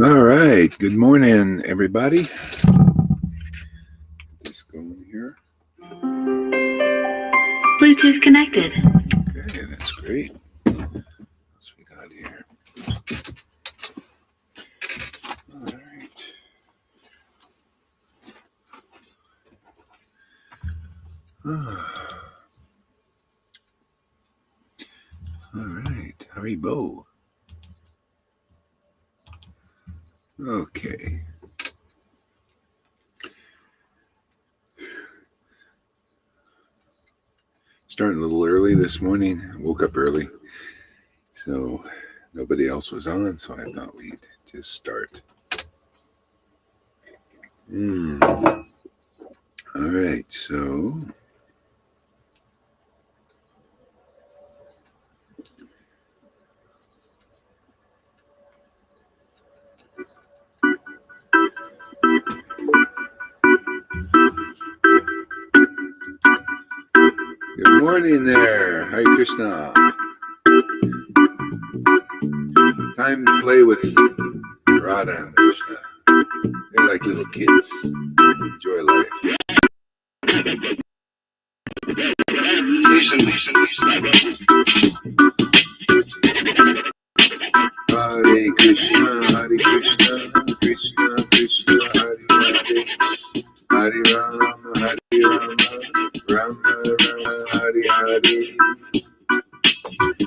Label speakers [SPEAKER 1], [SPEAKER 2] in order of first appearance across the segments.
[SPEAKER 1] All right. Good morning, everybody. Let's go in here.
[SPEAKER 2] Bluetooth connected.
[SPEAKER 1] Okay, that's great. What else we got here? All right. All right. Haribo. Okay. Starting a little early this morning. I woke up early, so nobody else was on, so I thought we'd just start. All right, so good morning there. Hare Krishna. Time to play with Radha and Krishna. They're like little kids. Enjoy life. Hare Krishna, Krishna Krishna, Hare Hare, Hare Rama, Rama Rama, Hare Hare.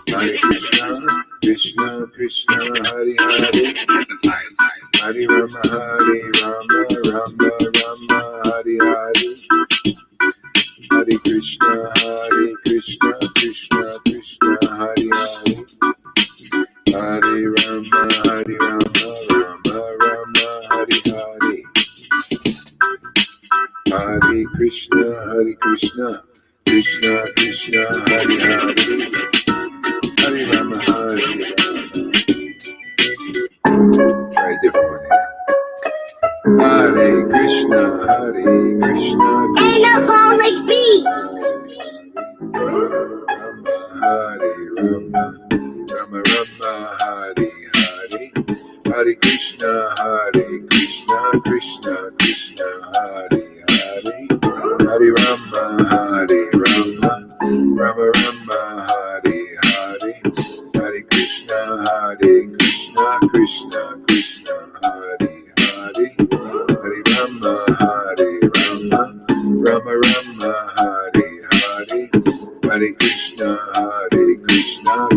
[SPEAKER 1] Hare Krishna, Krishna Krishna, Hare Hare, Hare Rama, Rama Rama, Hare Hare. Hare Krishna, Krishna Krishna, Hare Hare, Hare Rama, Rama Rama, Hare Hare. Hare Krishna, Krishna Krishna, Hare Hare, Hare Rama, Hare Rama. Try a different one here. Hare Krishna, Krishna.
[SPEAKER 3] Ain't no bonus beat.
[SPEAKER 1] Rama, Hare Rama, Rama Rama, Hare Hare, Hare Krishna, Krishna Krishna, Hare Hare, Hare Rama, Rama Rama, Hare Hare, Hare Krishna, Krishna Krishna, Hare Hare, Hare Rama, Rama Rama, Hare Hare, Hare Krishna,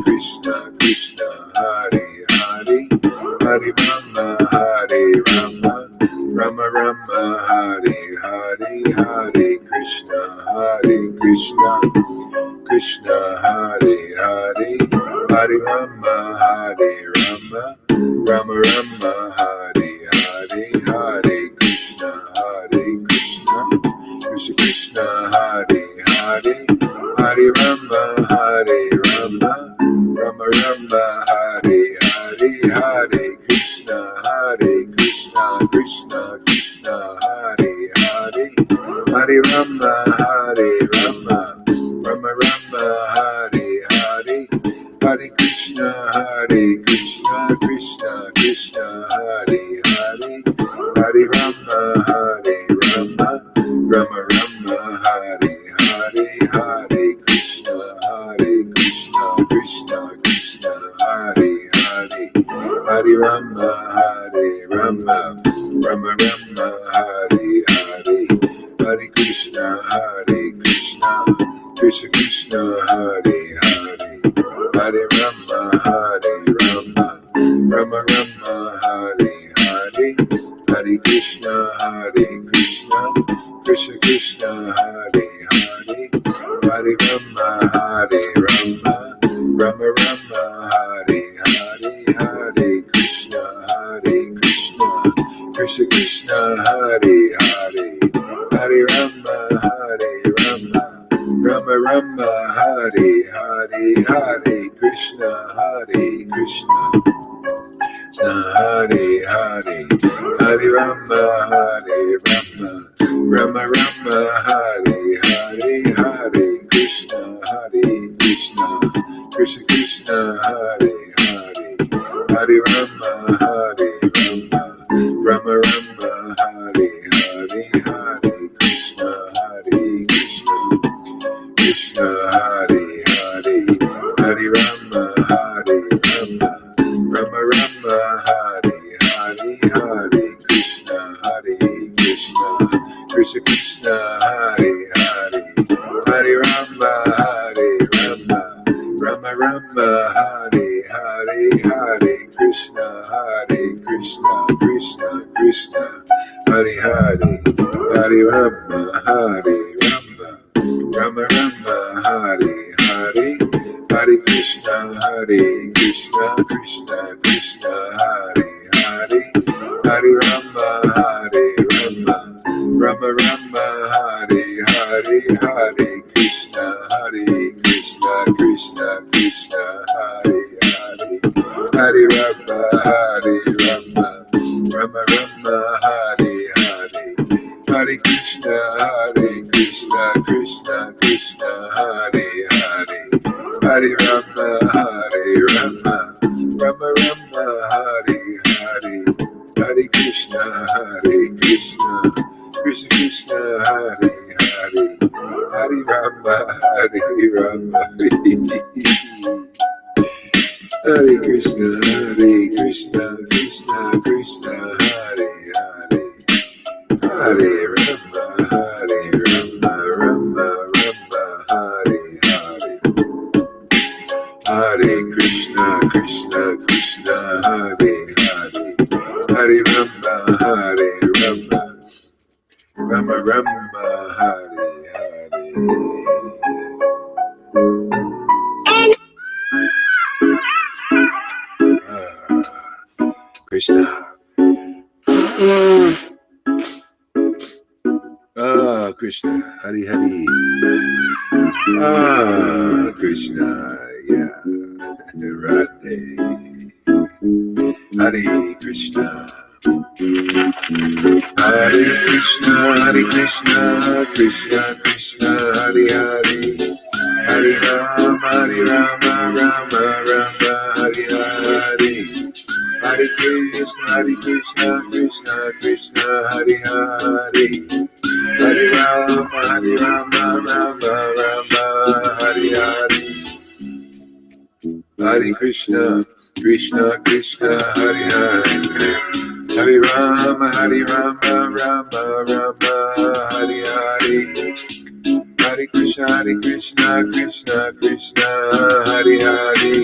[SPEAKER 1] Krishna Krishna, Hare Hare, Hare Rama, Rama Rama, Hare Hare, Hare Krishna, Krishna Hare Hare, Hare Rama, Rama Rama, Hare Hare, Hare Krishna, Krishna Hare Hare, Hare Rama, Rama Rama, Hare Hare, Hare Krishna, Krishna Krishna, Hare Hare, Hare Rama, Rama Rama, Hare Hare, Hare Krishna, Krishna Krishna, Hare Hare, Hare Rama, Rama Rama, Hare Hare, Hare Krishna, Krishna Krishna, Hare Hare, Hare Rama, Rama Rama, Hare Hare, Hare Krishna, Krishna Krishna, Hare Hare, Hare Rama, Rama Rama, Hare Hare, Hare Krishna, Krishna Krishna, Hare Hare, Hare Rama, Rama Rama, Hare Hare, Hare Krishna, Krishna Krishna, Hare Hare, Hare Rama, Rama Rama, Hare Hare, Hare Krishna, Krishna Hare Hare, Hare Rama, Rama Rama, Hare Hare, Hare Krishna, Krishna Krishna, Hare Hare, Hare Rama, Krishna Hare Hare, Hare Rama Hare Rama, Rama Rama Hare Hare, Hare Krishna Krishna Krishna Hare Hare, Hare Rama Hare Rama, Rama Rama Hare Hare, Hare Krishna Krishna Krishna Hare Hare, Hare Rama Hare Rama, Rama Rama Hare Hare, Hare Krishna Krishna Krishna Hare Hare, Hare Rama Hare Rama, Rama Rama Hare Hare, Hare Krishna Krishna Krishna Hare Hare, Hare Rama Hare Rama, Rama Rama Hare Hare, Hare Krishna Krishna Krishna Hare Hare, Hare Rama Hare Rama, Rama Rama Hare Hare, Hare Krishna Krishna Krishna Hare Hare, Hare Rama Hare Rama, Hare Krishna Krishna Krishna Hare Hare, Hare Rama Hare Rama, Rama Rama Hare Hare, Hare Krishna Krishna Hare Hare, Hare Rama Hare Rama, Rama Rama Hare Hare. Krishna. Krishna, Hari Hari. Krishna, yeah. Radhe. Hare Krishna. Hare Krishna, Krishna Krishna, Hare Hare. Hare Rama, Rama Rama, Hare Hare. Hare Krishna, Krishna Krishna, Hare Hare. Hare Rama, Rama Rama, Hare Hare. Hare Krishna, Krishna Hare Hare. Hare Rama, Rama Rama, Hare Hare. Hare Krishna, Krishna Hare Hare.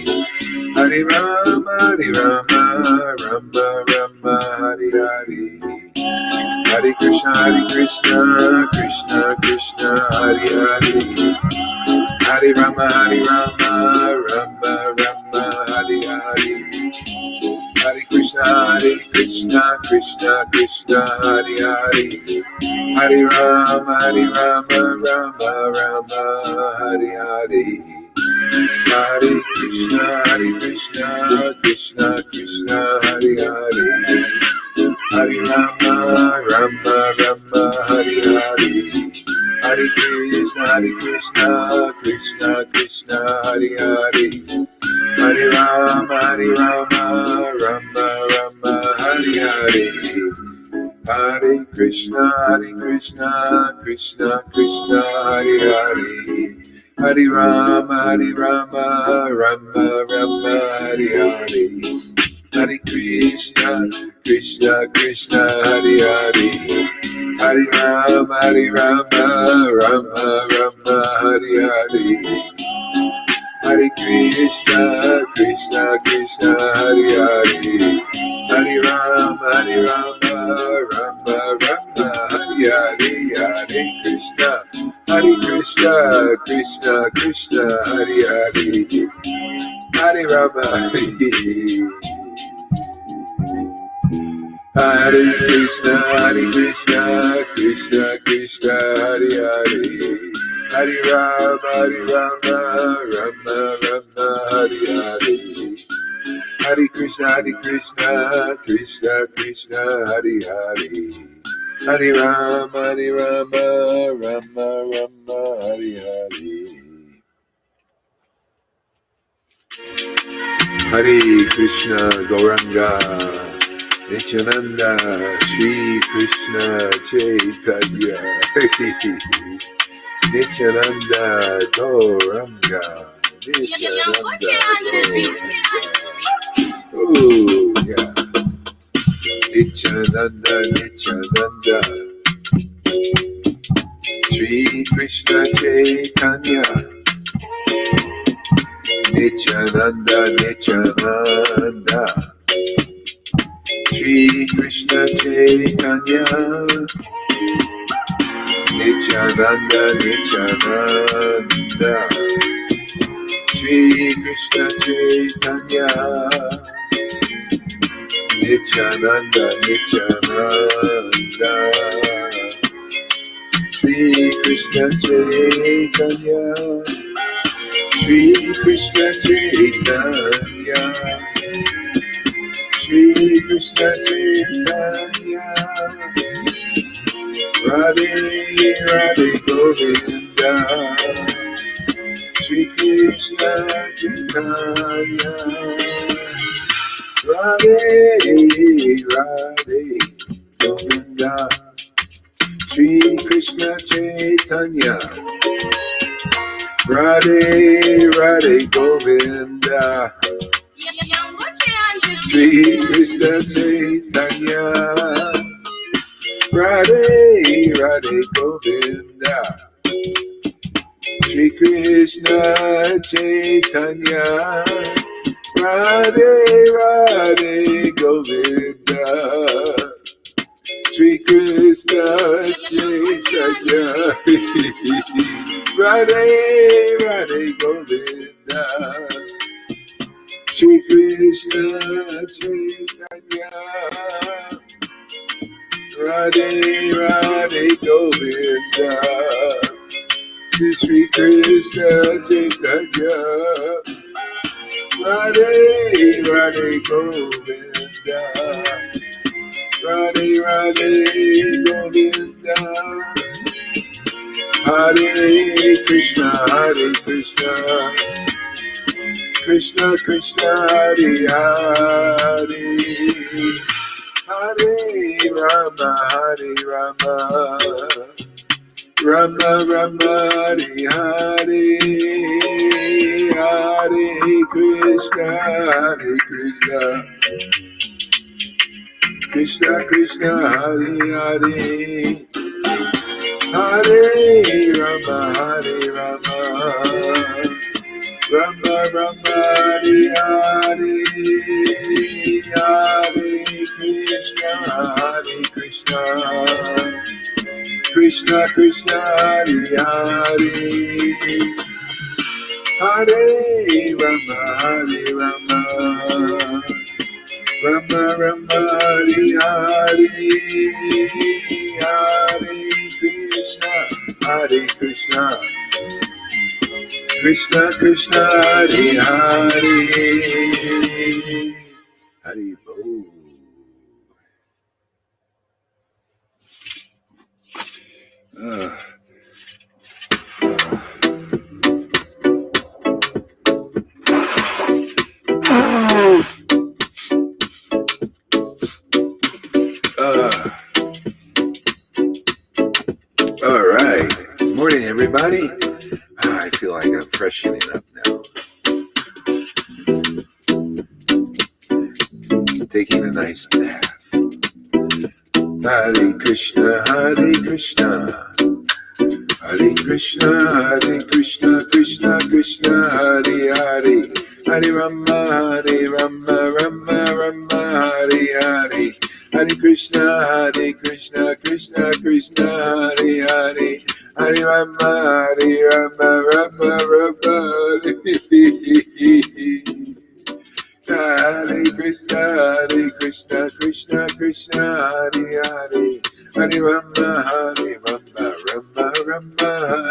[SPEAKER 1] Hare Rama, Rama Rama, Hare Hare. Hare Krishna, Krishna Hare Hare. Hare Rama, Rama Rama, Hare Hare. Hare Krishna, Krishna Hare Hare. Hare Rama, Rama Hare Hare. Hare Krishna, Krishna Hare Hare. Hare Rama, Rama Hare Hare. Hare Krishna, Krishna Hare Hare. Hare Rama, Rama Hare Hare. Hare Krishna, Krishna Hare Hare. Hare Rama, Rama Hare Hare. Hare Krishna, Krishna Hare Hare. Hare Rama, Rama Hare Hare. Hare Krishna, Krishna Hare Hare. Hare Rama, Rama Hare Hare. Hare Krishna, Krishna Hare Hare. Hare Rama. Hare Krishna, Krishna Hare Hare. Hare Rama, Rama Hare Hare. Hare Krishna, Krishna Hare Hare. Hare Rama, Rama Hare Hare. Hare Krishna, Gauranga. Nityananda, Shri Krishna Chaitanya, Nityananda, Gauranga, Nityananda, Gauranga. Oh, yeah. Nityananda, Nityananda, Shri Krishna Chaitanya, Nityananda, Nityananda, Shri Krishna Chaitanya, Nityananda, Nityananda, Shri Krishna Chaitanya, Nityananda, Nityananda, Shri Krishna Chaitanya, Shri Krishna Chaitanya, Shri Krishna Chaitanya, Radhe Radhe Govinda, Shri Krishna Chaitanya, Radhe Radhe Govinda, Shri Krishna Chaitanya, Radhe Radhe Govinda, Shri Krishna Chaitanya, Radhe Radhe Govinda, Shri Krishna Chaitanya, Radhe Radhe Govinda, Shri Krishna Chaitanya, Radhe Radhe Govinda, Shri Krishna Chaitanya, Radhe Radhe Govinda, Shri Krishna Chaitanya, Radhe Radhe Govinda, Radhe Radhe Govinda, Hare Krishna, Krishna Krishna, Hare Hare, Hare Rama, Rama Rama, Hare Hare, Hare Krishna, Krishna Krishna, Hare Hare, Hare Rama, Rama Rama, Hare Hare, Hare Krishna, Krishna Krishna, Hare Hare, Hare Rama, Rama Rama, Hare Hare, Hare Krishna, Krishna Krishna, Hare Hare, Hare Bol. All right. Good morning, everybody. I feel like I'm freshening up now. Taking a nice bath. Hare Krishna, Hare Krishna, Hare Krishna, Hare Krishna, Krishna Krishna, Hare Hare, Hare Rama, Rama Rama, Hare Hare, Hare Krishna, Krishna Krishna, Hare Hare, Hare Rama, Rama Rama, Hare Hare Krishna, Krishna Krishna, Hare Hare, Hare Rama, Rama Rama,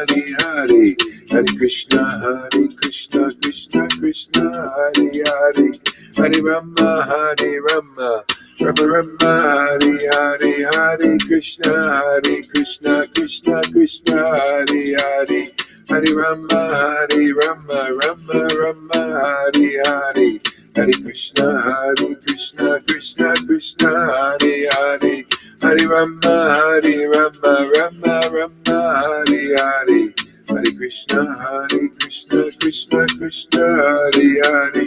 [SPEAKER 1] Hare Hare, Hare Krishna, Krishna Krishna, Hare Hare, Hare Rama, Rama Rama, Hare Hare, Hare Krishna, Krishna Krishna, Hare Hare, Hare Rama, Rama Rama, Hare Hare, Hare Krishna, Krishna Krishna, Hare Hare, Hare Rama, Rama Rama, Hare Hare, Hare Krishna, Krishna Krishna, Hare Hare,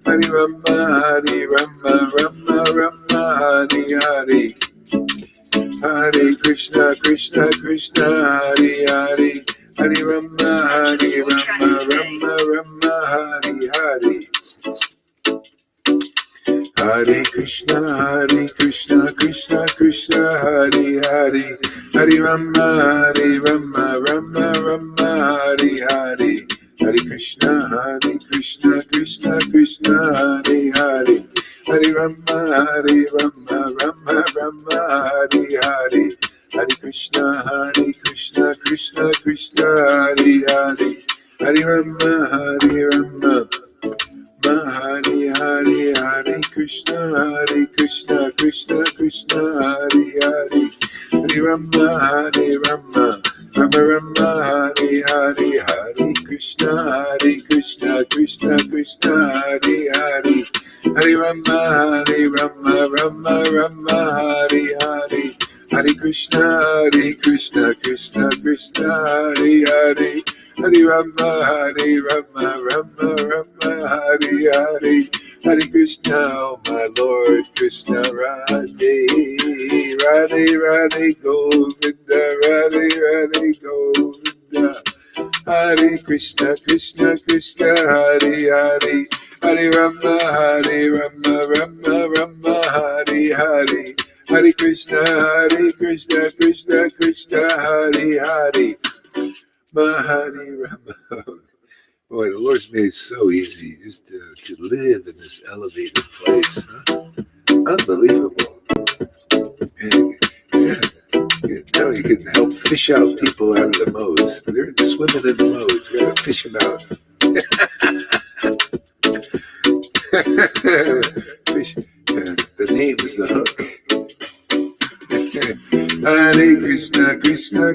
[SPEAKER 1] Hare Rama, Rama Rama, Hare Hare, Hare Krishna, Krishna Krishna, Hare Hare, Hare Rama, Rama Rama, Hare Hare. Hare Krishna, Krishna Krishna, Hare Hare, Hare Rama, Rama Rama, Hare Hare, Hare Krishna, Krishna Krishna, Hare Hare, Hare Rama, Rama Rama, Hare Hare, Hare Krishna, Krishna Krishna, Hare Hare, Hare Rama, Rama. Hare Hare, Hare Krishna, Krishna Krishna, Hare Hare, Hare Rama, Rama Rama, Hare Hare, Hare Krishna, Krishna Krishna, Hare Hare, Hare Rama, Rama Rama, Hare Hare, Hare Krishna, Krishna Krishna, Hare Hare, Hare Rama, Rama Hare Hare, Hare Krishna, oh my Lord Krishna, Radhe, Radhe Govinda, Radhe Govinda, Hare Krishna, Krishna Hare Hare, Hare Rama, Rama Hare Hare, Hare Krishna, Krishna Hare Hare, Mahari Rama. Boy, the Lord's made it so easy just to live in this elevated place. Huh? Unbelievable. And, now you can help fish out people out of the modes. They're swimming in the modes. You gotta fish them out. Fish. The name is the hook. Hare Krishna,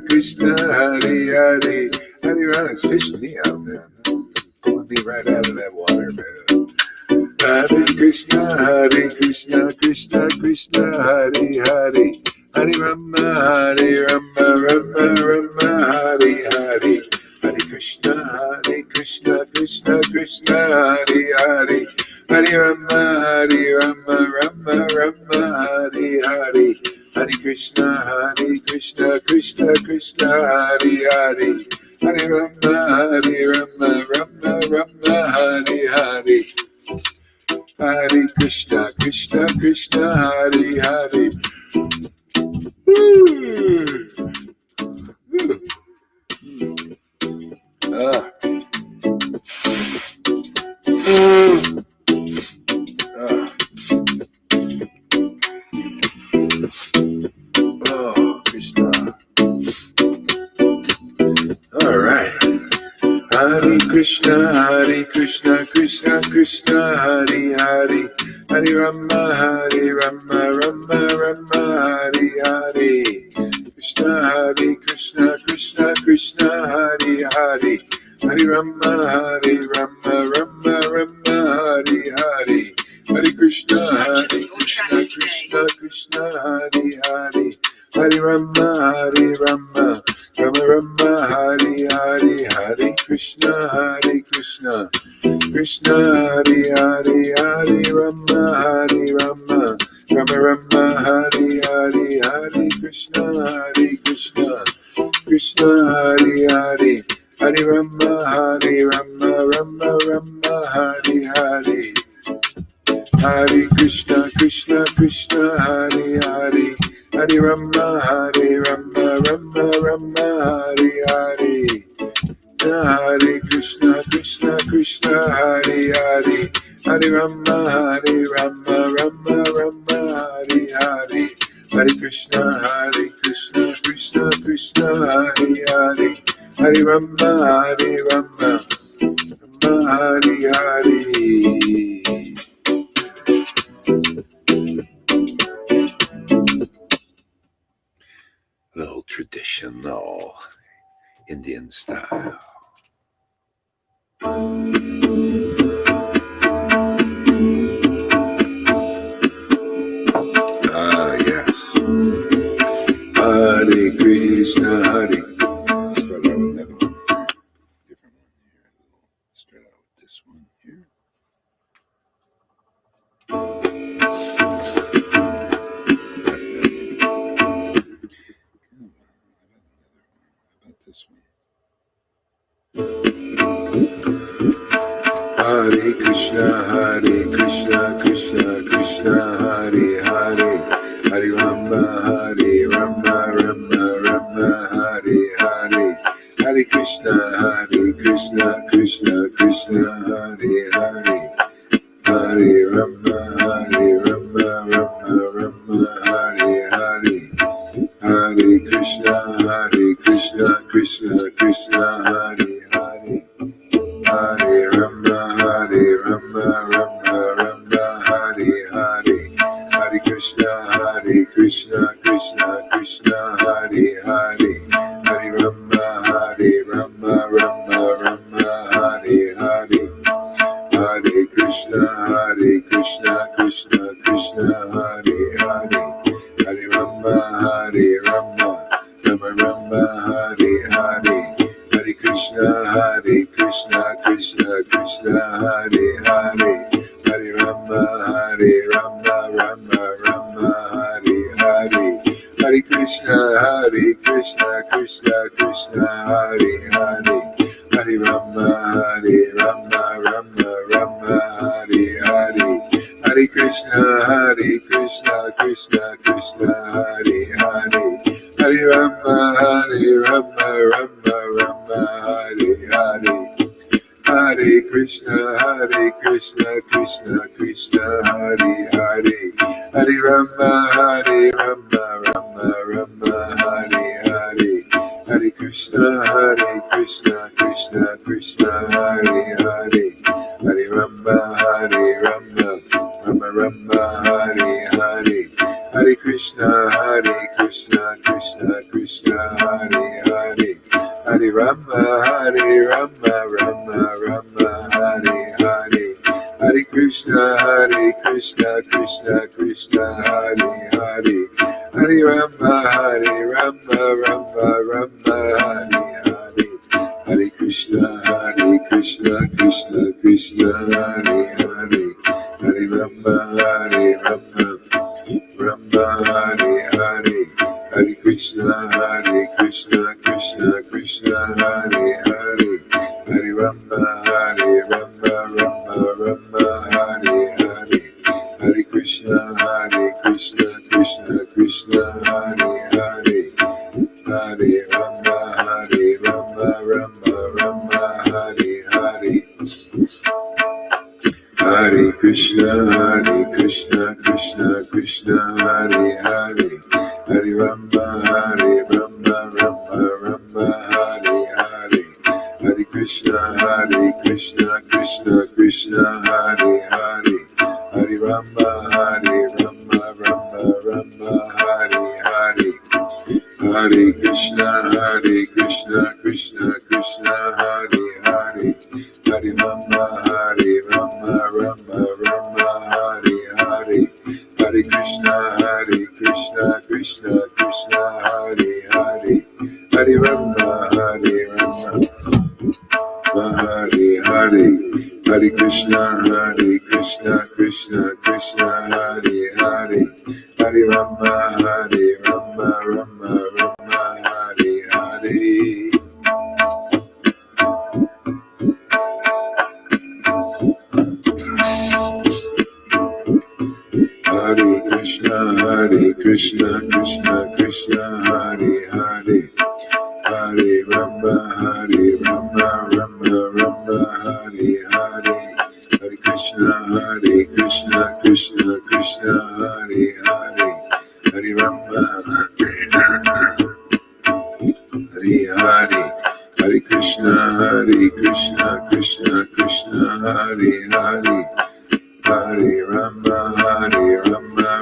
[SPEAKER 1] Krishna, Hare Hare, Hare Rama. It's fishing me out, man. Pulling me right out of that water, man. Hare Krishna, Krishna Hare Hare, Hare Rama, Rama Hare Hare, Hare Krishna, Krishna Hare Hare, Hare Rama, Rama Hare Hare, Hare Krishna, Krishna Hare Hare, Hare Rama, Rama Hare Hare, Hare Krishna, Krishna Hare Hare. Krishna. All right. Hare Krishna, Krishna Hare Hare, Hare Rama, Rama Hare Hare, Krishna, Krishna Hare Hare, Hare Rama, Rama Hare Hare, Hare Krishna, Krishna Hare Hare, Hare Rama, Rama Hare Hare, Hare Krishna, Krishna Hare Hare, Hare Rama, Rama Hare Hare, Hare Krishna, Krishna Hare Hare, Hare Rama, Rama Hare Hare, Hare Krishna, Krishna Hare Hare, Hare Rama, Rama Hare Hare, Hare Krishna, Krishna Hare Hare, Hare Rama, Rama Hare Hare, Hare Krishna, Krishna Hare Hare, Hare Rama, Rama Hare Hare. Little traditional Indian style. Krishna, Hare. Start out with another one here. Different one here. Start out with this one here. This one. Hare Krishna, Krishna Krishna, Hare Hare, Hare Rama, Rama Rama, Hare Hare, Hare Krishna, Krishna Krishna, Hare Hare, Hare Rama, Rama Rama, Hare Hare, Hare Krishna, Krishna Krishna, Hare Hare, Hare Rama, Rama Rama, Hare Hare, Hare Krishna, Krishna Krishna, Hare Hare, Hare Rama, Rama Rama, Hare Hare, Hare Krishna, Krishna Krishna, Hare Hare, Hare Rama, Rama Rama, Hare Hare, Hare Krishna, Krishna Krishna, Hare Hare, Hare Rama, Rama Rama, Hare Hare, Hare Krishna, Krishna Krishna, Hare Hare, Hare Rama, Rama Rama, Hare Hare, Hare Krishna, Krishna Krishna, Hare Hare, Hare Rama, Rama Rama, Hare Hare, Hare Krishna, Krishna Krishna, Hare Hare, Hare Rama, Rama Rama, Hare Hare, Hare Krishna, Krishna Krishna, Hare Hare, Hare Rama, Rama Rama, Hare Hare, Hare Krishna, Krishna Krishna, Hare Hare, Hare Rama, Rama Rama, Hare Hare, Hare Krishna, Krishna Krishna, Hare Hare, Hare Rama, Rama Rama, Hare Hare, Hare Krishna, Krishna Krishna, Hare Hare, Hare Rama, Rama Rama, Hare Hare, Hare Krishna, Krishna Krishna, Hare Hare, Hare Rama, Rama Rama, Hare Hare, Hare Krishna, Krishna Krishna, Hare Hare, Hare Rama, Rama Rama, Hare Hare, Hare Krishna, Krishna Krishna, Hare Hare, Hare Rama, Rama Rama, Hare Hare, Hare Krishna, Krishna Krishna, Hare Hare, Hare Rama, Rama Rama, Hare Hare, Hare Krishna, Krishna Krishna, Hare Hare, Hare Rama, Rama Rama, Hare Hare, Hare Krishna, Krishna Krishna, Hare Hare, Hare Rama, Rama Hare Hare, Hare Krishna, Krishna Krishna, Hare Hare, Hare Rama, Rama Rama, Hare Hare. Hare Krishna, Krishna Krishna, Hare Hare, Hare Rama, Rama Rama, Hare Hare, Hare Krishna, Krishna Krishna, Hare Hare, Hare Rama, Hare Hare, Hare Krishna, Krishna Krishna, Hare Hare, Hare Rama,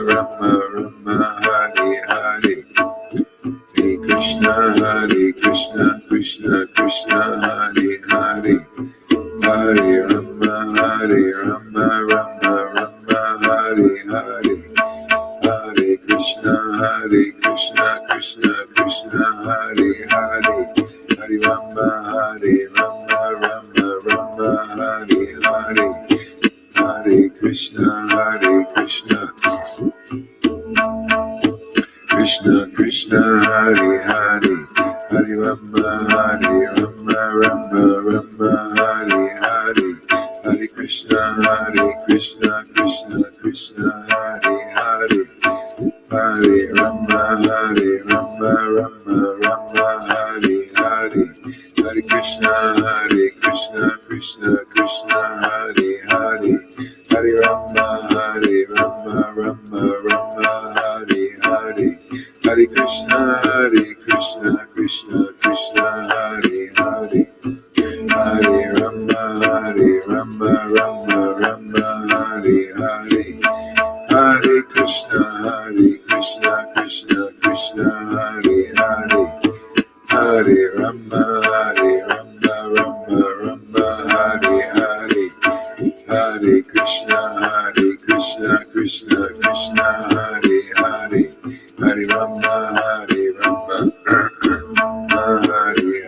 [SPEAKER 1] Rama Rama, Hare Hare, Hare Krishna, Krishna Krishna, Hare Hare, Hare Rama, Rama Rama, Hare Hare, Hare Krishna, Krishna, Hare Krishna, Krishna Krishna, Hare Hare, Hare Rama, Rama Rama, Hare Hare, Hare Krishna, Krishna Krishna, Hare Hare, Hare Rama, Rama Rama, Hare Hare, Hare Krishna, Krishna Krishna, Hare Hare, Hare Rama, Rama Rama, Hare Hare, Hare Krishna, Krishna Krishna, Hare Hare, Hare Rama, Rama Rama, Hare Hare, Hare Krishna, Krishna Krishna, Hare Hare, Hare Rama, Rama Rama, Hare Hare, Hare Krishna, Krishna Krishna, Hare Hare, Hare Rama, Rama, Hare Hare, Hare Krishna, Krishna Krishna, Hare Hare, Hare Rama, Hare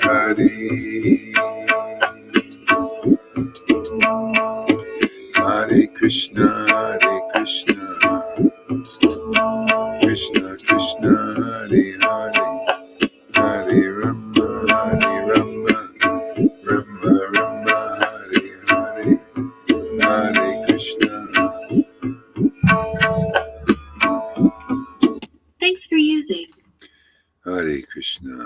[SPEAKER 1] Hare. Hare Krishna, Krishna Krishna, Hare Hare, Hare Rama, Rama Rama, Hare Hare, Hare Krishna.
[SPEAKER 2] Thanks for using.
[SPEAKER 1] Hare Krishna.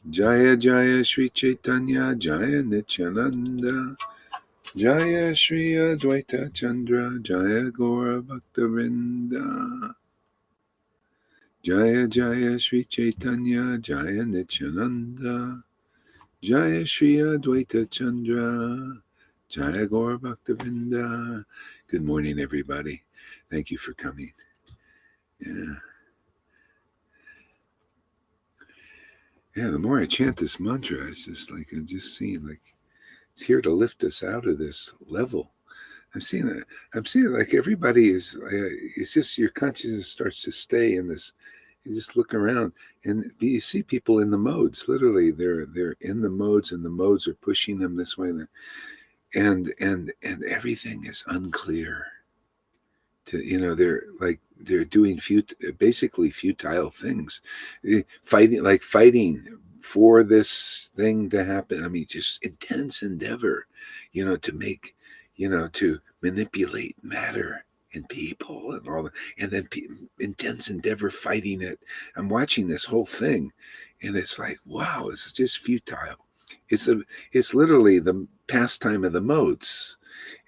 [SPEAKER 1] Jaya Jaya Sri Chaitanya, Jaya Nityananda, Jaya Shri Advaita Chandra, Jaya Gaura Bhaktavinda. Jaya Jaya Sri Chaitanya, Jaya Nityananda, Jaya Shri Advaita Chandra, Jaya Gaura Bhaktavinda. Good morning, everybody. Thank you for coming. Yeah, the more I chant this mantra, it's just like I'm just seeing like it's here to lift us out of this level. I'm seeing it like everybody is. It's just your consciousness starts to stay in this. You just look around and you see people in the modes. Literally, they're in the modes, and the modes are pushing them this way, and everything is unclear. They're doing basically futile things, fighting for this thing to happen. I mean, just intense endeavor, to make, to manipulate matter and people and all that, and then intense endeavor fighting it. I'm watching this whole thing, and it's like, wow, it's just futile. It's literally the pastime of the modes.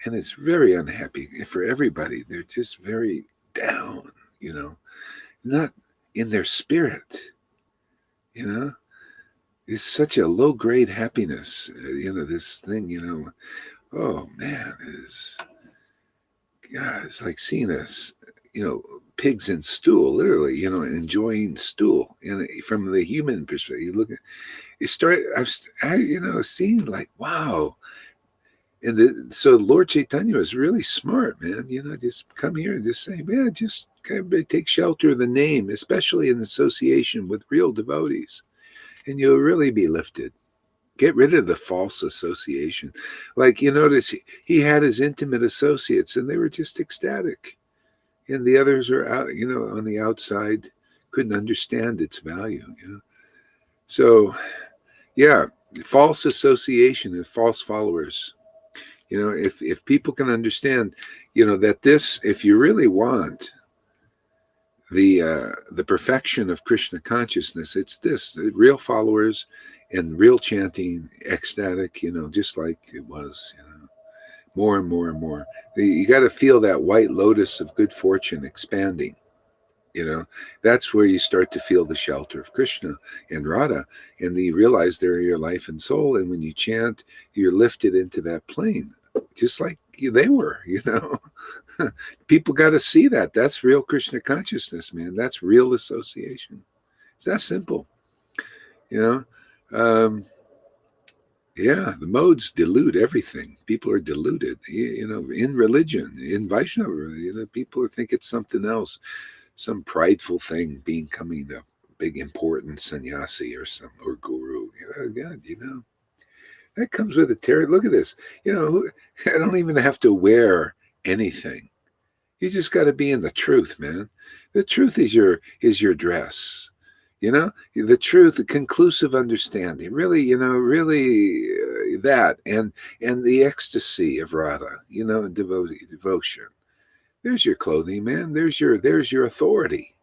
[SPEAKER 1] And it's very unhappy for everybody. They're just very down, not in their spirit, It's such a low-grade happiness, this thing, oh, man, it's like seeing us, pigs in stool, literally, enjoying stool. And from the human perspective, you look at, seeing like, wow. And so Lord Chaitanya was really smart, man. Just come here and just say, man, just kind of take shelter of the name, especially in association with real devotees, and you'll really be lifted. Get rid of the false association. Like, you notice he had his intimate associates, and they were just ecstatic, and the others are out, on the outside, couldn't understand its value. So, yeah, false association and false followers. If people can understand, that this, if you really want the perfection of Krishna consciousness, it's this: the real followers and real chanting, ecstatic, just like it was, more and more and more. You got to feel that white lotus of good fortune expanding. That's where you start to feel the shelter of Krishna and Radha, and you realize they're your life and soul. And when you chant, you're lifted into that plane, just like they were. People got to see that. That's real Krishna consciousness, man. That's real association. It's that simple. The modes dilute everything. People are deluded. In religion, in Vaishnava, people think it's something else. some prideful thing, becoming a big important sannyasi or guru. God, that comes with a terror. Look at this. I don't even have to wear anything. You just got to be in the truth, man. The truth is your dress. The truth, the conclusive understanding. Really that and the ecstasy of Radha. And devotion. There's your clothing, man. There's your authority.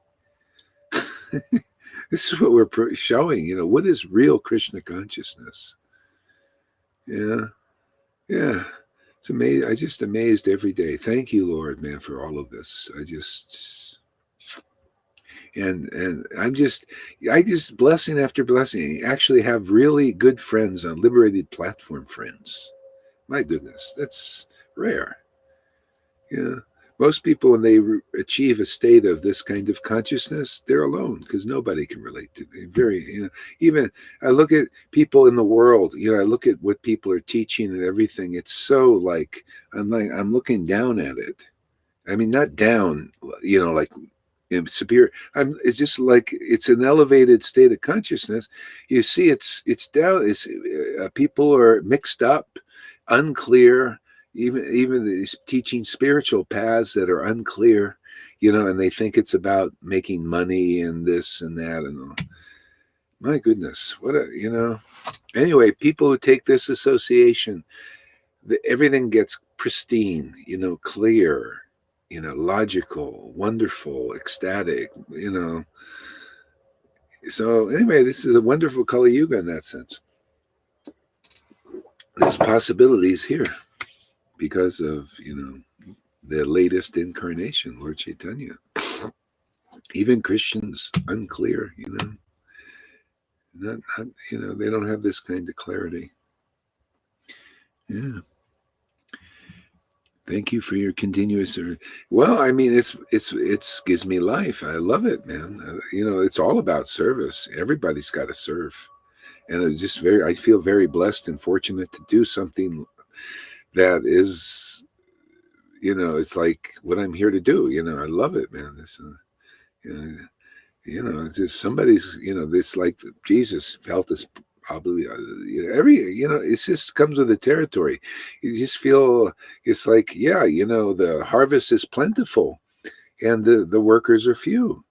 [SPEAKER 1] This is what we're showing. What is real Krishna consciousness? Yeah. It's amazing. I just amazed every day. Thank you, Lord, man, for all of this. And I just blessing after blessing. Actually have really good friends on Liberated Platform friends. My goodness, that's rare. Yeah. Most people, when they achieve a state of this kind of consciousness, they're alone because nobody can relate to them. Even I look at people in the world, I look at what people are teaching and everything. It's so I'm looking down at it. I mean, not down, like superior. It's just like it's an elevated state of consciousness. You see, it's down. It's people are mixed up, unclear. Even these teaching spiritual paths that are unclear, and they think it's about making money and this and that and all. My goodness, Anyway, people who take this association, everything gets pristine, clear, logical, wonderful, ecstatic, So anyway, this is a wonderful Kali Yuga in that sense. There's possibilities here. Because of the latest incarnation, Lord Chaitanya. Even Christians unclear, not they don't have this kind of clarity. Yeah. Thank you for your continuous. Well, I mean, it's gives me life. I love it, man. It's all about service. Everybody's got to serve, and I feel very blessed and fortunate to do something that is. It's like what I'm here to do. I love it, man. It's just somebody's, this like Jesus felt this probably it just comes with the territory. You just feel it's like, the harvest is plentiful and the workers are few.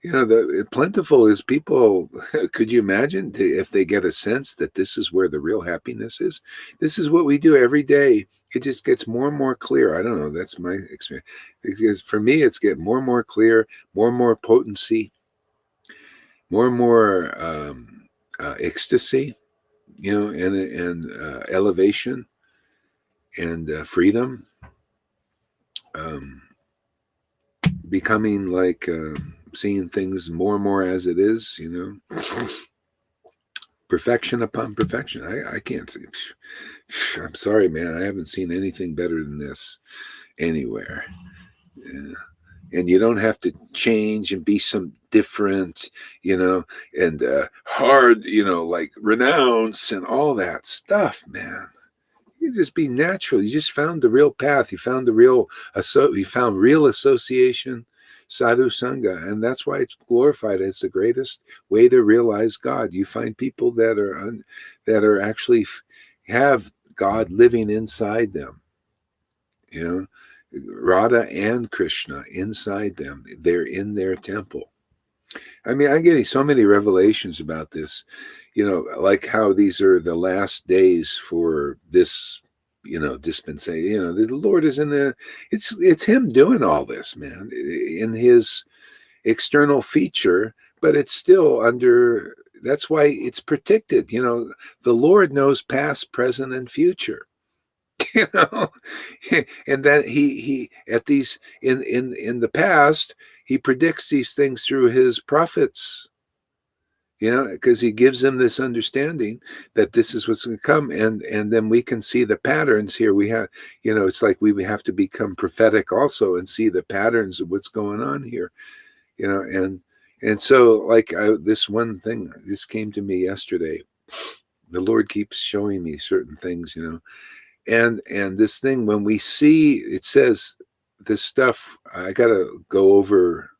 [SPEAKER 1] The plentiful is people. Could you imagine if they get a sense that this is where the real happiness is? This is what we do every day. It just gets more and more clear. I don't know. That's my experience. Because for me, it's getting more and more clear, more and more potency, more and more ecstasy, and elevation and freedom. Becoming like seeing things more and more as it is, perfection upon perfection. I can't see. I'm sorry, man. I haven't seen anything better than this anywhere. Yeah. And you don't have to change and be some different, and hard, like renounce and all that stuff, man. You just be natural. You just found the real path. You found you found real association, sadhu sangha, and that's why it's glorified as the greatest way to realize God. You find people that are actually have God living inside them. Radha and Krishna inside them. They're in their temple. I mean, I'm getting so many revelations about this, like how these are the last days for this, dispensation. The Lord is it's him doing all this, man, in his external feature, but it's still that's why it's predicted. The Lord knows past, present, and future. And that he at these in the past he predicts these things through his prophets, because he gives them this understanding that this is what's going to come, and then we can see the patterns here. We have, it's like we have to become prophetic also and see the patterns of what's going on here, and so like this one thing just came to me yesterday. The Lord keeps showing me certain things, and this thing, when we see, it says this stuff, I got to go over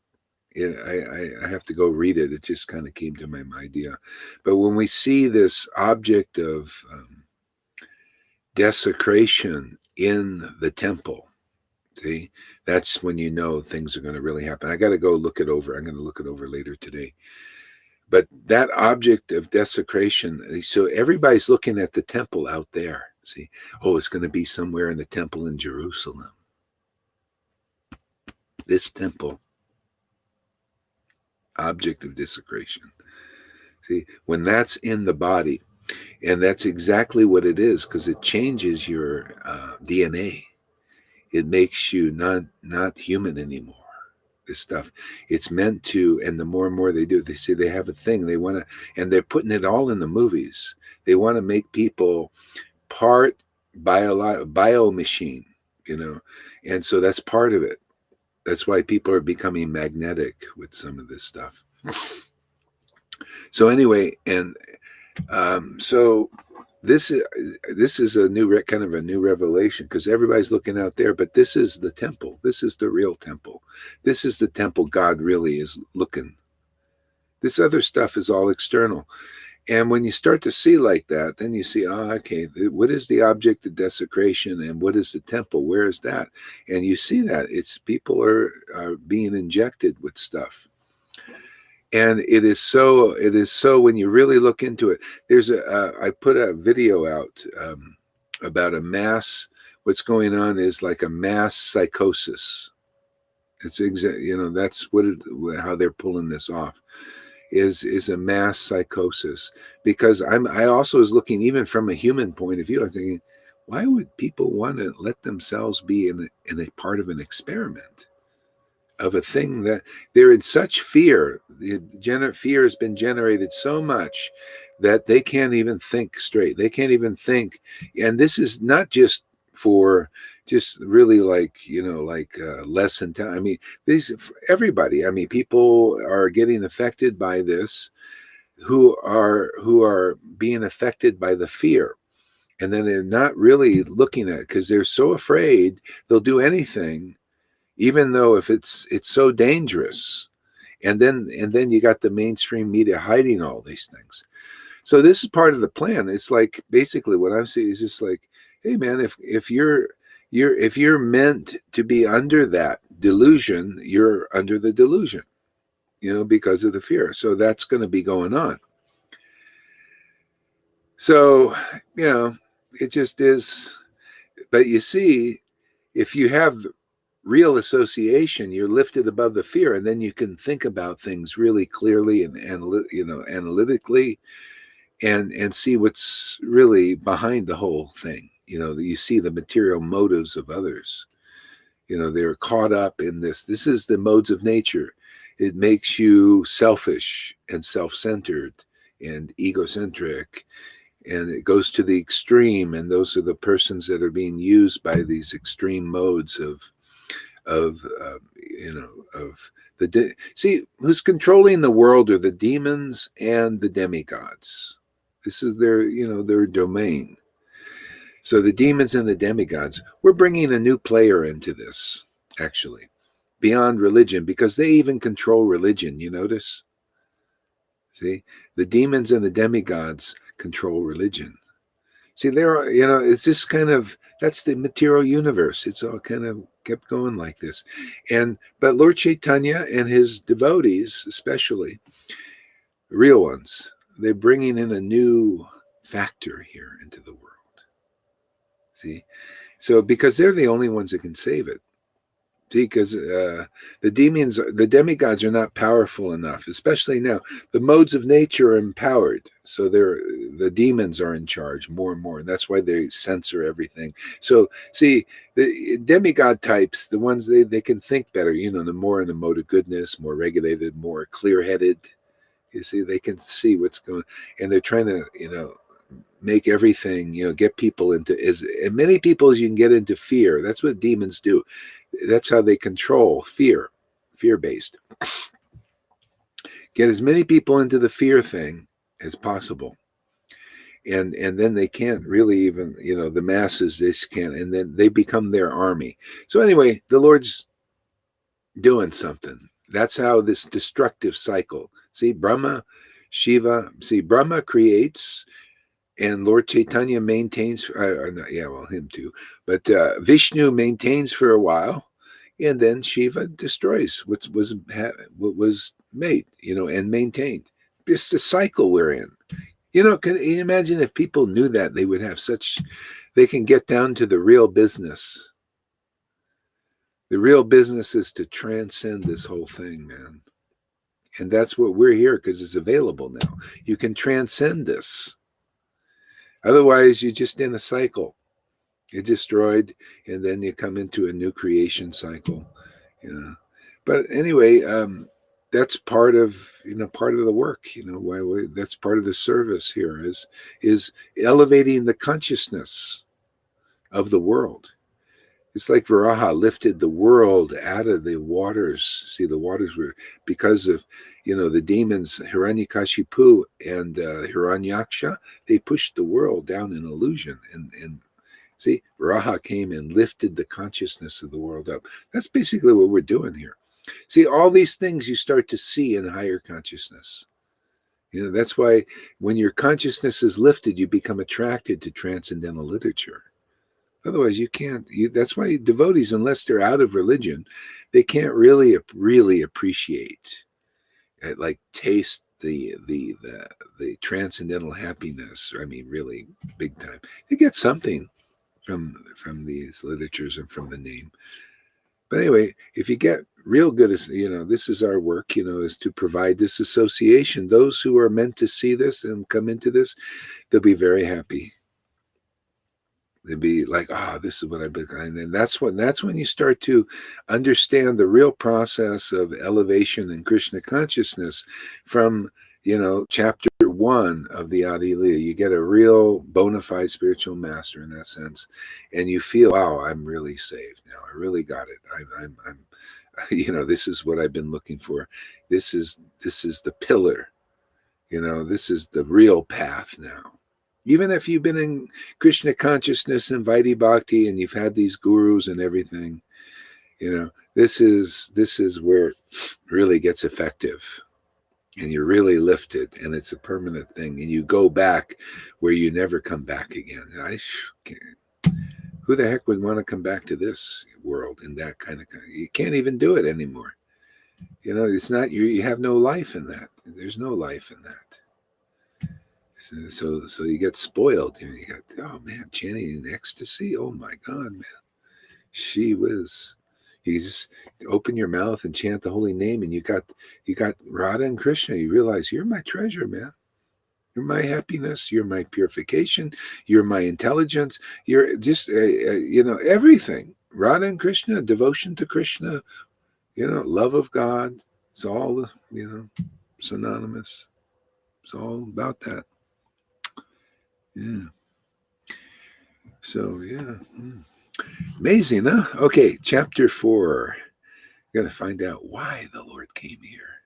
[SPEAKER 1] I have to go read it. It just kind of came to my idea. But when we see this object of desecration in the temple, see, that's when you know things are going to really happen. I got to go look it over. I'm going to look it over later today. But that object of desecration, so everybody's looking at the temple out there. See, oh, it's going to be somewhere in the temple in Jerusalem. This temple, object of desecration. See, when that's in the body, and that's exactly what it is, because it changes your DNA. It makes you not human anymore. This stuff, it's meant to, and the more and more they do, they say they have a thing they want to, and they're putting it all in the movies. They want to make people part bio machine, and so that's part of it. That's why people are becoming magnetic with some of this stuff. So anyway, and so this is a new kind of a new revelation, because everybody's looking out there, but this is the temple. This is the real temple. This is the temple God really is looking. This other stuff is all external. And when you start to see like that, then you see, okay, what is the object of desecration, and what is the temple? Where is that? And you see that it's people are being injected with stuff. And it is so when you really look into it. There's I put a video out about a mass. What's going on is like a mass psychosis. It's that's how they're pulling this off. Is a mass psychosis, because I also was looking even from a human point of view. I'm thinking, why would people want to let themselves be in a part of an experiment of a thing that they're in such fear? Fear has been generated so much that they can't even think straight. They can't even think. And this is not just for just really less than time. I mean, everybody. I mean, people are getting affected by this, who are being affected by the fear, and then they're not really looking at it because they're so afraid they'll do anything, even though if it's so dangerous. And then you got the mainstream media hiding all these things. So this is part of the plan. It's like basically what I'm saying is just like, hey man, if you're meant to be under that delusion, you're under the delusion, because of the fear. So that's going to be going on. So, it just is. But you see, if you have real association, you're lifted above the fear, and then you can think about things really clearly and analytically, and see what's really behind the whole thing. You see the material motives of others. They're caught up in this. This is the modes of nature. It makes you selfish and self-centered and egocentric, and it goes to the extreme. And those are the persons that are being used by these extreme modes of see, who's controlling the world are the demons and the demigods. This is their domain. So the demons and the demigods, we're bringing a new player into this, actually, beyond religion, because they even control religion. You notice? See, the demons and the demigods control religion. See, it's just kind of, that's the material universe. It's all kind of kept going like this. But Lord Chaitanya and his devotees, especially, real ones, they're bringing in a new factor here into the world. See? So, because they're the only ones that can save it. See, because the demigods are not powerful enough, especially now. The modes of nature are empowered, so the demons are in charge more and more, and that's why they censor everything. So, see, the demigod types, the ones they can think better, the more in the mode of goodness, more regulated, more clear-headed. You see, they can see what's going, and they're trying to, make everything, get people into as many people as you can get into fear. That's what demons do. That's how they control fear-based. Get as many people into the fear thing as possible. And then they can't really even, the masses, they can't, and then they become their army. So anyway, the Lord's doing something. That's how this destructive cycle. See, Brahma, Shiva. See, Brahma creates, and Lord Chaitanya maintains. Him too. But Vishnu maintains for a while, and then Shiva destroys what was made, and maintained. It's the cycle we're in. Can you imagine if people knew that they would have such? They can get down to the real business. The real business is to transcend this whole thing, man. And that's what we're here because it's available now. You can transcend this. Otherwise, you're just in a cycle. You're destroyed, and then you come into a new creation cycle. But anyway, that's part of the work. That's part of the service here is elevating the consciousness of the world. It's like Varaha lifted the world out of the waters. See, the waters were because of, the demons, Hiranyakashipu and Hiranyaksha, they pushed the world down in illusion. And see, Varaha came and lifted the consciousness of the world up. That's basically what we're doing here. See, all these things you start to see in higher consciousness. That's why when your consciousness is lifted, you become attracted to transcendental literature. Otherwise, you can't. That's why devotees, unless they're out of religion, they can't really appreciate, like taste the transcendental happiness. I mean, really big time. They get something from these literatures and from the name. But anyway, if you get real good, this is our work. Is to provide this association. Those who are meant to see this and come into this, they'll be very happy. They'd be like, this is what I've been. And then that's when you start to understand the real process of elevation in Krishna consciousness from, chapter 1 of the Adi Lila. You get a real bona fide spiritual master in that sense. And you feel, wow, I'm really saved now. I really got it. I'm this is what I've been looking for. This is the pillar. This is the real path now. Even if you've been in Krishna consciousness and Vaidhi Bhakti and you've had these gurus and everything, this is where it really gets effective. And you're really lifted, and it's a permanent thing. And you go back where you never come back again. Who the heck would want to come back to this world in that kind of? You can't even do it anymore. It's not you have no life in that. There's no life in that. So you get spoiled. You got, oh man, chanting in ecstasy. Oh my God, man. She whiz. You just open your mouth and chant the holy name, and you got Radha and Krishna. You realize you're my treasure, man. You're my happiness. You're my purification. You're my intelligence. You're just everything. Radha and Krishna, devotion to Krishna, love of God. It's all synonymous. It's all about that. Yeah. So, yeah. Amazing, huh? Okay, chapter 4. We're going to find out why the Lord came here.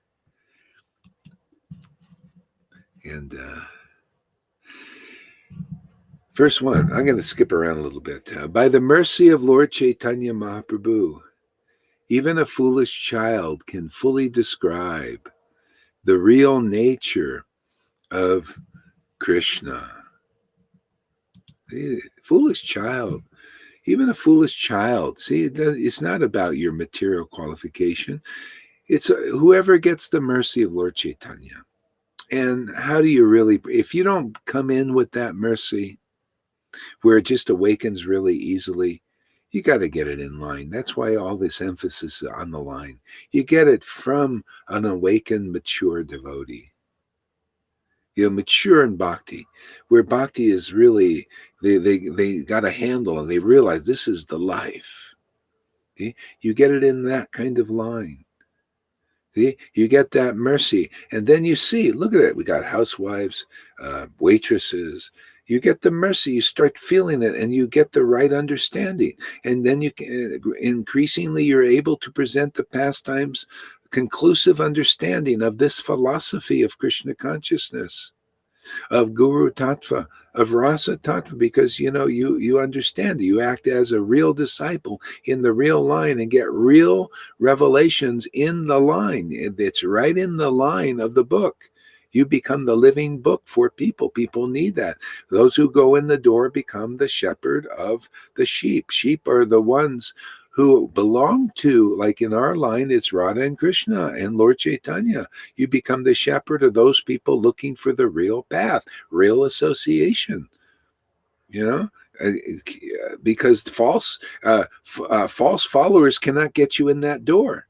[SPEAKER 1] And verse 1, I'm going to skip around a little bit. By the mercy of Lord Chaitanya Mahaprabhu, even a foolish child can fully describe the real nature of Krishna. Foolish child, even a foolish child. See, it's not about your material qualification. It's whoever gets the mercy of Lord Chaitanya. And how do you really, if you don't come in with that mercy, where it just awakens really easily, you got to get it in line. That's why all this emphasis is on the line. You get it from an awakened, mature devotee. Mature in bhakti, where bhakti is really, they got a handle and they realize this is the life. See? You get it in that kind of line. See? You get that mercy. And then you see, look at it. We got housewives, waitresses. You get the mercy. You start feeling it and you get the right understanding. And then you can, increasingly, you're able to present the pastimes conclusive understanding of this philosophy of Krishna consciousness. of Guru Tattva, of Rasa Tattva, because you understand it. You act as a real disciple in the real line and get real revelations in the line. It's right in the line of the book. You become the living book for people. People need that. Those who go in the door become the shepherd of the sheep. Sheep are the ones who belong to, like in our line, it's Radha and Krishna and Lord Chaitanya. You become the shepherd of those people looking for the real path, real association. Because false followers cannot get you in that door.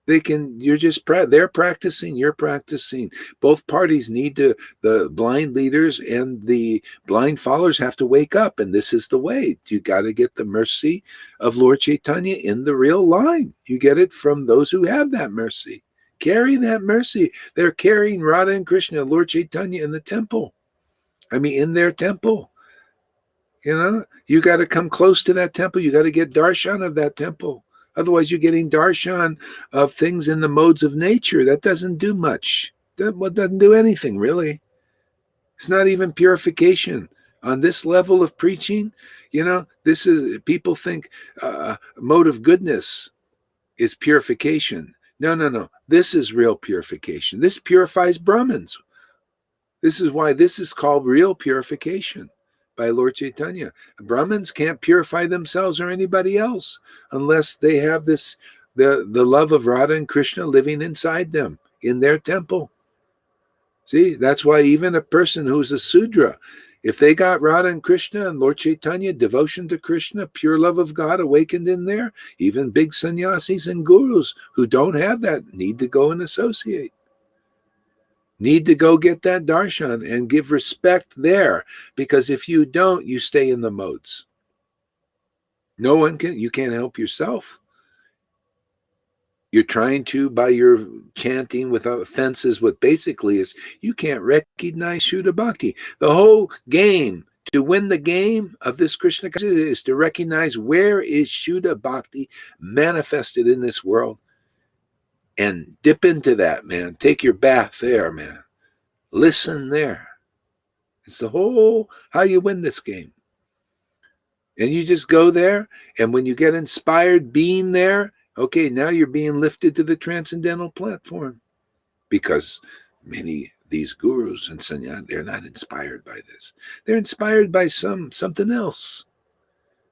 [SPEAKER 1] They're practicing, you're practicing. Both parties need to, the blind leaders and the blind followers have to wake up, and this is the way. You got to get the mercy of Lord Chaitanya in the real line. You get it from those who have that mercy. Carry that mercy. They're carrying Radha and Krishna, Lord Chaitanya in the temple. In their temple. You got to come close to that temple. You got to get darshan of that temple. Otherwise, you're getting darshan of things in the modes of nature. That doesn't do much. That doesn't do anything, really. It's not even purification. On this level of preaching, this is, people think mode of goodness is purification. No. This is real purification. This purifies Brahmins. This is why this is called real purification by Lord Chaitanya. Brahmins can't purify themselves or anybody else unless they have the love of Radha and Krishna living inside them in their temple. See, that's why even a person who's a Sudra, if they got Radha and Krishna and Lord Chaitanya, devotion to Krishna, pure love of God awakened in there, even big sannyasis and gurus who don't have that need to go and associate. Need to go get that darshan and give respect there, because if you don't, you stay in the modes. You can't help yourself. You're trying to, by your chanting without offenses, what basically is, you can't recognize Shuddha Bhakti. The whole game, to win the game of this Krishna is to recognize where is Shuddha Bhakti manifested in this world. And dip into that, man. Take your bath there, man. Listen there. It's the whole how you win this game. And you just go there, and when you get inspired being there, okay, now you're being lifted to the transcendental platform. Because many these gurus and sannyas, they're not inspired by this. They're inspired by something else.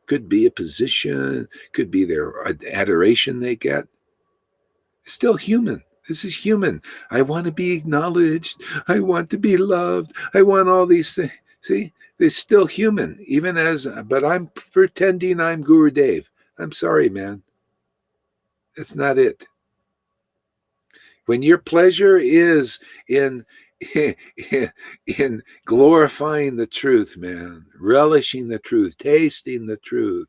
[SPEAKER 1] Could be a position, could be their adoration they get. It's still human. This is human. I want to be acknowledged. I want to be loved. I want all these things. See, it's still human, but I'm pretending I'm Guru Dev. I'm sorry, man. That's not it. When your pleasure is in glorifying the truth, man, relishing the truth, tasting the truth,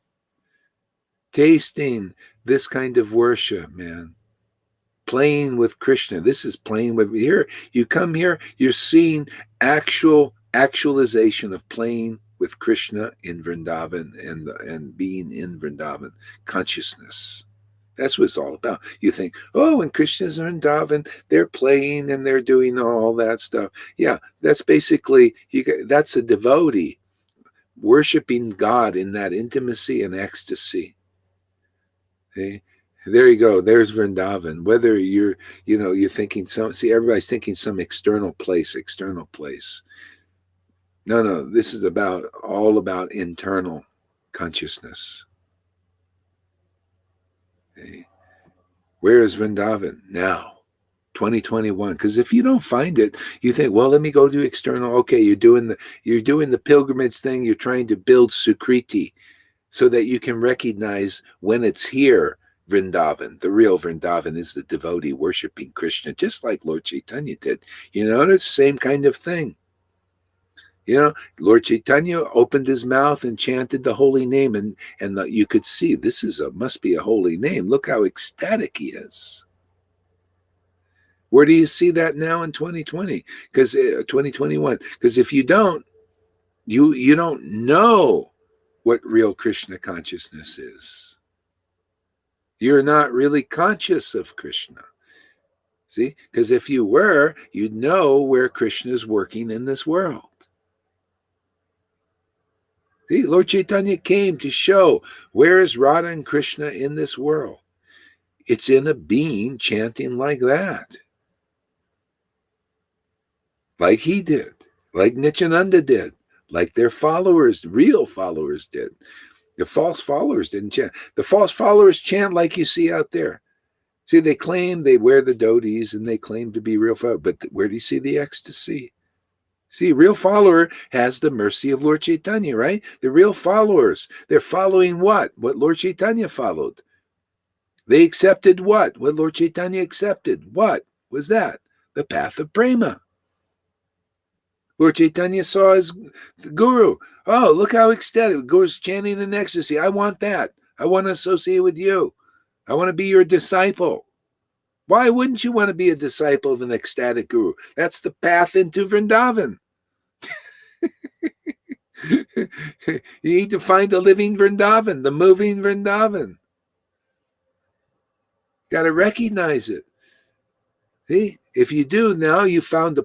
[SPEAKER 1] tasting this kind of worship, man. Playing with Krishna. This is playing with here. You come here, you're seeing actualization of playing with Krishna in Vrindavan and being in Vrindavan consciousness. That's what it's all about. You think, when Krishna's in Vrindavan, they're playing and they're doing all that stuff. Yeah, that's basically that's a devotee worshiping God in that intimacy and ecstasy. Okay? There you go. There's Vrindavan. Whether you're thinking everybody's thinking some external place. No. This is all about internal consciousness. Okay. Where is Vrindavan now? 2021. Because if you don't find it, you think, well, let me go do external. Okay, you're doing the pilgrimage thing. You're trying to build Sukriti so that you can recognize when it's here. Vrindavan, the real Vrindavan, is the devotee worshiping Krishna, just like Lord Chaitanya did. It's the same kind of thing. Lord Chaitanya opened his mouth and chanted the holy name, and you could see this must be a holy name. Look how ecstatic he is. Where do you see that now in 2020? Because 2021. Because if you don't, you don't know what real Krishna consciousness is. You're not really conscious of Krishna. See, because if you were, you'd know where Krishna is working in this world. See, Lord Chaitanya came to show where is Radha and Krishna in this world. It's in a being chanting like that. Like he did, like Nityananda did, like their followers, real followers did. The false followers didn't chant. The false followers chant like you see out there. See, they claim they wear the dhotis and they claim to be real followers, but where do you see the ecstasy? See, a real follower has the mercy of Lord Chaitanya, right? The real followers, they're following what? What Lord Chaitanya followed. They accepted what? What Lord Chaitanya accepted. What was that? The path of prema. Lord Chaitanya saw his guru. Oh, look how ecstatic. The guru's chanting in ecstasy. I want that. I want to associate with you. I want to be your disciple. Why wouldn't you want to be a disciple of an ecstatic guru? That's the path into Vrindavan. You need to find the living Vrindavan, the moving Vrindavan. Got to recognize it. See, if you do, now you found a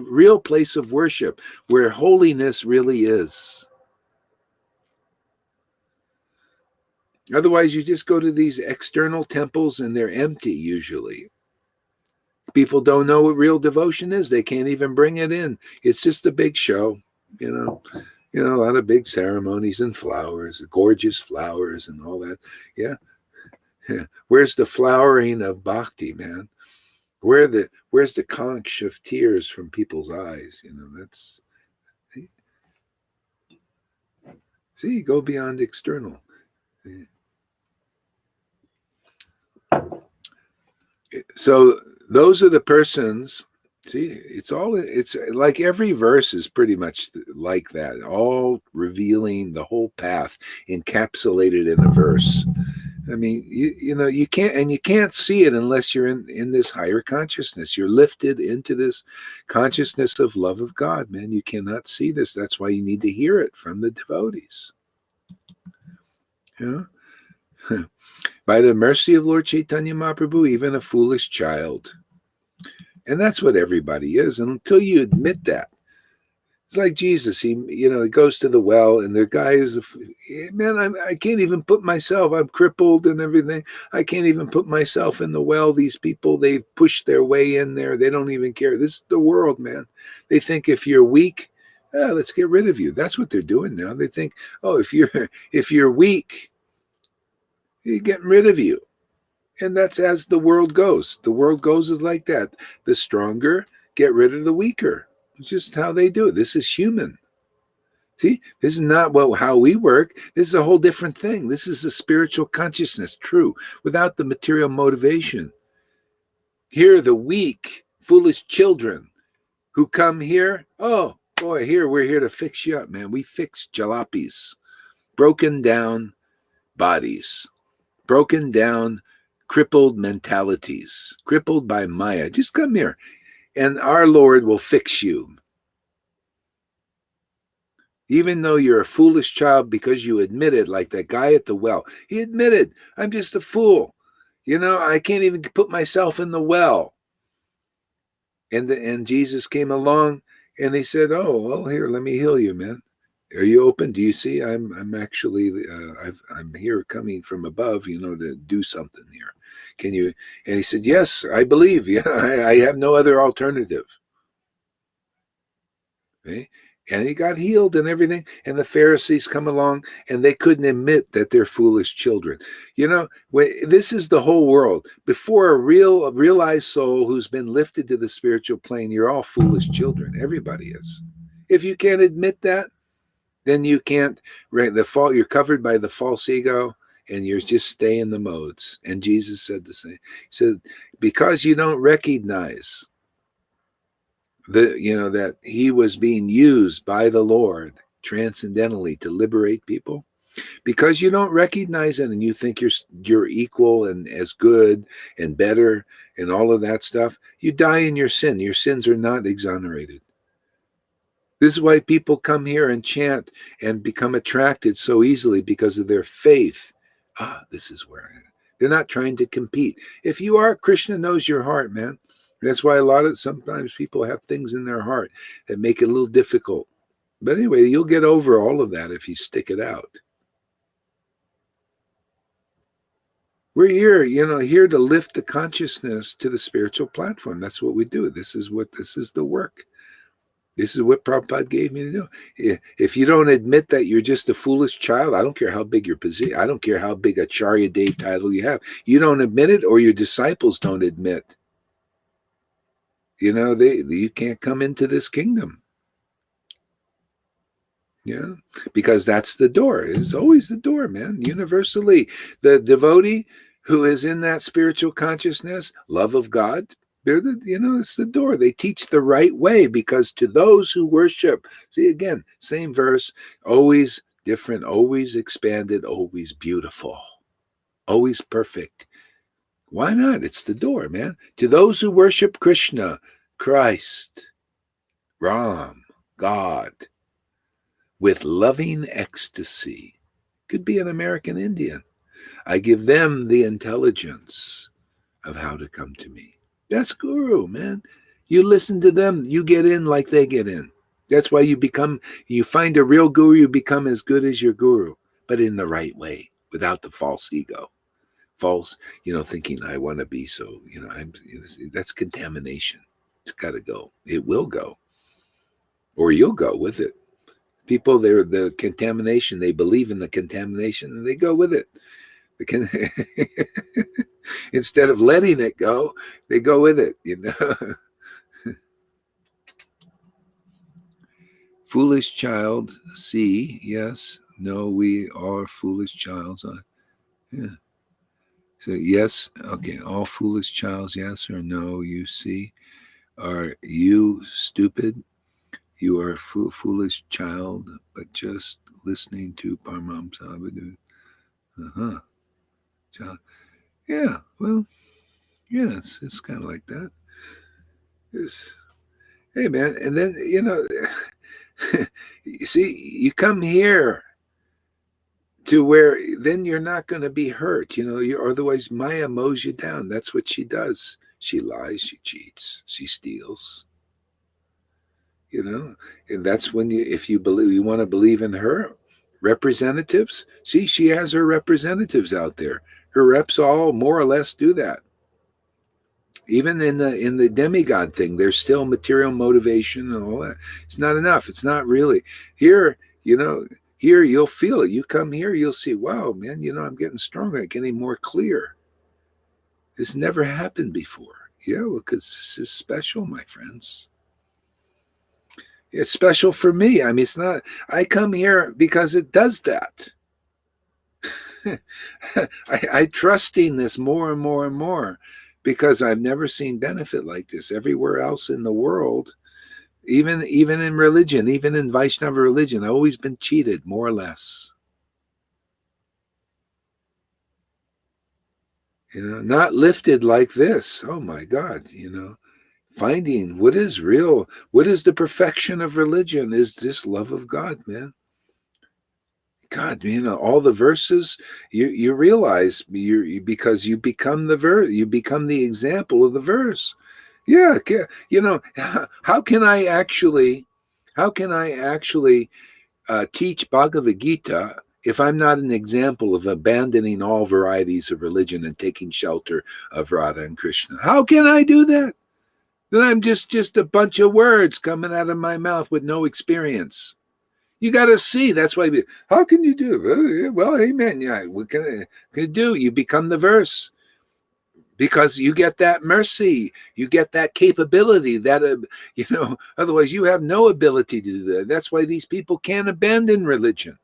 [SPEAKER 1] real place of worship where holiness really is. Otherwise, you just go to these external temples and they're empty usually. People don't know what real devotion is. They can't even bring it in. It's just a big show, a lot of big ceremonies and flowers, gorgeous flowers and all that. Yeah. Where's the flowering of bhakti, man? Where's the conch of tears from people's eyes? That's see, go beyond external. So those are the persons. See, it's like every verse is pretty much like that, all revealing the whole path encapsulated in a verse. I mean, you can't see it unless you're in this higher consciousness. You're lifted into this consciousness of love of God, man. You cannot see this. That's why you need to hear it from the devotees. By the mercy of Lord Chaitanya Mahaprabhu, even a foolish child. And that's what everybody is. And until you admit that, it's like Jesus. He goes to the well, and the guy is, man, I can't even put myself. I'm crippled and everything. I can't even put myself in the well. These people, they push their way in there. They don't even care. This is the world, man. They think if you're weak, let's get rid of you. That's what they're doing now. They think, oh, if you're weak, you're getting rid of you. And that's as the world goes. The world goes is like that. The stronger get rid of the weaker. It's just how they do it. This is human. See, this is not how we work. This is a whole different thing. This is a spiritual consciousness, true, without the material motivation. Here, the weak, foolish children who come here, oh, boy, we're here to fix you up, man. We fix jalopis, broken down bodies, broken down crippled mentalities, crippled by Maya. Just come here, and our Lord will fix you. Even though you're a foolish child because you admitted, like that guy at the well, he admitted, I'm just a fool. I can't even put myself in the well. And Jesus came along and he said, oh, well, here, let me heal you, man. Are you open? Do you see? I'm actually, I'm here coming from above, to do something here. Can you? And he said, yes, I believe. Yeah, I have no other alternative. Okay? And he got healed and everything. And the Pharisees come along and they couldn't admit that they're foolish children. This is the whole world. Before a realized soul who's been lifted to the spiritual plane, you're all foolish children. Everybody is. If you can't admit that, then you can't, you're covered by the false ego and you're just stay in the modes. And Jesus said the same. He said, because you don't recognize that he was being used by the Lord transcendentally to liberate people, because you don't recognize it and you think you're equal and as good and better and all of that stuff, you die in your sin. Your sins are not exonerated. This is why people come here and chant and become attracted so easily, because of their faith. This is where they're not trying to compete. If you are, Krishna knows your heart, man. That's why sometimes people have things in their heart that make it a little difficult. But anyway, you'll get over all of that if you stick it out. We're here, here to lift the consciousness to the spiritual platform. That's what we do. This is the work. This is what Prabhupada gave me to do. If you don't admit that you're just a foolish child, I don't care how big your position, I don't care how big a Charya Dev title you have. You don't admit it, or your disciples don't admit. You can't come into this kingdom. Because that's the door. It's always the door, man. Universally, the devotee who is in that spiritual consciousness, love of God, it's the door. They teach the right way, because to those who worship, see again, same verse, always different, always expanded, always beautiful, always perfect. Why not? It's the door, man. To those who worship Krishna, Christ, Ram, God, with loving ecstasy, could be an American Indian, I give them the intelligence of how to come to me. That's guru, man. You listen to them, you get in like they get in. That's why you find a real guru, you become as good as your guru, but in the right way, without the false ego. False, thinking I want to be so, that's contamination. It's got to go. It will go. Or you'll go with it. People, they're the contamination, they believe in the contamination and they go with it. Instead of letting it go, they go with it, Foolish child, see, yes, no, we are foolish childs. Yeah. So yes, okay, all foolish childs, yes or no, you see. Are you stupid? You are a foolish child, but just listening to Parmam Sabadu. Child. Yeah, well, yeah, it's kind of like that. Hey, man, and then, you see, you come here to where then you're not going to be hurt, otherwise Maya mows you down. That's what she does. She lies, she cheats, she steals. And that's when if you want to believe in her representatives, see, she has her representatives out there. Her reps all more or less do that. Even in the demigod thing, there's still material motivation and all that. It's not enough. It's not really. Here, here you'll feel it. You come here, you'll see, wow, man, I'm getting stronger, I'm getting more clear. This never happened before. Yeah, well, because this is special, my friends. It's special for me. I mean, it's not, I come here because it does that. I trusting this more and more and more, because I've never seen benefit like this everywhere else in the world, even in religion, even in Vaishnava religion. I've always been cheated, more or less. Not lifted like this. Oh my God, finding what is real, what is the perfection of religion, is this love of God, man. God, all the verses, you realize because you become the verse, you become the example of the verse. Yeah, how can I actually teach Bhagavad Gita if I'm not an example of abandoning all varieties of religion and taking shelter of Radha and Krishna? How can I do that? Then I'm just a bunch of words coming out of my mouth with no experience. You got to see. That's why. How can you do? Well, amen. Yeah, what can I do? You become the verse, because you get that mercy, you get that capability. That otherwise you have no ability to do that. That's why these people can't abandon religion.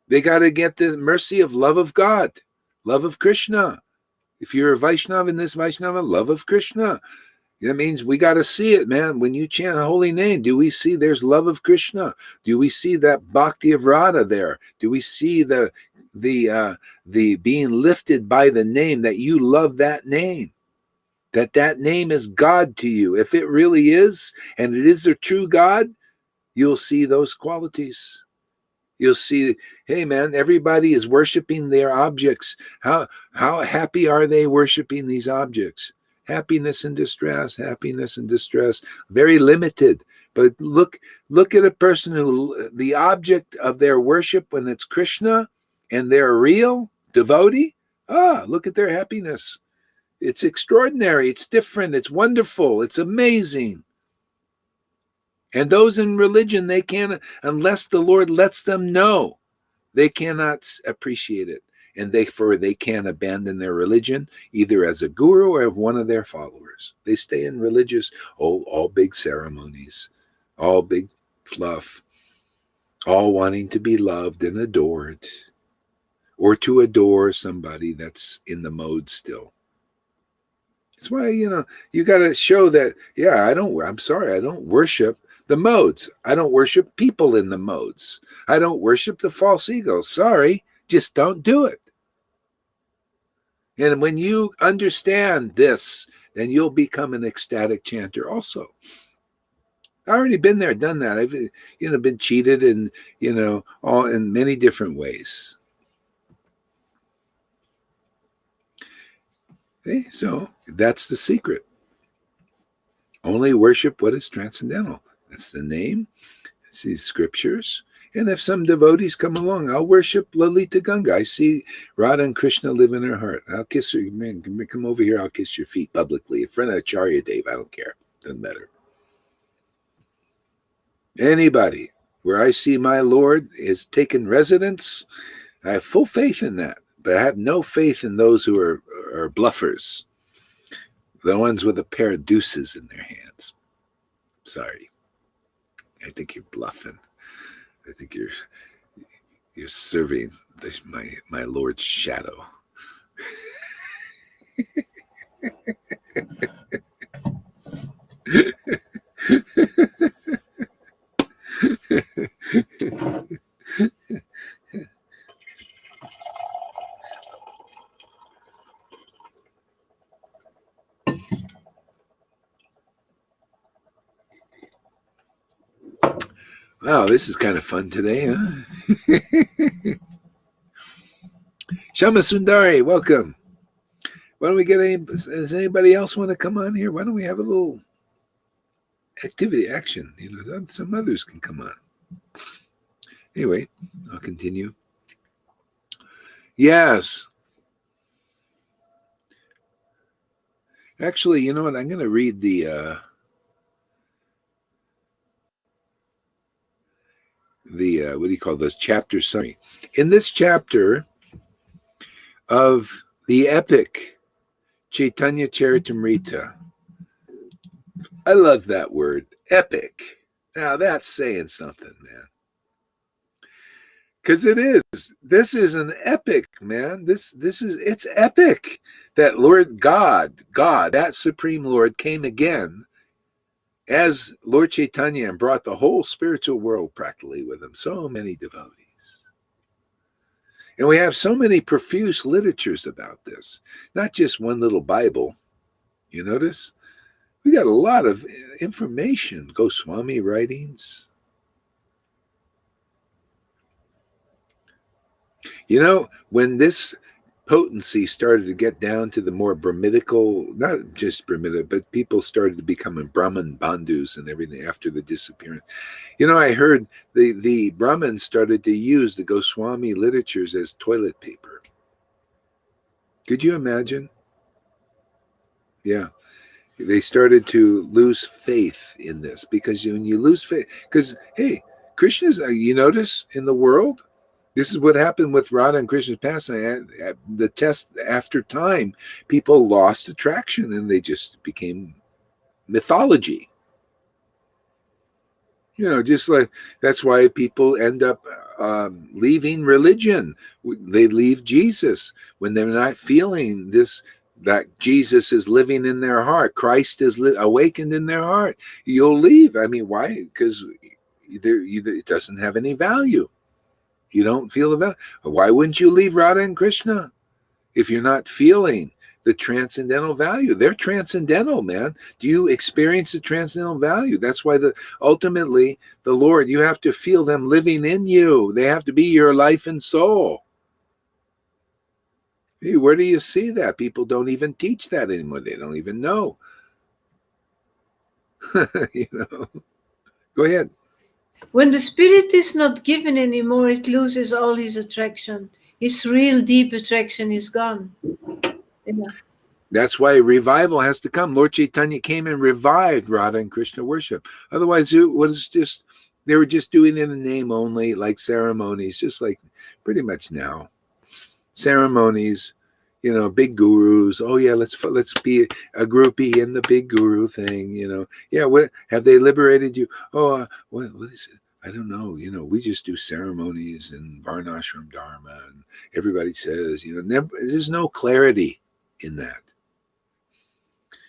[SPEAKER 1] They got to get the mercy of love of God, love of Krishna. If you're a Vaishnava in this Vaishnava, love of Krishna. That means we got to see it, man. When you chant a holy name, do we see there's love of Krishna? Do we see that bhakti of Radha there? Do we see the being lifted by the name, that you love that name, that name is God to you? If it really is, and it is the true God, you'll see those qualities. You'll see, hey man, everybody is worshiping their objects. How happy are they worshiping these objects? happiness and distress, very limited. But look at a person who, the object of their worship when it's Krishna and they're a real devotee, look at their happiness. It's extraordinary, it's different, it's wonderful, it's amazing. And those in religion, they can't, unless the Lord lets them know, they cannot appreciate it. And therefore, they can't abandon their religion, either as a guru or as one of their followers. They stay in religious, all big ceremonies, all big fluff, all wanting to be loved and adored, or to adore somebody that's in the mode still. That's why, you got to show that, I don't worship the modes. I don't worship people in the modes. I don't worship the false ego. Sorry, just don't do it. And when you understand this, then you'll become an ecstatic chanter also. I've already been there, done that. I've been cheated and all in many different ways. Okay, so that's the secret. Only worship what is transcendental. That's the name. It's these scriptures. And if some devotees come along, I'll worship Lalita Ganga. I see Radha and Krishna live in her heart. I'll kiss her. Man, come over here. I'll kiss your feet publicly. In front of Acharya Dev. I don't care. Doesn't matter. Anybody where I see my Lord is taken residence, I have full faith in that. But I have no faith in those who are bluffers. The ones with a pair of deuces in their hands. Sorry. I think you're bluffing. I think you're serving my Lord's shadow. Wow, this is kind of fun today, huh? Shama Sundari, welcome. Why don't we does anybody else want to come on here? Why don't we have a little action? Some others can come on. Anyway, I'll continue. Yes. Actually, you know what? I'm going to read the what do you call those, chapter summary. In this chapter of the epic Chaitanya Charitamrita, I love that word, epic. Now that's saying something, man. Because it is. This is an epic, man. It's epic that Lord God, that Supreme Lord, came again as Lord Chaitanya and brought the whole spiritual world practically with him. So many devotees. And we have so many profuse literatures about this. Not just one little Bible. You notice? We got a lot of information. Goswami writings. When this potency started to get down to the more Brahminical, not just Brahminical, but people started to become Brahman bandhus and everything after the disappearance. I heard the Brahmins started to use the Goswami literatures as toilet paper. Could you imagine? Yeah. They started to lose faith in this, because when you lose faith, because, hey, Krishna's, you notice in the world, this is what happened with Radha and Krishna's passing. The test after time, people lost attraction and they just became mythology. Just like that's why people end up leaving religion. They leave Jesus when they're not feeling this, that Jesus is living in their heart. Christ is awakened in their heart. You'll leave. I mean, why? Because it doesn't have any value. You don't feel the value. Why wouldn't you leave Radha and Krishna if you're not feeling the transcendental value? They're transcendental, man. Do you experience the transcendental value? That's why ultimately the Lord, you have to feel them living in you. They have to be your life and soul. Hey, where do you see that? People don't even teach that anymore. They don't even know. You know. Go ahead.
[SPEAKER 2] When the spirit is not given anymore, it loses all his attraction. His real deep attraction is gone. Yeah.
[SPEAKER 1] That's why revival has to come. Lord Chaitanya came and revived Radha and Krishna worship. Otherwise, it was just, they were just doing it in name only, like ceremonies, just like pretty much now. Ceremonies, you know, big gurus. Oh yeah, let's be a groupie in the big guru thing. You know, yeah. What have they liberated you? Oh, what is it? I don't know. You know, we just do ceremonies and Varnashram Dharma, and everybody says, you know, there's no clarity in that.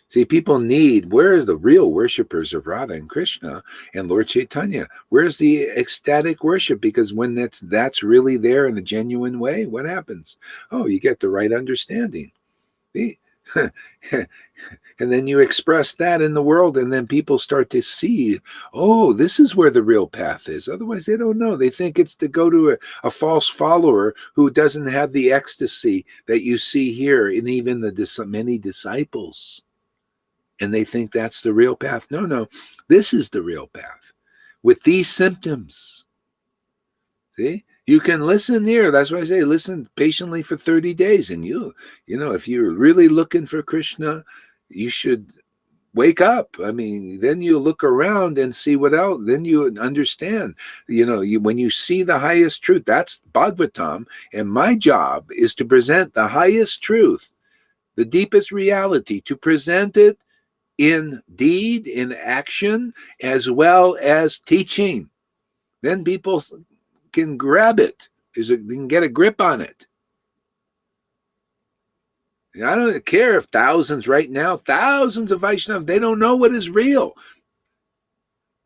[SPEAKER 1] See, people need, where are the real worshipers of Radha and Krishna and Lord Chaitanya? Where's the ecstatic worship? Because when that's really there in a genuine way, what happens? Oh, you get the right understanding. See? And then you express that in the world, and then people start to see, oh, this is where the real path is. Otherwise, they don't know. They think it's to go to a false follower who doesn't have the ecstasy that you see here in even the many disciples. And they think that's the real path. No, this is the real path with these symptoms. See, you can listen there. That's why I say listen patiently for 30 days. And you know, if you're really looking for Krishna, you should wake up. I mean, then you look around and see what else. Then you understand, you know, when you see the highest truth, that's Bhagavatam. And my job is to present the highest truth, the deepest reality, to present it in deed, in action, as well as teaching. Then people can grab it. They can get a grip on it. I don't care if thousands right now, thousands of Vaishnavas, they don't know what is real.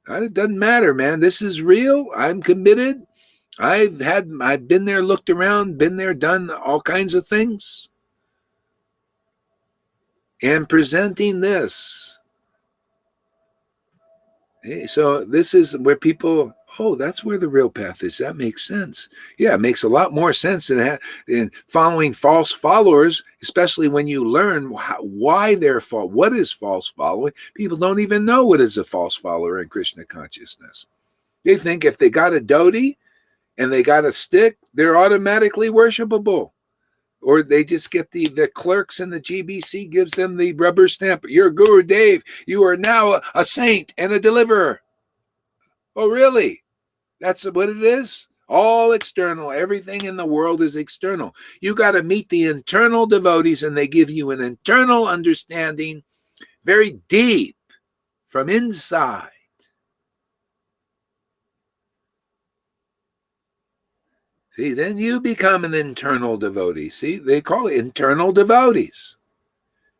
[SPEAKER 1] It doesn't matter, man. This is real. I'm committed. I've been there, looked around, been there, done all kinds of things. And presenting this. So this is where people, oh, that's where the real path is. That makes sense. Yeah, it makes a lot more sense than following false followers, especially when you learn why they're false. What is false following? People don't even know what is a false follower in Krishna consciousness. They think if they got a dhoti and they got a stick, they're automatically worshipable. Or they just get the clerks in the GBC gives them the rubber stamp. You're Guru Dev. You are now a saint and a deliverer. Oh, really? That's what it is? All external. Everything in the world is external. You got to meet the internal devotees, and they give you an internal understanding, very deep, from inside. See, then you become an internal devotee. See, they call it internal devotees,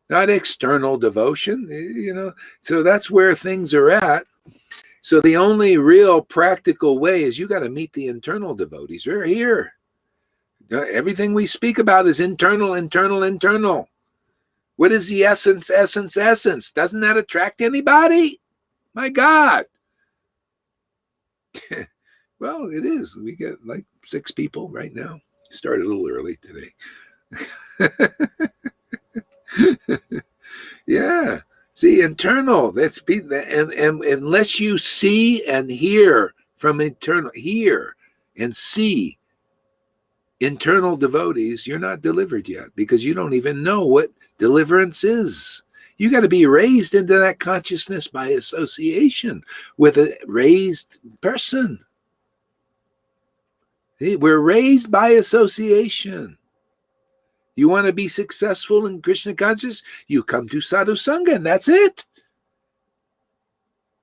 [SPEAKER 1] not external devotion, you know. So that's where things are at. So the only real practical way is you got to meet the internal devotees. We're here. Everything we speak about is internal, internal, internal. What is the essence, essence, essence? Doesn't that attract anybody? My God. Well, it is. We get like 6 people right now. Started a little early today. Yeah. See, internal. That's and unless you see and hear from internal, hear and see internal devotees, you're not delivered yet because you don't even know what deliverance is. You got to be raised into that consciousness by association with a raised person. See, we're raised by association. You want to be successful in Krishna consciousness? You come to sadhu sangha, and that's it.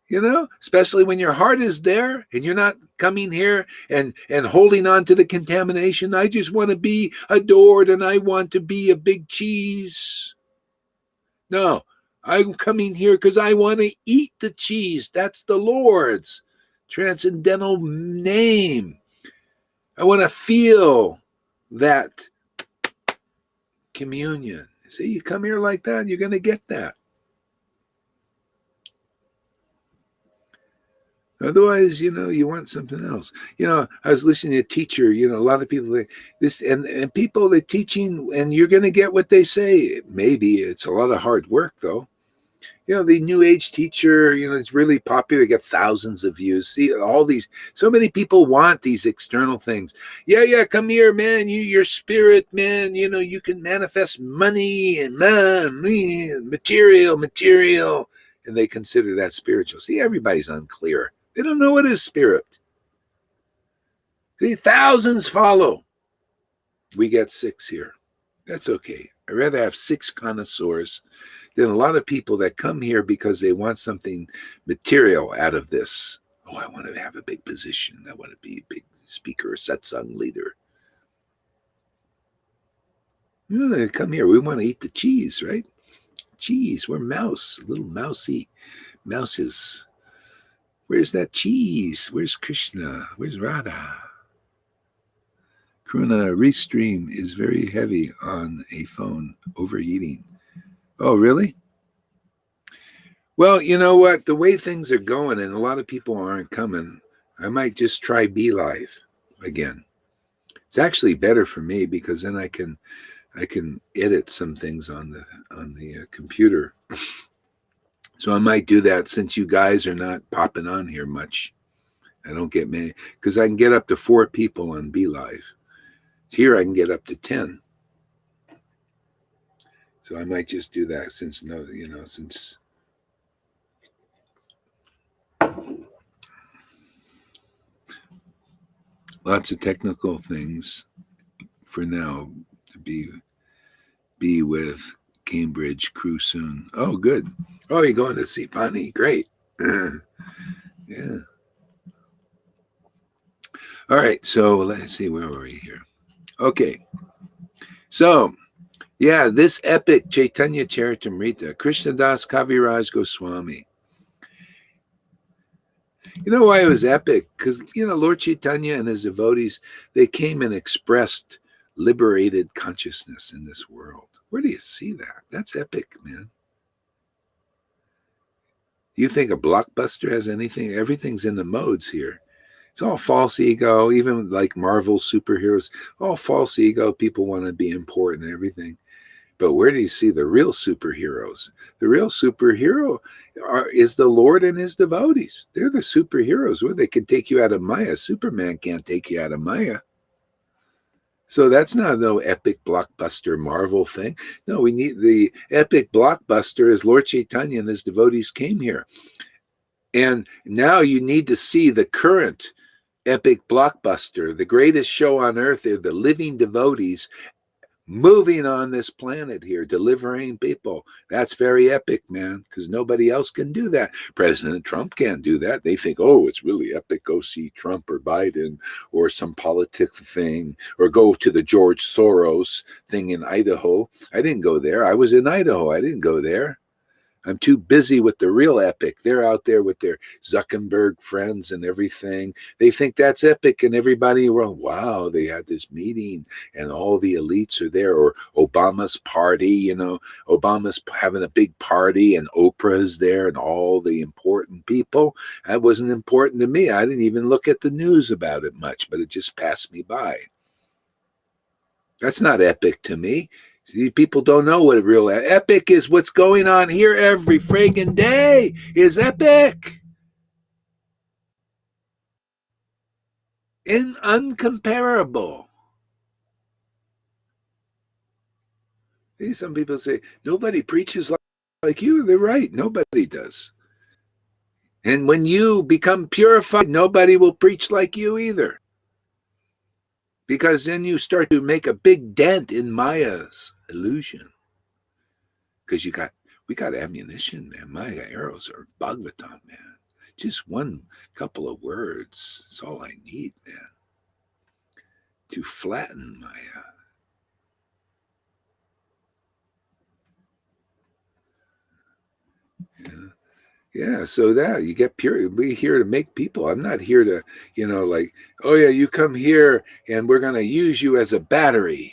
[SPEAKER 1] You know, especially when your heart is there and you're not coming here and holding on to the contamination. I just want to be adored and I want to be a big cheese. No, I'm coming here because I want to eat the cheese. That's the Lord's transcendental name. I want to feel that communion. See, you come here like that, you're going to get that. Otherwise, you want something else. I was listening to a teacher, a lot of people think this, and people they're teaching, and you're going to get what they say. Maybe it's a lot of hard work, though. The new age teacher, it's really popular, get thousands of views. See, so many people want these external things. Yeah, come here, man. Your spirit, man, you can manifest money and material, and they consider that spiritual. See, everybody's unclear. They don't know what is spirit. See, thousands follow. We get 6 here. That's okay. I'd rather have 6 connoisseurs than a lot of people that come here because they want something material out of this. Oh, I want to have a big position. I want to be a big speaker, satsang leader. They come here. We want to eat the cheese, right? Cheese. We're little mousy mouses. Where's that cheese? Where's Krishna? Where's Radha? Karuna, restream is very heavy on a phone, overheating. Oh, really? Well, you know what? The way things are going, and a lot of people aren't coming, I might just try Be Live again. It's actually better for me because then I can edit some things on the computer. So I might do that since you guys are not popping on here much. I don't get many because I can get up to 4 people on Be Live. Here I can get up to 10. So I might just do that since lots of technical things for now to be with Cambridge crew soon. Oh, good. Oh, you're going to see Bonnie? Great. Yeah. All right. So let's see. Where were we here? Okay. So, yeah, this epic Chaitanya Charitamrita, Krishnadas Kaviraj Goswami. You know why it was epic? Because, Lord Chaitanya and his devotees, they came and expressed liberated consciousness in this world. Where do you see that? That's epic, man. You think a blockbuster has anything? Everything's in the modes here. It's all false ego, even like Marvel superheroes, all false ego. People want to be important and everything. But where do you see the real superheroes? The real superhero is the Lord and his devotees. They're the superheroes. Where they can take you out of Maya. Superman can't take you out of Maya. So that's not no epic blockbuster Marvel thing. No, we need the epic blockbuster is Lord Chaitanya and his devotees came here. And now you need to see the current epic blockbuster. The greatest show on earth are the living devotees moving on this planet here, delivering people. That's very epic, man, because nobody else can do that. President Trump can't do that. They think, oh, it's really epic. Go see Trump or Biden or some politics thing, or go to the George Soros thing in Idaho. I didn't go there. I was in Idaho. I didn't go there. I'm too busy with the real epic. They're out there with their Zuckerberg friends and everything. They think that's epic, and everybody around, wow, they had this meeting and all the elites are there, or Obama's party, Obama's having a big party and Oprah is there and all the important people. That wasn't important to me. I didn't even look at the news about it much, but it just passed me by. That's not epic to me. See, people don't know what real epic is. What's going on here every friggin' day is epic. And uncomparable. See, some people say, nobody preaches like you. They're right. Nobody does. And when you become purified, nobody will preach like you either. Because then you start to make a big dent in Maya's illusion. Because we got ammunition, man. Maya arrows are Bhagavatam, man. Just one couple of words. That's all I need, man. To flatten Maya. Yeah, so that you get pure. We're here to make people. I'm not here to, like, oh yeah, you come here and we're going to use you as a battery.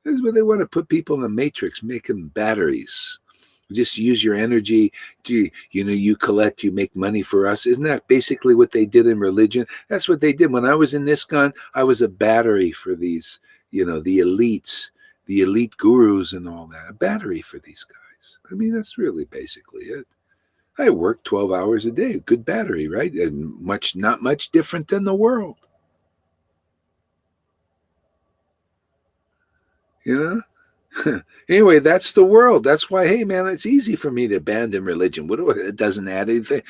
[SPEAKER 1] This is where they want to put people in the matrix, make them batteries. Just use your energy to, you collect, you make money for us. Isn't that basically what they did in religion? That's what they did. When I was in ISKCON, I was a battery for these, the elites, the elite gurus and all that. A battery for these guys. I mean, that's really basically it. I work 12 hours a day. Good battery, right? And not much different than the world. Anyway, that's the world. That's why, hey, man, it's easy for me to abandon religion. It doesn't add anything.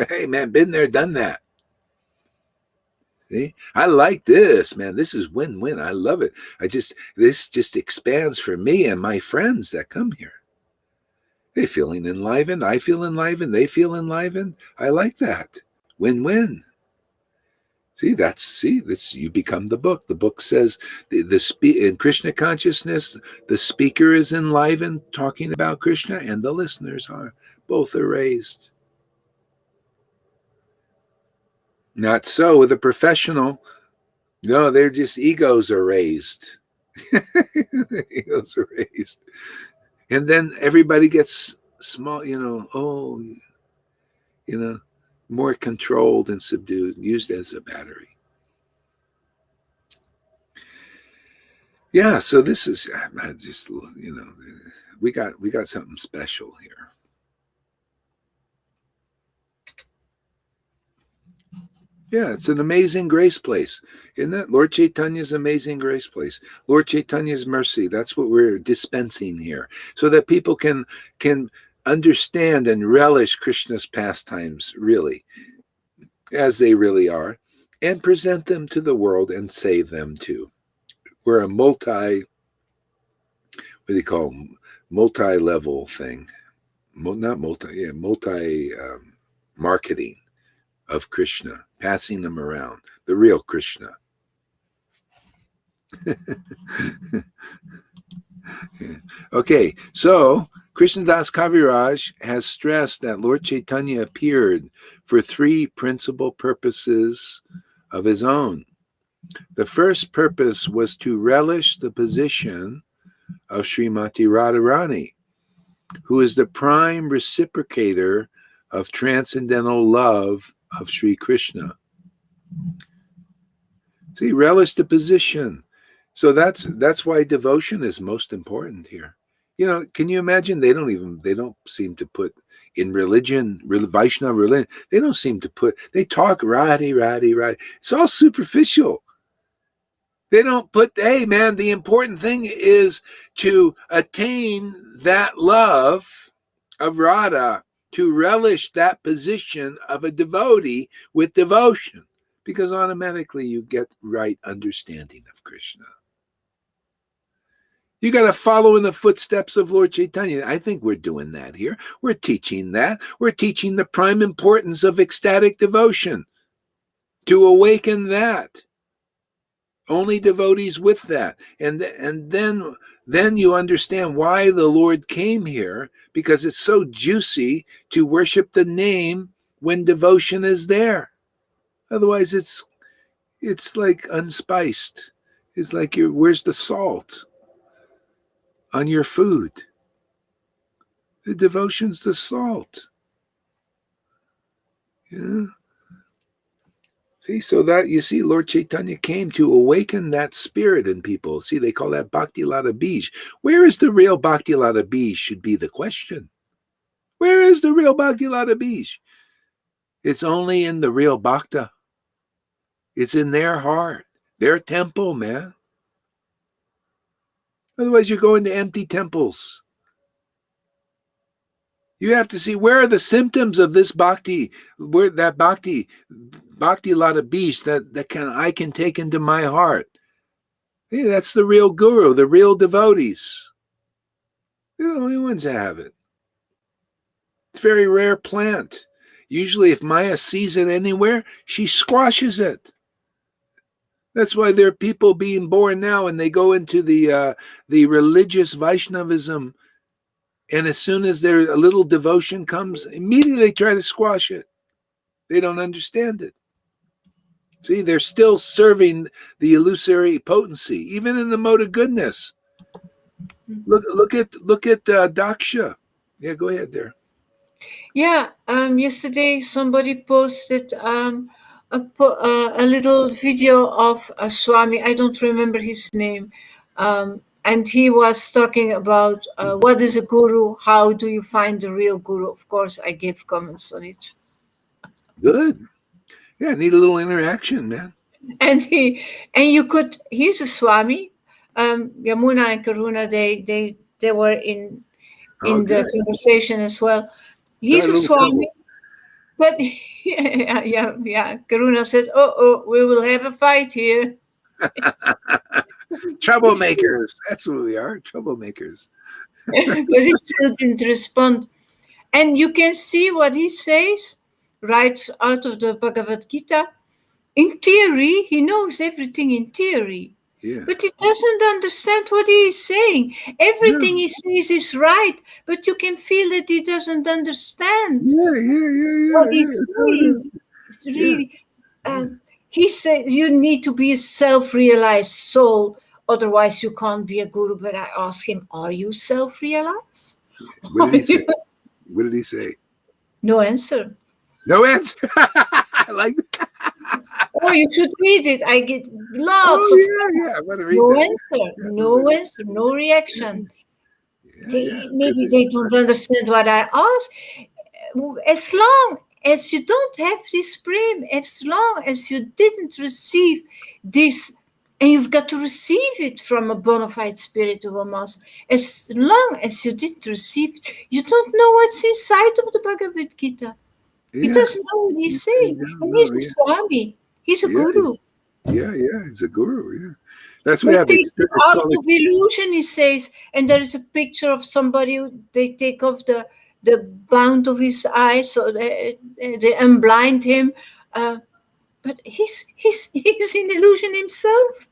[SPEAKER 1] Hey, man, been there, done that. See? I like this, man. This is win-win. I love it. This just expands for me and my friends that come here. They feeling enlivened. I feel enlivened. They feel enlivened. I like that. Win-win. This you become the book. The book says in Krishna consciousness, the speaker is enlivened talking about Krishna, and the listeners both are raised. Not so with a professional. No, they're just egos are raised. Egos are raised. And then everybody gets small, more controlled and subdued, used as a battery. Yeah, so this is just, we got something special here. Yeah, it's an amazing grace place. Isn't it? Lord Chaitanya's amazing grace place. Lord Chaitanya's mercy. That's what we're dispensing here. So that people can understand and relish Krishna's pastimes, really, as they really are, and present them to the world and save them too. We're a multi-level thing. Marketing of Krishna, passing them around, the real Krishna. Okay, so Krishnadas Kaviraj has stressed that Lord Chaitanya appeared for three principal purposes of his own. The first purpose was to relish the position of Srimati Radharani, who is the prime reciprocator of transcendental love of Sri Krishna. See, relish the position. So that's why devotion is most important here. Can you imagine? They don't seem to put in religion, Vaishnava religion, they talk Radhi. It's all superficial. They don't put, hey man, the important thing is to attain that love of Radha, to relish that position of a devotee with devotion, because automatically you get right understanding of Krishna. You got to follow in the footsteps of Lord Chaitanya. I think we're doing that here. We're teaching that. We're teaching the prime importance of ecstatic devotion, to awaken that. Only devotees with that. And then you understand why the Lord came here, because it's so juicy to worship the name when devotion is there. Otherwise, it's like unspiced. It's like where's the salt on your food? The devotion's the salt. Yeah. See, so that you see, Lord Chaitanya came to awaken that spirit in people. See, they call that Bhakti Lata Bij. Where is the real Bhakti Lata Bij should be the question. Where is the real Bhakti Lata Bij? It's only in the real Bhakta. It's in their heart, their temple, man. Otherwise, you're going to empty temples. You have to see, where are the symptoms of this bhakti, where that bhakti Lata Bij that I can take into my heart. Hey, that's the real guru, the real devotees. They're the only ones that have it. It's a very rare plant. Usually if Maya sees it anywhere, she squashes it. That's why there are people being born now and they go into the religious Vaishnavism, and as soon as a little devotion comes, immediately they try to squash it. They don't understand it. See, they're still serving the illusory potency, even in the mode of goodness. Look at Daksha. Yeah, go ahead there.
[SPEAKER 2] Yeah, yesterday somebody posted a little video of a Swami. I don't remember his name. And he was talking about what is a guru? How do you find the real guru? Of course, I gave comments on it.
[SPEAKER 1] Good. Yeah, need a little interaction, man.
[SPEAKER 2] And he's a Swami. Yamuna and Karuna, they were in
[SPEAKER 1] Oh,
[SPEAKER 2] the
[SPEAKER 1] good.
[SPEAKER 2] conversation as well. He's
[SPEAKER 1] Got a
[SPEAKER 2] a
[SPEAKER 1] little
[SPEAKER 2] Swami. But yeah. Karuna said, "Oh, we will have a fight here."
[SPEAKER 1] Troublemakers. That's what we are. Troublemakers.
[SPEAKER 2] But he still didn't respond. And you can see what he says right out of the Bhagavad Gita. In theory, he knows everything in theory.
[SPEAKER 1] Yeah.
[SPEAKER 2] But he doesn't understand what he is saying. Everything he says is right, but you can feel that he doesn't understand
[SPEAKER 1] Yeah.
[SPEAKER 2] what he's
[SPEAKER 1] That's how it is.
[SPEAKER 2] saying. It's really, he said you need to be a self-realized soul, otherwise you can't be a guru. But I asked him, "Are you self-realized?"
[SPEAKER 1] What did he say? What did he say?
[SPEAKER 2] No answer.
[SPEAKER 1] No answer. I like that.
[SPEAKER 2] Oh, you should read it. I get lots
[SPEAKER 1] Oh,
[SPEAKER 2] of
[SPEAKER 1] yeah. I want to read
[SPEAKER 2] no
[SPEAKER 1] that.
[SPEAKER 2] answer, no answer, no reaction.
[SPEAKER 1] Yeah.
[SPEAKER 2] Maybe they don't understand what I ask. As long as you don't have this prem, as long as you didn't receive this, and you've got to receive it from a bona fide spiritual master, as long as you didn't receive it, you don't know what's inside of the Bhagavad Gita. He doesn't know what he's saying. And he's a Swami. He's a guru.
[SPEAKER 1] Yeah, he's a guru. Yeah, that's what
[SPEAKER 2] They
[SPEAKER 1] happens.
[SPEAKER 2] take it out of illusion, he says, and there is a picture of somebody who they take off the bound of his eyes, so they unblind him. But he's in illusion himself.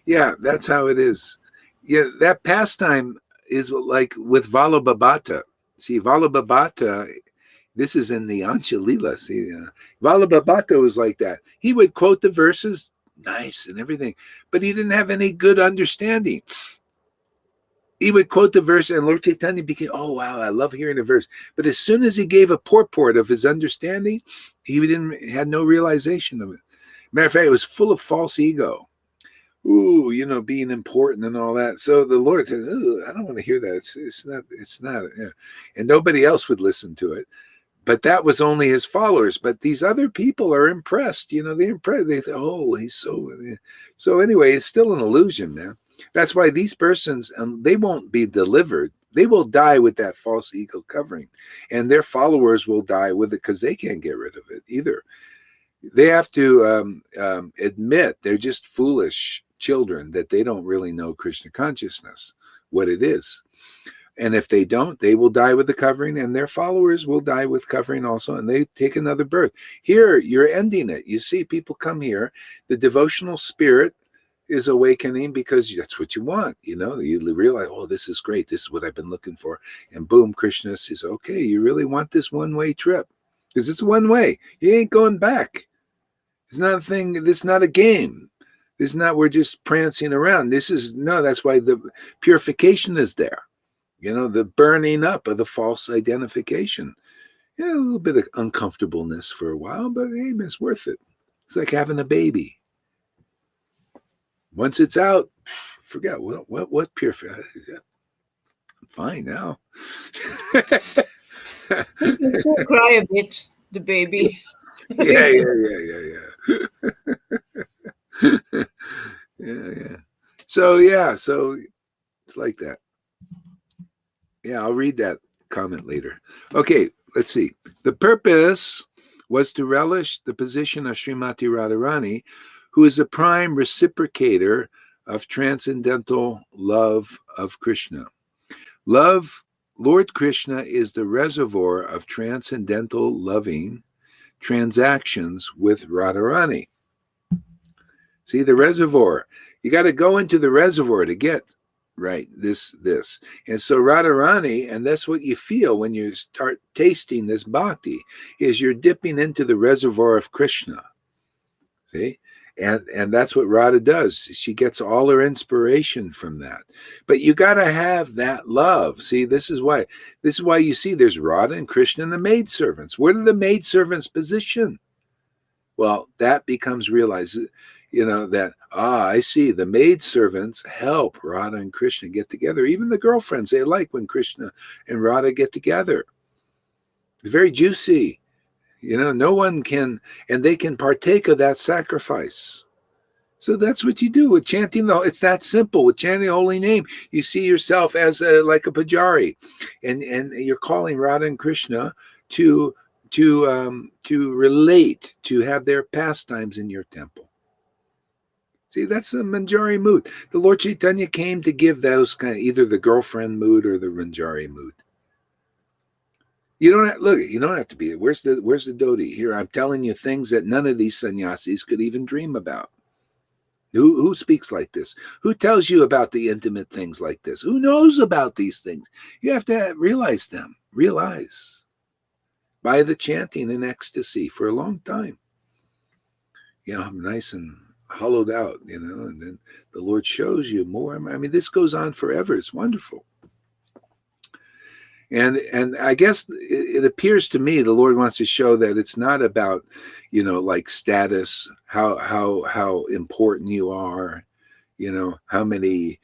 [SPEAKER 1] Yeah. That's how it is. Yeah, that pastime is like with Valabhabhata. See, Valabhabhata, this is in the Anchalila. See, Valabhabhata was like that. He would quote the verses, nice and everything, but he didn't have any good understanding. He would quote the verse, and Lord Chaitanya became, oh, wow, I love hearing the verse. But as soon as he gave a purport of his understanding, he had no realization of it. Matter of fact, it was full of false ego. Ooh, being important and all that. So the Lord said, "Ooh, I don't want to hear that. It's not. Yeah." And nobody else would listen to it. But that was only his followers. But these other people are impressed. They're impressed. They think, oh, he's so. So anyway, it's still an illusion, man. That's why these persons, they won't be delivered. They will die with that false ego covering, and their followers will die with it because they can't get rid of it either. They have to admit they're just foolish children, that they don't really know Krishna consciousness, what it is. And if they don't, they will die with the covering, and their followers will die with covering also, and they take another birth. Here, you're ending it. You see, people come here, the devotional spirit is awakening because that's what you want. You realize, oh, this is great. This is what I've been looking for. And boom, Krishna says, okay, you really want this one-way trip? Because it's one way. You ain't going back. It's not a thing. This is not a game. This is not, we're just prancing around. That's why the purification is there. The burning up of the false identification. Yeah, a little bit of uncomfortableness for a while, but hey, it's worth it. It's like having a baby. Once it's out, forget what purification. I'm fine now.
[SPEAKER 2] You still cry a bit, the baby.
[SPEAKER 1] Yeah. So it's like that. Yeah, I'll read that comment later. Okay, let's see. The purpose was to relish the position of Srimati Radharani, who is a prime reciprocator of transcendental love of Krishna. Lord Krishna is the reservoir of transcendental loving transactions with Radharani. See, the reservoir. You got to go into the reservoir to get this. And so Radharani, and that's what you feel when you start tasting this bhakti, is you're dipping into the reservoir of Krishna. See? And that's what Radha does. She gets all her inspiration from that. But you got to have that love. See, this is why you see there's Radha and Krishna and the maidservants. Where do the maidservants position? Well, that becomes realized, that, I see the maidservants help Radha and Krishna get together. Even the girlfriends, they like when Krishna and Radha get together. It's very juicy. No one can, and they can partake of that sacrifice. So that's what you do with chanting. It's that simple. With chanting the holy name, you see yourself as like a pujari, and you're calling Radha and Krishna to relate, to have their pastimes in your temple. See, that's a Manjari mood. The Lord Chaitanya came to give those kind of either the girlfriend mood or the Manjari mood. You don't have to be. Where's the dhoti? Here, I'm telling you things that none of these sannyasis could even dream about. Who speaks like this? Who tells you about the intimate things like this? Who knows about these things? You have to realize them. Realize. By the chanting in ecstasy for a long time. I'm nice and hollowed out, and then the Lord shows you more. I mean, this goes on forever. It's wonderful. And I guess it appears to me the Lord wants to show that it's not about, like status, how important you are, how many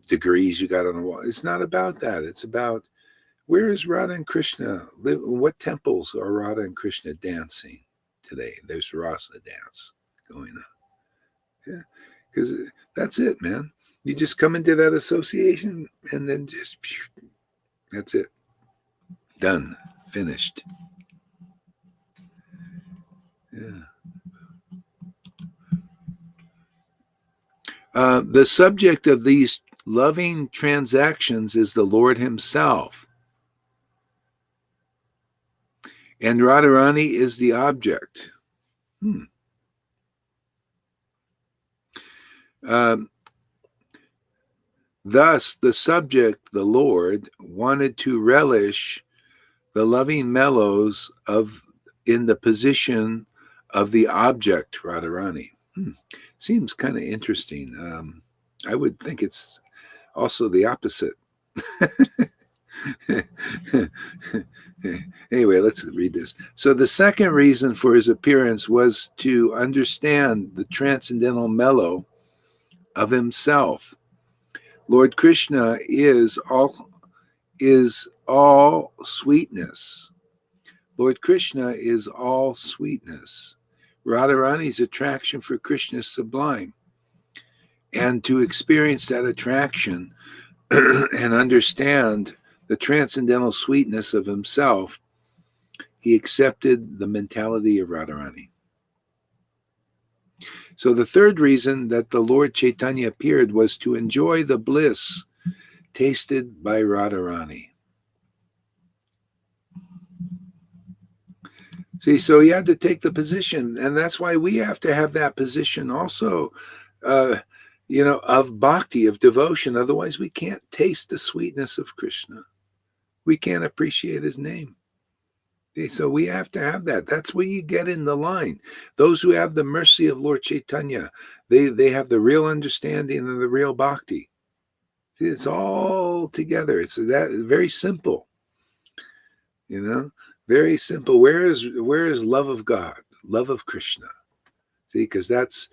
[SPEAKER 1] degrees you got on the wall. It's not about that. It's about where is Radha and Krishna? What temples are Radha and Krishna dancing today? There's Rasa dance going on. Yeah, because that's it, man. You just come into that association and then just... That's it. Done. Finished. Yeah. The subject of these loving transactions is the Lord himself. And Radharani is the object. Thus, the subject, the Lord, wanted to relish the loving mellows in the position of the object, Radharani. Seems kind of interesting. I would think it's also the opposite. Anyway, let's read this. So the second reason for his appearance was to understand the transcendental mellow of himself. Lord Krishna is all sweetness. Lord Krishna is all sweetness. Radharani's attraction for Krishna is sublime. And to experience that attraction and understand the transcendental sweetness of himself, he accepted the mentality of Radharani. So the third reason that the Lord Chaitanya appeared was to enjoy the bliss tasted by Radharani. See, so he had to take the position, and that's why we have to have that position also, of bhakti, of devotion. Otherwise, we can't taste the sweetness of Krishna. We can't appreciate his name. So we have to have that. That's where you get in the line. Those who have the mercy of Lord Chaitanya, they have the real understanding of the real bhakti. See, it's all together. It's that very simple. Very simple. Where is love of God, love of Krishna? See, because that's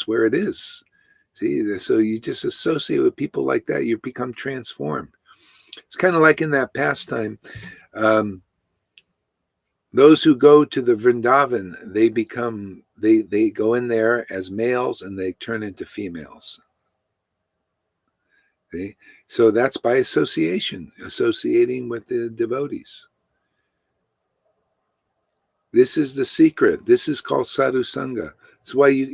[SPEAKER 1] where it is. See, so you just associate with people like that, you become transformed. It's kind of like in that pastime. Those who go to the Vrindavan, they go in there as males and they turn into females. See? So that's by association, associating with the devotees. This is the secret. This is called sadhu sangha. That's why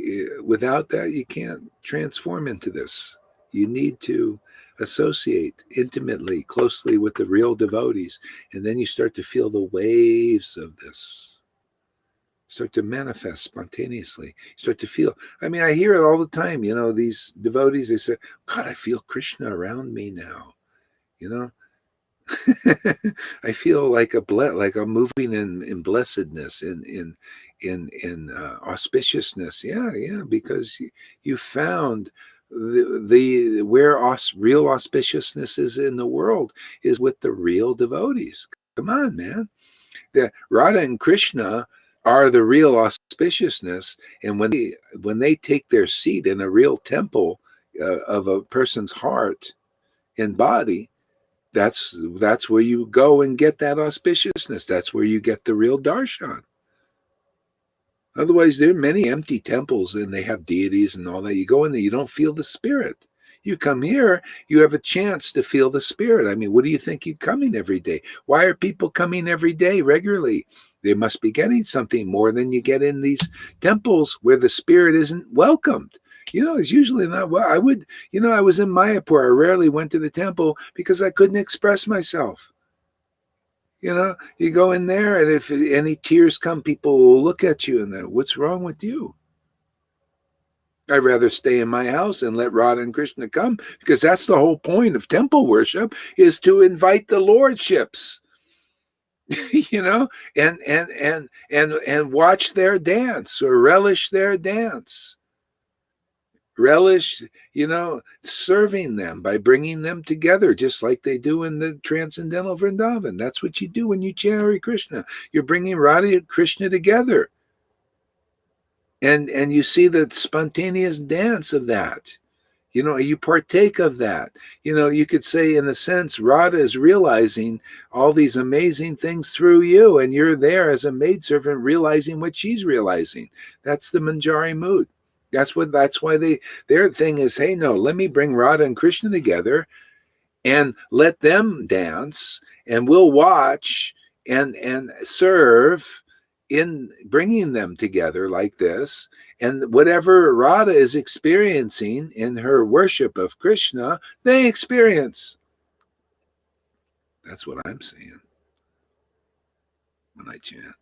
[SPEAKER 1] without that, you can't transform into this. You need to associate intimately, closely with the real devotees. And then you start to feel the waves of this. Start to manifest spontaneously. You start to feel, I hear it all the time. These devotees, they say, God, I feel Krishna around me now. I feel like like I'm moving in blessedness, in auspiciousness. Yeah, because you found the where real auspiciousness is in the world is with the real devotees. Come on, man. The Radha and Krishna are the real auspiciousness, and when they take their seat in a real temple of a person's heart and body, that's where you go and get that auspiciousness. That's where you get the real darshan. Otherwise, there are many empty temples and they have deities and all that. You go in there, you don't feel the spirit. You come here, you have a chance to feel the spirit. I mean, what do you think you're coming every day? Why are people coming every day regularly? They must be getting something more than you get in these temples where the spirit isn't welcomed. It's usually not well. I was in Mayapur. I rarely went to the temple because I couldn't express myself. You go in there, and if any tears come, people will look at you and then, what's wrong with you? I'd rather stay in my house and let Radha and Krishna come, because that's the whole point of temple worship, is to invite the lordships, and watch their dance or relish their dance. Relish, serving them by bringing them together, just like they do in the transcendental Vrindavan. That's what you do when you chant Hare Krishna. You're bringing Radha and Krishna together. And you see the spontaneous dance of that. You partake of that. You could say, in a sense, Radha is realizing all these amazing things through you, and you're there as a maidservant realizing what she's realizing. That's the Manjari mood. That's why their thing is, hey, no, let me bring Radha and Krishna together and let them dance, and we'll watch and serve in bringing them together like this. And whatever Radha is experiencing in her worship of Krishna, they experience. That's what I'm saying when I chant.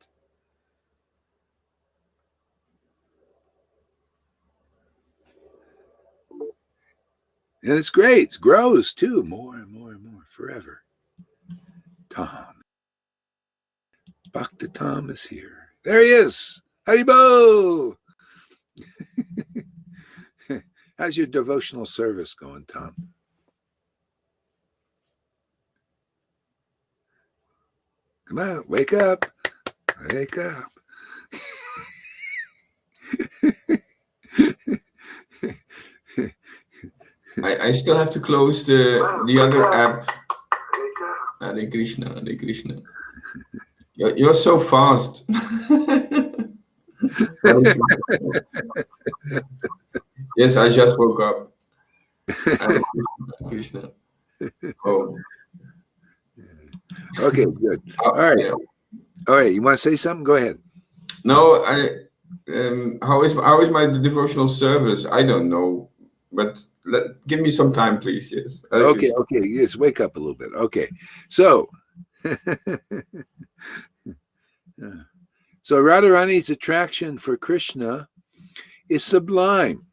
[SPEAKER 1] And it's great. It grows too, more and more and more, forever. Tom. Bhakti Tom is here. There he is. Haribo. How's your devotional service going, Tom? Come on, wake up. Wake up.
[SPEAKER 4] I still have to close the other app. Hare Krishna, Hare Krishna. You're so fast. Yes, I just woke up. Hare Krishna. Oh.
[SPEAKER 1] Okay, good. All right.
[SPEAKER 4] Yeah.
[SPEAKER 1] All right. You want to say something? Go ahead.
[SPEAKER 4] No, how is my devotional service? I don't know, but give me some time, please. Yes.
[SPEAKER 1] Okay. Yes, wake up a little bit. Okay. So, so Radharani's attraction for Krishna is sublime.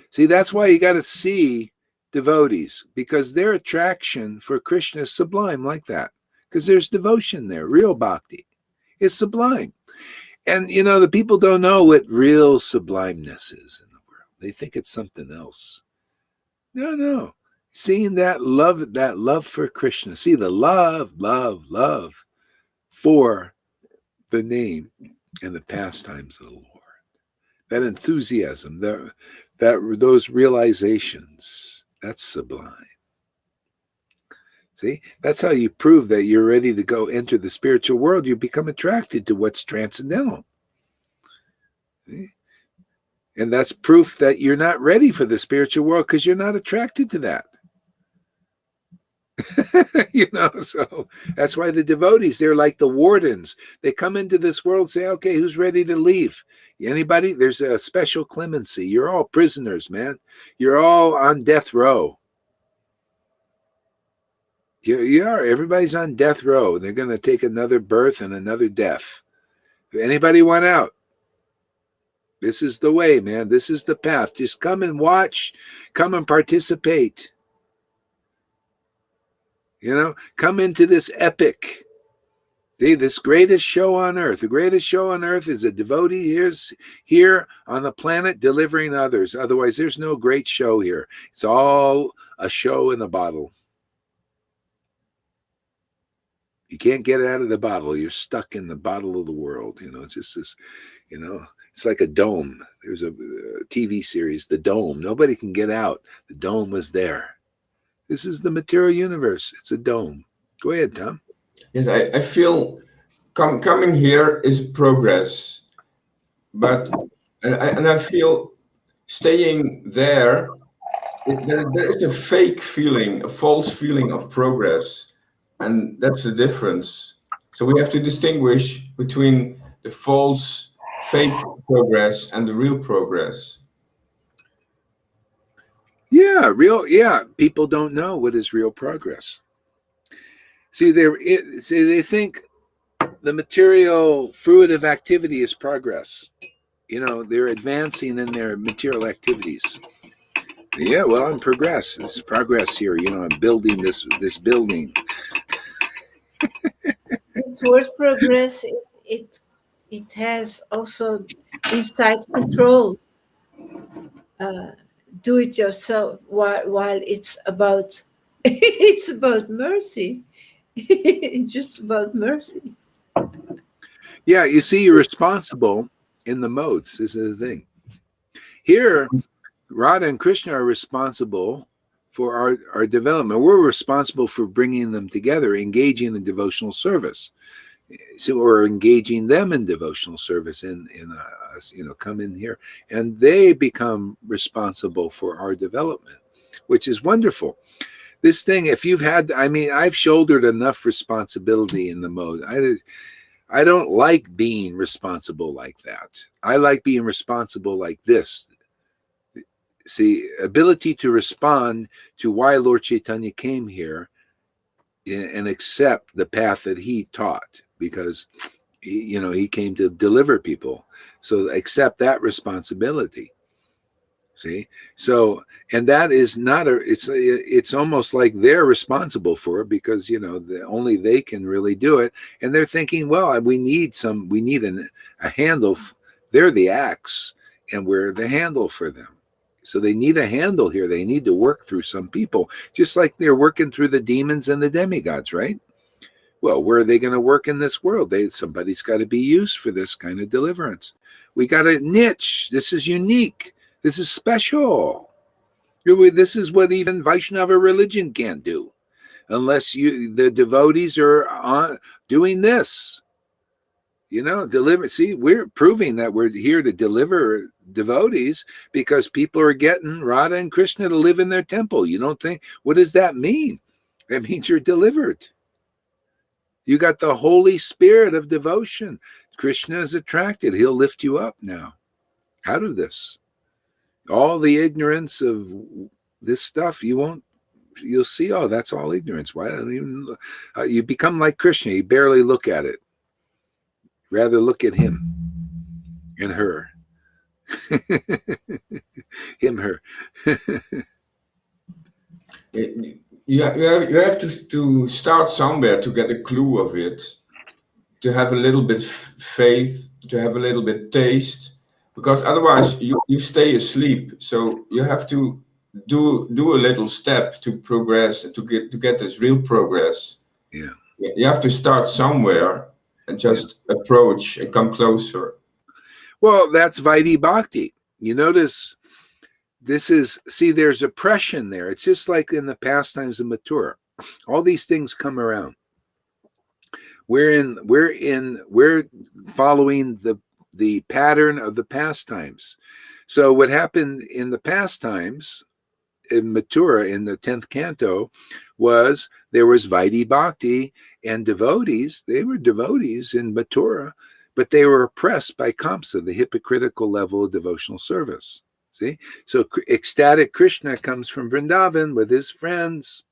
[SPEAKER 1] See, that's why you got to see devotees, because their attraction for Krishna is sublime like that, because there's devotion there. Real bhakti is sublime. And, the people don't know what real sublimeness is in the world. They think it's something else. No. Seeing that love for Krishna. See the love for the name and the pastimes of the Lord. That enthusiasm, those realizations, that's sublime. See, that's how you prove that you're ready to go enter the spiritual world. You become attracted to what's transcendental. See? And that's proof that you're not ready for the spiritual world, because you're not attracted to that. So that's why the devotees, they're like the wardens. They come into this world and say, okay, who's ready to leave? Anybody? There's a special clemency. You're all prisoners, man. You're all on death row. You are. Everybody's on death row. They're going to take another birth and another death. If anybody want out, this is the way, man. This is the path. Just come and watch. Come and participate. Come into this epic. This greatest show on earth. The greatest show on earth is a devotee here on the planet delivering others. Otherwise, there's no great show here. It's all a show in a bottle. You can't get out of the bottle. You're stuck in the bottle of the world. It's just this, it's like a dome. There's a TV series, The Dome. Nobody can get out. The dome was there. This is the material universe. It's a dome. Go ahead, Tom.
[SPEAKER 4] Yes, I feel coming here is progress, but and I feel staying there, there is a fake feeling, a false feeling of progress, and that's the difference. So we have to distinguish between the false, fake progress and the real progress.
[SPEAKER 1] Yeah, people don't know what is real progress. See, they think the material fruitive activity is progress. They're advancing in their material activities. Yeah, well, I'm progress. There's progress here. I'm building this building.
[SPEAKER 2] This word progress, it has also inside control. Do it yourself while it's about mercy. It's just about mercy.
[SPEAKER 1] Yeah, you see, you're responsible in the modes. This is the thing. Here, Radha and Krishna are responsible for our development. We're responsible for bringing them together, engaging in devotional service. So we're engaging them in devotional service in us, come in here. And they become responsible for our development, which is wonderful. This thing, if you've had, I've shouldered enough responsibility in the mode. I don't like being responsible like that. I like being responsible like this. See, ability to respond to why Lord Chaitanya came here and accept the path that he taught, because he came to deliver people. So accept that responsibility. See, so, and that is not it's almost like they're responsible for it, because only they can really do it, and they're thinking, well, we need a handle. They're the axe and we're the handle for them. So they need a handle here. They need to work through some people, just like they're working through the demons and the demigods, right? Well, where are they going to work in this world? Somebody's got to be used for this kind of deliverance. We got a niche. This is unique. This is special. This is what even Vaishnava religion can't do, unless the devotees are doing this. Deliver. See, we're proving that we're here to deliver devotees because people are getting Radha and Krishna to live in their temple. You don't think, what does that mean? That means you're delivered. You got the Holy Spirit of devotion. Krishna is attracted. He'll lift you up now out of this. All the ignorance of this stuff, you'll see, oh, that's all ignorance. Why don't even you become like Krishna? You barely look at it. Rather look at him and her. Him, her.
[SPEAKER 4] You have to start somewhere to get a clue of it, to have a little bit faith, to have a little bit taste, because otherwise you stay asleep. So you have to do a little step to progress, to get this real progress.
[SPEAKER 1] Yeah.
[SPEAKER 4] You have to start somewhere and just approach and come closer.
[SPEAKER 1] Well, that's Vaidhi Bhakti. You notice there's oppression there. It's just like in the pastimes of Mathura. All these things come around. We're following the pattern of the pastimes. So what happened in the pastimes in Mathura in the 10th canto was there was Vaidhi Bhakti and devotees. They were devotees in Mathura, but they were oppressed by Kamsa, the hypocritical level of devotional service. See? So ecstatic Krishna comes from Vrindavan with his friends,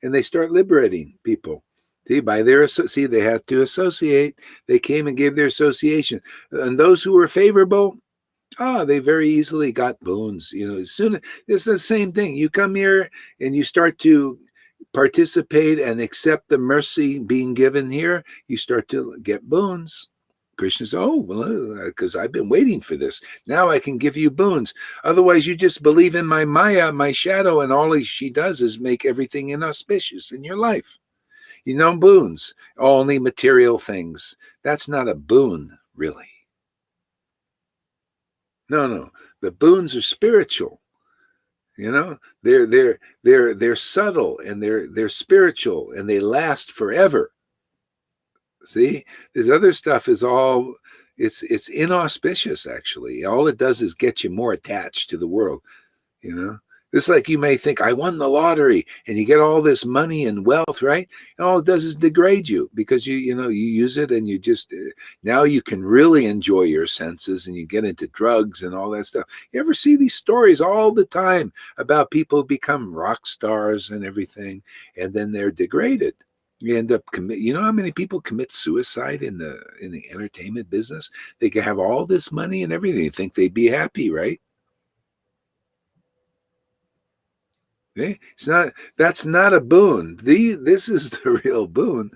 [SPEAKER 1] and they start liberating people. See, they had to associate. They came and gave their association. And those who were favorable, they very easily got boons. As soon as it's the same thing. You come here and you start to participate and accept the mercy being given here, you start to get boons. Krishna says, oh, well, because I've been waiting for this. Now I can give you boons. Otherwise, you just believe in my Maya, my shadow, and all she does is make everything inauspicious in your life. You know, boons, only material things. That's not a boon, really. No. The boons are spiritual. You know, they're subtle and they're spiritual and they last forever. See, this other stuff is all it's inauspicious. Actually, all it does is get you more attached to the world. You know, it's like you may think I won the lottery and you get all this money and wealth, right? And all it does is degrade you because you use it and you just now you can really enjoy your senses and you get into drugs and all that stuff. You ever see these stories all the time about people who become rock stars and everything, and then they're degraded. You end up you know how many people commit suicide in the entertainment business? They can have all this money and everything. You think they'd be happy, right? Okay? That's not a boon. This is the real boon.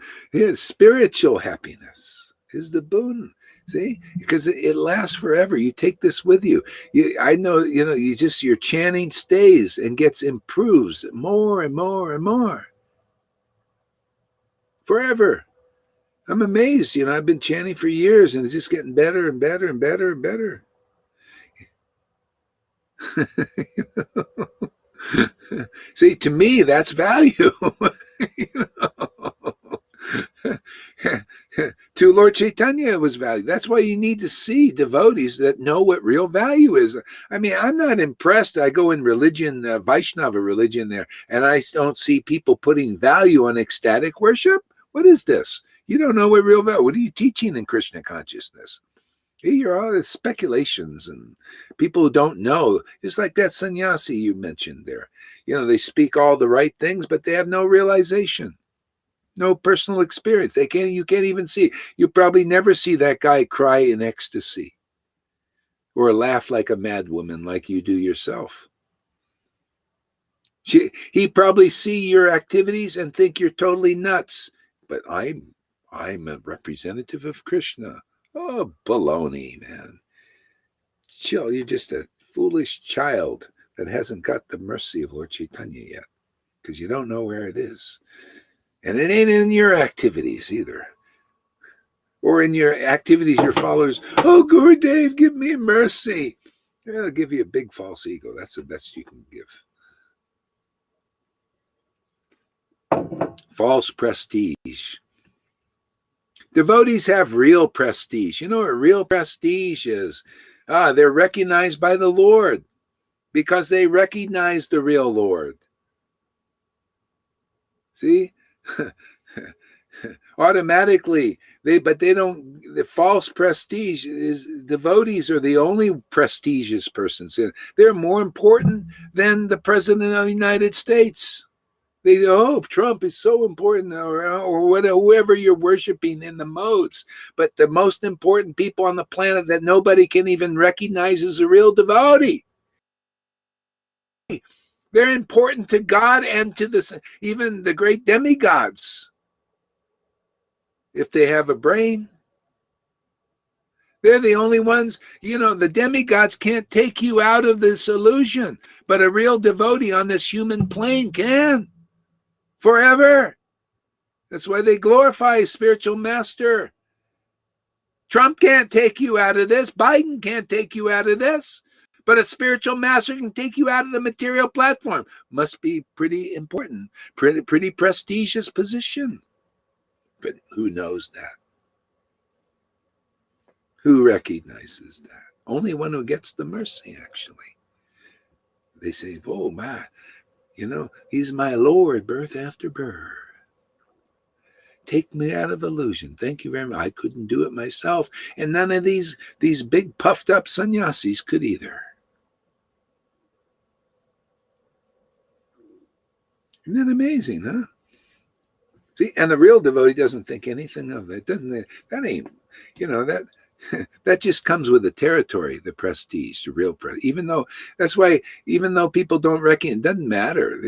[SPEAKER 1] Spiritual happiness is the boon. See, because it lasts forever. You take this with you. I know, your chanting stays and improves more and more and more. Forever. I'm amazed. I've been chanting for years and it's just getting better and better and better and better. See, to me, that's value. To Lord Chaitanya, it was value. That's why you need to see devotees that know what real value is. I mean, I'm not impressed. I go in religion, Vaishnava religion there, and I don't see people putting value on ecstatic worship. What is this? You don't know what real value. What are you teaching in Krishna consciousness? You're all the speculations and people who don't know. It's like that sannyasi you mentioned there. They speak all the right things, but they have no realization, no personal experience. You can't even see. You probably never see that guy cry in ecstasy or laugh like a madwoman like you do yourself. He probably see your activities and think you're totally nuts. But I'm a representative of Krishna. Oh, baloney, man. Chill, you're just a foolish child that hasn't got the mercy of Lord Chaitanya yet because you don't know where it is. And it ain't in your activities either. Or in your activities, your followers, oh, Gurudev, give me mercy. They'll give you a big false ego. That's the best you can give. False prestige. Devotees have real prestige. You know what real prestige is? They're recognized by the Lord because they recognize the real Lord. See? Automatically, the false prestige is devotees are the only prestigious persons. They're more important than the President of the United States. Trump is so important, or whatever, whoever you're worshiping in the modes. But the most important people on the planet that nobody can even recognize as a real devotee. They're important to God and to even the great demigods. If they have a brain, they're the only ones. The demigods can't take you out of this illusion, but a real devotee on this human plane can. Forever. That's why they glorify a spiritual master. Trump can't take you out of this. Biden can't take you out of this. But a spiritual master can take you out of the material platform. Must be pretty important, pretty prestigious position. But who knows that? Who recognizes that? Only one who gets the mercy, actually. They say, oh, my, he's my Lord, birth after birth. Take me out of illusion. Thank you very much. I couldn't do it myself. And none of these big puffed up sannyasis could either. Isn't that amazing, huh? See, and the real devotee doesn't think anything of that. That ain't, That just comes with the territory, the prestige, the real prestige. Even though people don't recognize, it doesn't matter.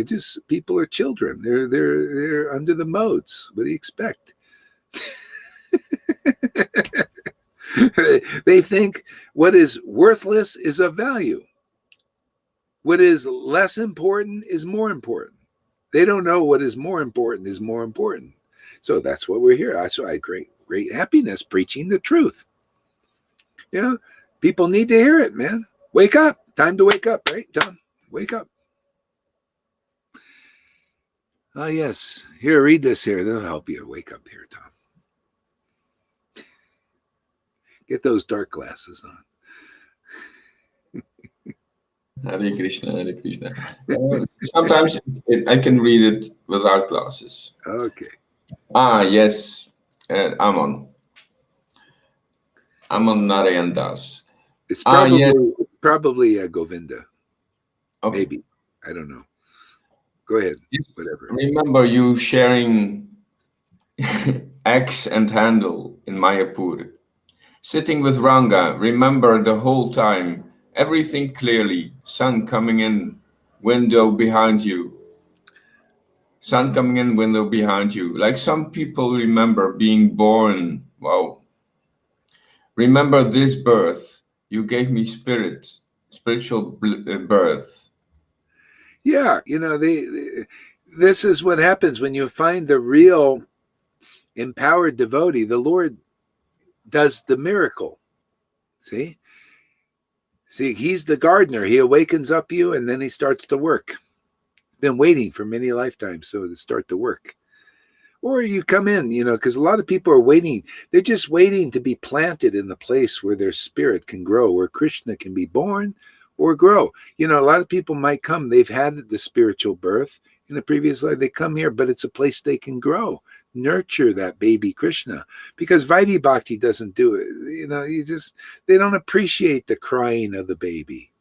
[SPEAKER 1] People are children. They're under the modes. What do you expect? They think what is worthless is of value. What is less important is more important. They don't know what is more important is more important. So that's what we're here. That's why great happiness preaching the truth. Yeah, people need to hear it, man. Wake up. Time to wake up, right, Tom? Wake up. Oh, yes. Here, read this here. That'll help you wake up here, Tom. Get those dark glasses on.
[SPEAKER 4] Hare Krishna, Hare Krishna. Sometimes I can read it without glasses.
[SPEAKER 1] Okay.
[SPEAKER 4] Yes. Amon Narayan Das.
[SPEAKER 1] It's probably,
[SPEAKER 4] yes.
[SPEAKER 1] it's probably Govinda.
[SPEAKER 4] Okay.
[SPEAKER 1] Maybe. I don't know. Go ahead.
[SPEAKER 4] Yes.
[SPEAKER 1] Whatever.
[SPEAKER 4] Remember you sharing axe and handle in Mayapur. Sitting with Ranga, remember the whole time, everything clearly. Sun coming in, window behind you. Sun coming in, window behind you. Like some people remember being born. Wow. Remember this birth. You gave me spiritual birth.
[SPEAKER 1] Yeah, this is what happens when you find the real empowered devotee. The Lord does the miracle. See, he's the gardener. He awakens up you and then he starts to work. Been waiting for many lifetimes so to start to work. Or you come in, because a lot of people are waiting. They're just waiting to be planted in the place where their spirit can grow, where Krishna can be born or grow. A lot of people might come. They've had the spiritual birth in a previous life. They come here, but it's a place they can grow, nurture that baby Krishna. Because Vaidhi Bhakti doesn't do it. They don't appreciate the crying of the baby.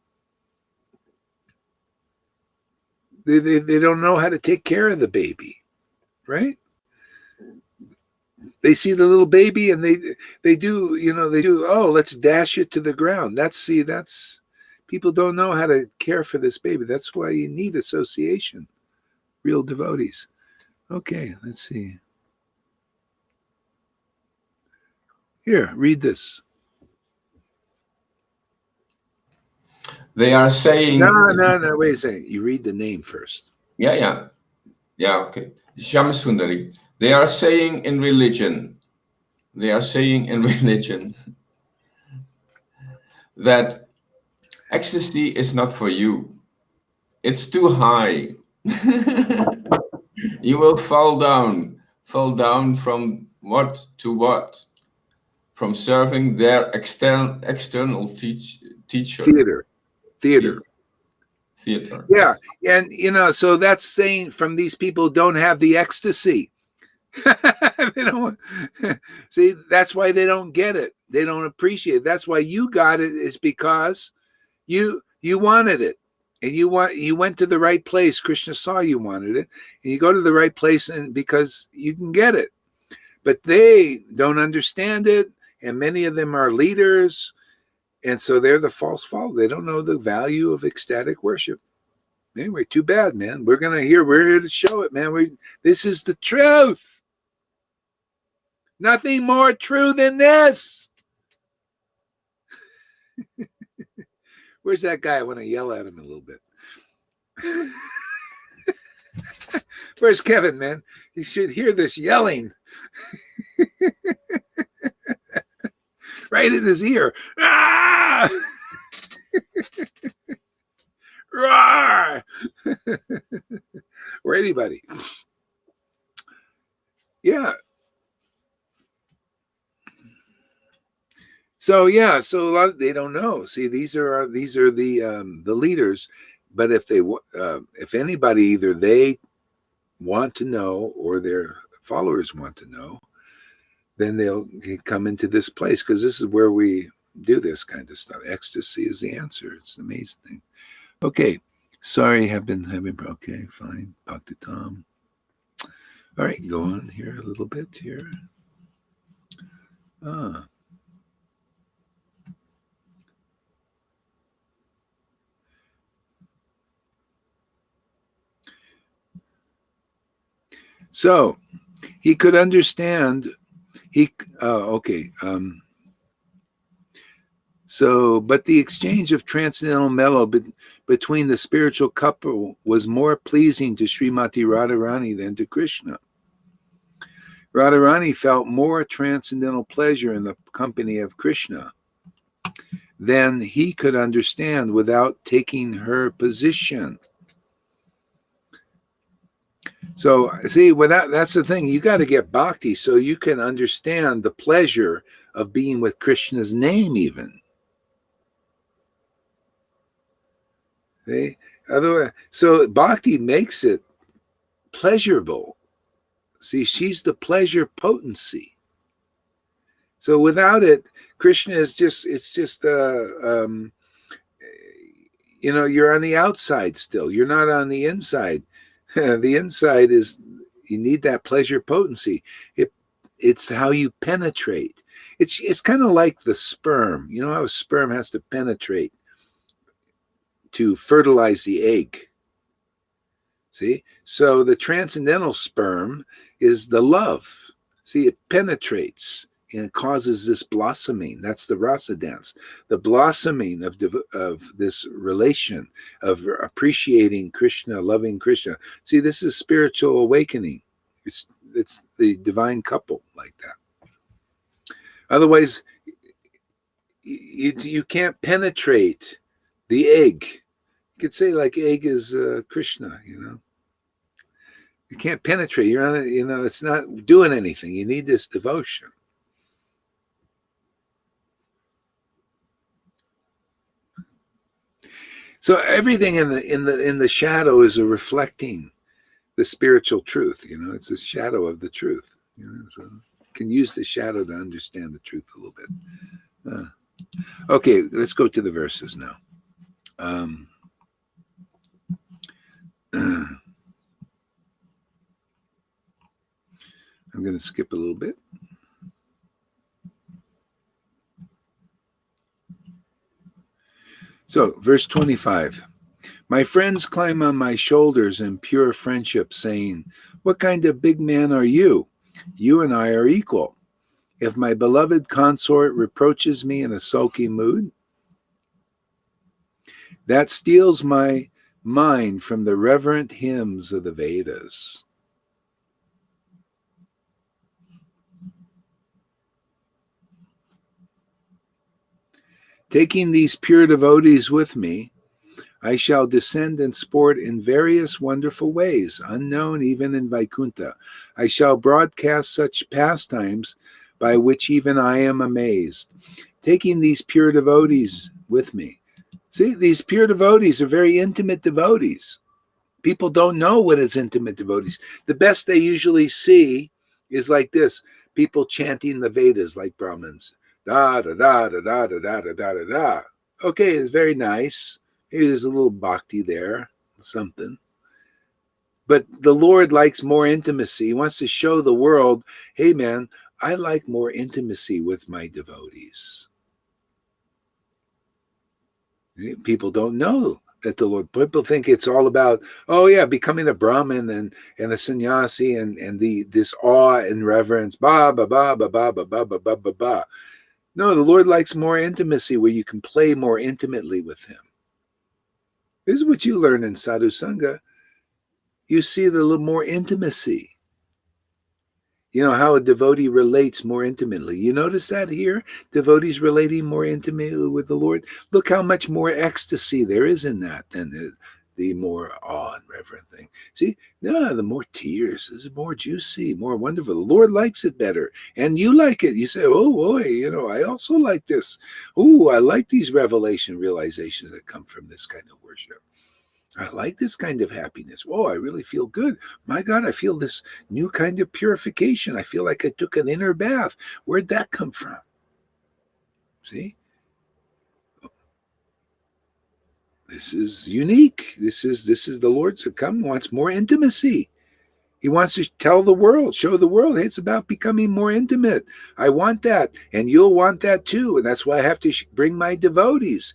[SPEAKER 1] They don't know how to take care of the baby, right? They see the little baby and they do, oh, let's dash it to the ground. That's people don't know how to care for this baby. That's why you need association, real devotees. Okay, let's see. Here, read this.
[SPEAKER 4] They are saying...
[SPEAKER 1] No, wait a second. You read the name first.
[SPEAKER 4] Yeah, okay. Shamsundari. They are saying in religion that ecstasy is not for you. It's too high. You will fall down from what to what? From serving their external teacher.
[SPEAKER 1] Theater. Yeah, and so that's saying from these people who don't have the ecstasy. They don't see. That's why they don't get it. They don't appreciate it. That's why you got it. Is because you wanted it, and you went to the right place. Krishna saw you wanted it, and you go to the right place, and because you can get it. But they don't understand it, and many of them are leaders. And so they're the false follower. They don't know the value of ecstatic worship. Anyway, too bad, man. We're here to show it, man. This is the truth. Nothing more true than this. Where's that guy? I want to yell at him a little bit. Where's Kevin, man? He should hear this yelling. Right in his ear. Ah! Roar! Or anybody. Yeah. So a lot they don't know. See, these are the leaders. But if anybody, either they want to know or their followers want to know, then they'll come into this place, because this is where we do this kind of stuff. Ecstasy is the answer. It's an amazing thing. Okay. Sorry, have been having, okay, fine. Bhakti Tom. All right, go on here a little bit here. So he could understand. But the exchange of transcendental mellow between the spiritual couple was more pleasing to Srimati Radharani than to Krishna. Radharani felt more transcendental pleasure in the company of Krishna than he could understand without taking her position. So, see, that's the thing. You got to get bhakti so you can understand the pleasure of being with Krishna's name, even. See? Otherwise, so bhakti makes it pleasurable. See, she's the pleasure potency. So without it, Krishna is you're on the outside still. You're not on the inside. The inside is, you need that pleasure potency. It's how you penetrate. It's kind of like the sperm. You know how a sperm has to penetrate to fertilize the egg. See? So the transcendental sperm is the love. See, it penetrates and it causes this blossoming. That's the rasa dance. The blossoming of this relation of appreciating Krishna, loving Krishna. See, this is spiritual awakening. It's the divine couple like that. Otherwise, you can't penetrate the egg. You could say like egg is Krishna, you know. You can't penetrate. You're on it, you know, it's not doing anything. You need this devotion. So everything in the shadow is a reflecting the spiritual truth. You know, it's a shadow of the truth. You know, so you can use the shadow to understand the truth a little bit. Okay, let's go to the verses now. I'm going to skip a little bit. So, verse 25. My friends climb on my shoulders in pure friendship, saying, what kind of big man are you? You and I are equal. If my beloved consort reproaches me in a sulky mood, that steals my mind from the reverent hymns of the Vedas. Taking these pure devotees with me, I shall descend and sport in various wonderful ways, unknown even in Vaikuntha. I shall broadcast such pastimes by which even I am amazed. Taking these pure devotees with me. See, these pure devotees are very intimate devotees. People don't know what is intimate devotees. The best they usually see is like this, people chanting the Vedas like Brahmins. Da da da da da da da da da da da. Okay, it's very nice. Maybe there's a little bhakti there, something. But the Lord likes more intimacy. He wants to show the world, hey man, I like more intimacy with my devotees. People don't know that the Lord, people think it's all about, oh yeah, becoming a Brahmin and a sannyasi and this awe and reverence, ba ba ba ba ba ba ba ba ba ba ba. No, the Lord likes more intimacy where you can play more intimately with him. This is what you learn in Sadhu Sangha. You see the little more intimacy. You know how a devotee relates more intimately. You notice that here? Devotees relating more intimately with the Lord. Look how much more ecstasy there is in that than the more awe and reverent thing. See, no, the more tears, this is more juicy, more wonderful. The Lord likes it better. And you like it. You say, oh boy, you know, I also like this. Oh, I like these realizations that come from this kind of worship. I like this kind of happiness. Oh, I really feel good. My God, I feel this new kind of purification. I feel like I took an inner bath. Where'd that come from? See? This is unique. This is the Lord's come, wants more intimacy. He wants to tell the world, show the world, hey, it's about becoming more intimate. I want that, and you'll want that too. And that's why I have to bring my devotees.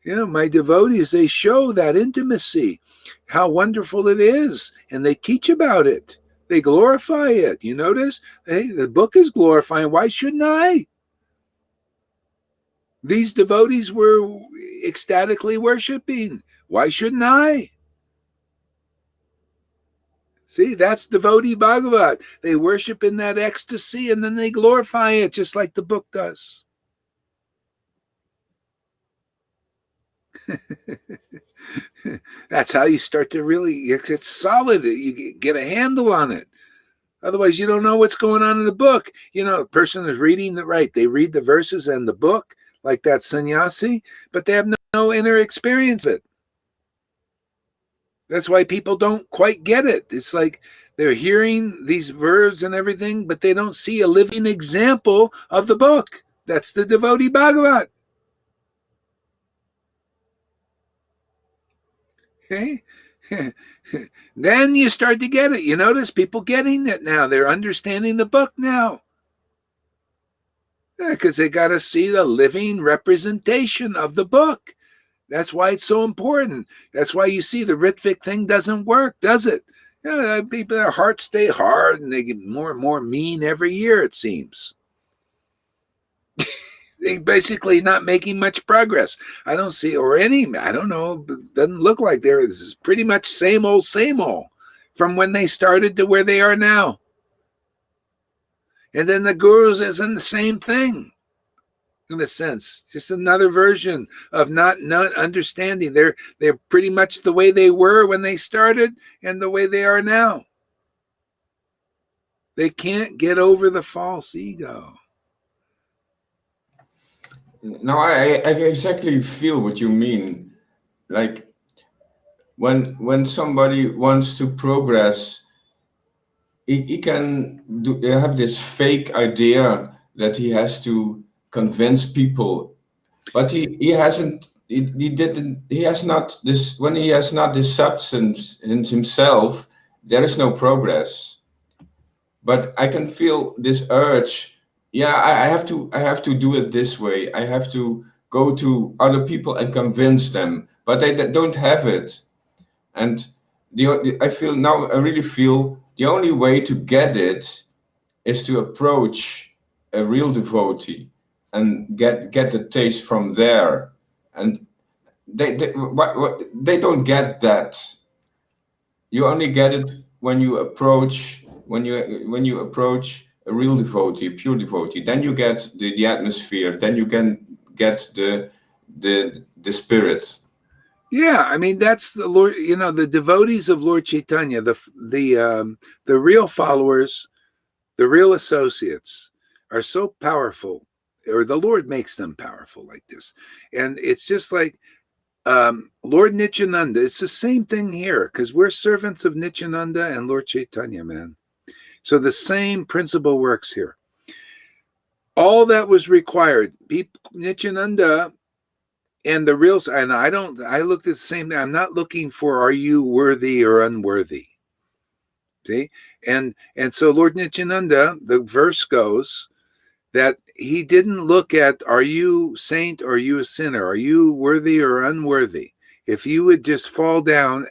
[SPEAKER 1] My devotees, they show that intimacy, how wonderful it is, and they teach about it. They glorify it. You notice? Hey, the book is glorifying. Why shouldn't I? These devotees were ecstatically worshiping. Why shouldn't I? See, that's devotee Bhagavat. They worship in that ecstasy and then they glorify it just like the book does. That's how you start to really, it's solid. You get a handle on it. Otherwise, you don't know what's going on in the book. A person is reading they read the verses and the book, like that sannyasi, but they have no inner experience of it. That's why people don't quite get it. It's like they're hearing these words and everything, but they don't see a living example of the book. That's the devotee Bhagavat. Okay? Then you start to get it. You notice people getting it now. They're understanding the book now. Because they got to see the living representation of the book. That's why it's so important. That's why you see the Ritvik thing doesn't work, does it? People, their hearts stay hard and they get more and more mean every year, it seems. They basically not making much progress. I don't see, I don't know, doesn't look like there is pretty much same old from when they started to where they are now. And then the gurus isn't the same thing. In a sense, just another version of not understanding. They're pretty much the way they were when they started and the way they are now. They can't get over the false ego.
[SPEAKER 4] Now I exactly feel what you mean. Like when somebody wants to progress, he can have this fake idea that he has to convince people, but he has not this. When he has not this substance in himself, there is no progress. But I can feel this urge. Yeah, I have to do it this way. I have to go to other people and convince them, but they don't have it. And I really feel the only way to get it is to approach a real devotee and get the taste from there. And they don't get that. You only get it when you approach a real devotee, a pure devotee. Then you get the atmosphere. Then you can get the spirit.
[SPEAKER 1] Yeah, I mean that's the Lord. The devotees of Lord Chaitanya, the real followers, the real associates, are so powerful, or the Lord makes them powerful like this. And it's just like Lord Nityananda. It's the same thing here because we're servants of Nityananda and Lord Chaitanya, man. So the same principle works here. All that was required, Nityananda and the real, and I looked at the same thing. I'm not looking for are you worthy or unworthy. See? And so Lord Nityananda, the verse goes that he didn't look at are you saint or are you a sinner? Are you worthy or unworthy? If you would just fall down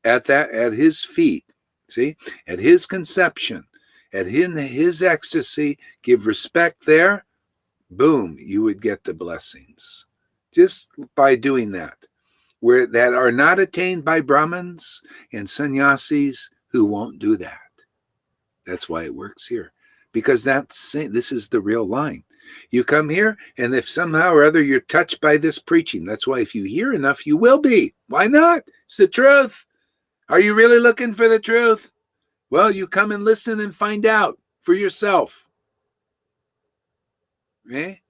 [SPEAKER 1] at his feet, see, at his conception, at his ecstasy, give respect there, boom, you would get the blessings. Just by doing that are not attained by Brahmins and sannyasis who won't do that. That's why it works here. Because this is the real line. You come here, and if somehow or other you're touched by this preaching, that's why if you hear enough, you will be. Why not? It's the truth. Are you really looking for the truth? Well, you come and listen and find out for yourself. Okay?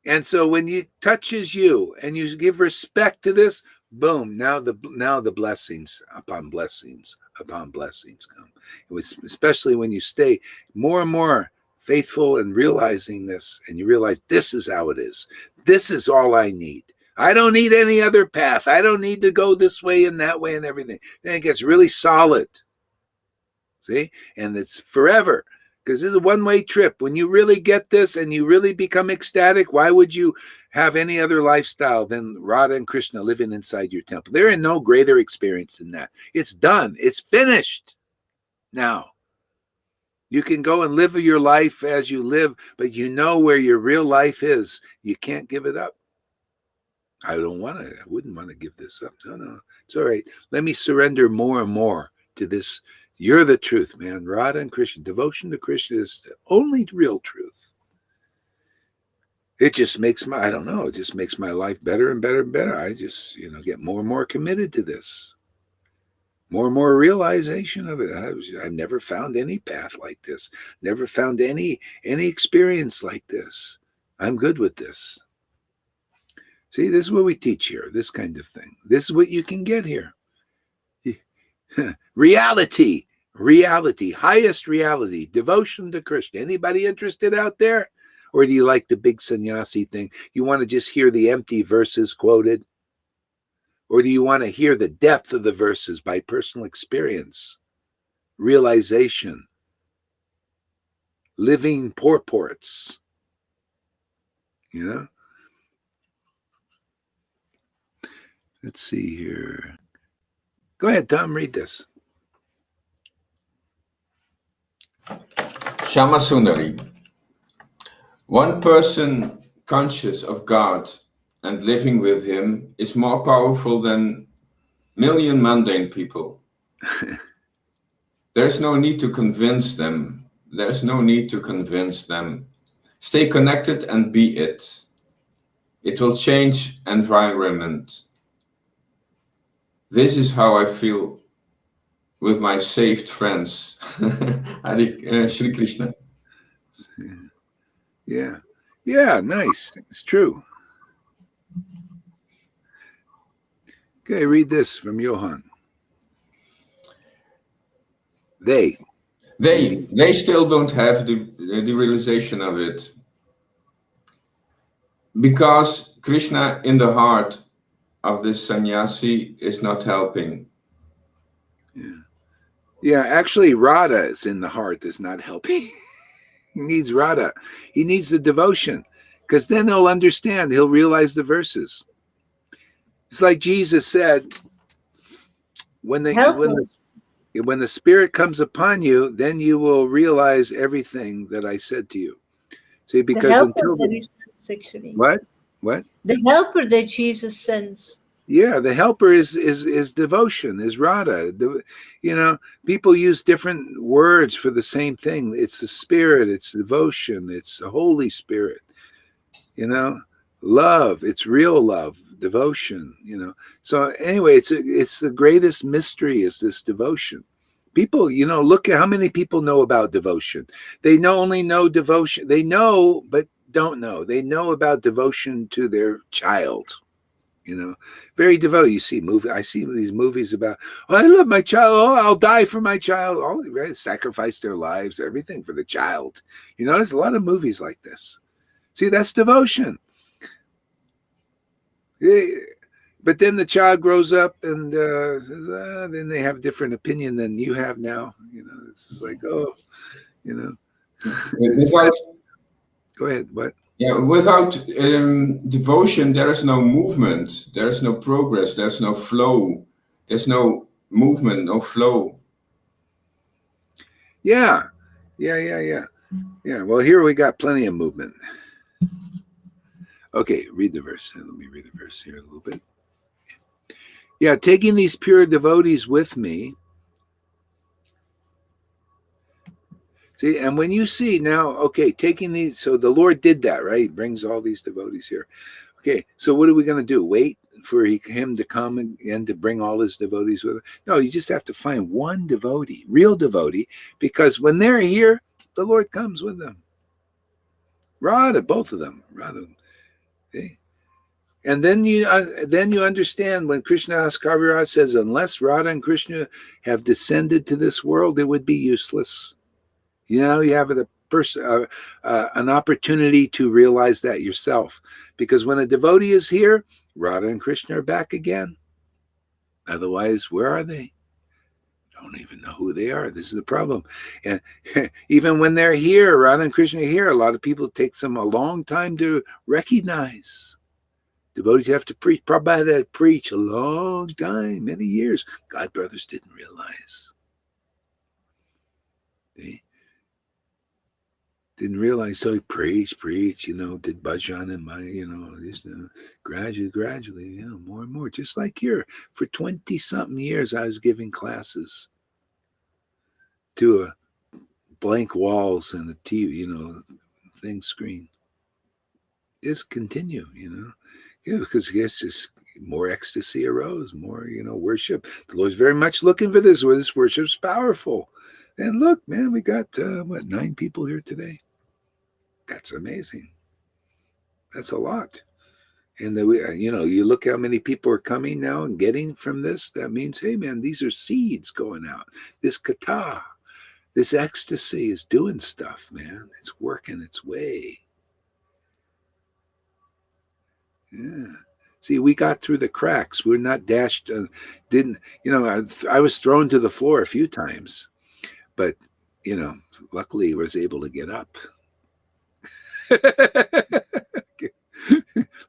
[SPEAKER 1] And so when it touches you and you give respect to this, boom, now the blessings upon blessings upon blessings come. It was especially when you stay more and more faithful and realizing this, and you realize this is how it is. This is all I need. I don't need any other path. I don't need to go this way and that way and everything. Then it gets really solid. See? And it's forever. Because this is a one-way trip. When you really get this and you really become ecstatic, why would you have any other lifestyle than Radha and Krishna living inside your temple? They're in no greater experience than that. It's done. It's finished. Now, you can go and live your life as you live, but you know where your real life is. You can't give it up. I wouldn't want to give this up. No. It's all right. Let me surrender more and more to this. You're the truth, man. Radha and Krishna. Devotion to Krishna is the only real truth. It just makes it just makes my life better and better and better. I just, get more and more committed to this. More and more realization of it. I've never found any path like this. Never found any experience like this. I'm good with this. See, this is what we teach here, this kind of thing. This is what you can get here. Reality, highest reality, devotion to Krishna. Anybody interested out there? Or do you like the big sannyasi thing? You want to just hear the empty verses quoted? Or do you want to hear the depth of the verses by personal experience, realization, living purports? Let's see here. Go ahead, Tom, read this.
[SPEAKER 4] Shama Sundari. One person conscious of God and living with him is more powerful than million mundane people. There's no need to convince them. Stay connected and be it. It will change environment. This is how I feel with my saved friends. Shri Krishna.
[SPEAKER 1] Yeah, nice. It's true. Okay, read this from Johan. They
[SPEAKER 4] still don't have the realization of it. Because Krishna in the heart of this sannyasi is not helping.
[SPEAKER 1] Yeah, actually Radha is in the heart that's not helping. He needs Radha. He needs the devotion, because then he'll understand. He'll realize the verses. It's like Jesus said, when the Spirit comes upon you, then you will realize everything that I said to you. See, because what?
[SPEAKER 2] The helper that Jesus sends.
[SPEAKER 1] Yeah, the helper is devotion, is Radha. People use different words for the same thing. It's the Spirit, it's devotion, it's the Holy Spirit. Love, it's real love, devotion. So anyway, it's the greatest mystery is this devotion. People, look at how many people know about devotion. They only know devotion. They know, but don't know. They know about devotion to their child. Very devoted. You see I see these movies about, I love my child. I'll die for my child. They sacrifice their lives, everything for the child. There's a lot of movies like this. See, that's devotion. But then the child grows up and says, then they have a different opinion than you have now. It's just like, Go ahead. What?
[SPEAKER 4] Yeah, without devotion, there is no movement, there is no progress, there's no flow, there's no movement, no flow.
[SPEAKER 1] Yeah. Well, here we got plenty of movement. Okay, read the verse. Let me read the verse here a little bit. Yeah, taking these pure devotees with me. See, and when you see now, okay, taking these, so the Lord did that, right? He brings all these devotees here. Okay, so what are we going to do? Wait for him to come and to bring all his devotees with him? No, you just have to find one devotee, real devotee, because when they're here, the Lord comes with them. Radha, both of them. Radha. Okay. And then you understand when Krishnadas Kaviraj says, unless Radha and Krishna have descended to this world, it would be useless. You have an opportunity to realize that yourself. Because when a devotee is here, Radha and Krishna are back again. Otherwise, where are they? don't even know who they are. This is the problem. And even when they're here, Radha and Krishna are here, a lot of people, it takes them a long time to recognize. Devotees have to preach. Prabhupada had to preach a long time, many years. God brothers didn't realize. They didn't realize. So he preached, did bhajan and just gradually, more and more. Just like here, for 20-something years, I was giving classes to a blank walls and the TV, thing screen. Just continue, because yes, just more ecstasy arose, more, worship. The Lord's very much looking for this, where this worship's powerful. And look, man, we got, 9 people here today. That's amazing. That's a lot. And you look how many people are coming now and getting from this. That means, hey, man, these are seeds going out. This kata, this ecstasy is doing stuff, man. It's working its way. Yeah. See, we got through the cracks. We're not dashed. I was thrown to the floor a few times, but, luckily I was able to get up.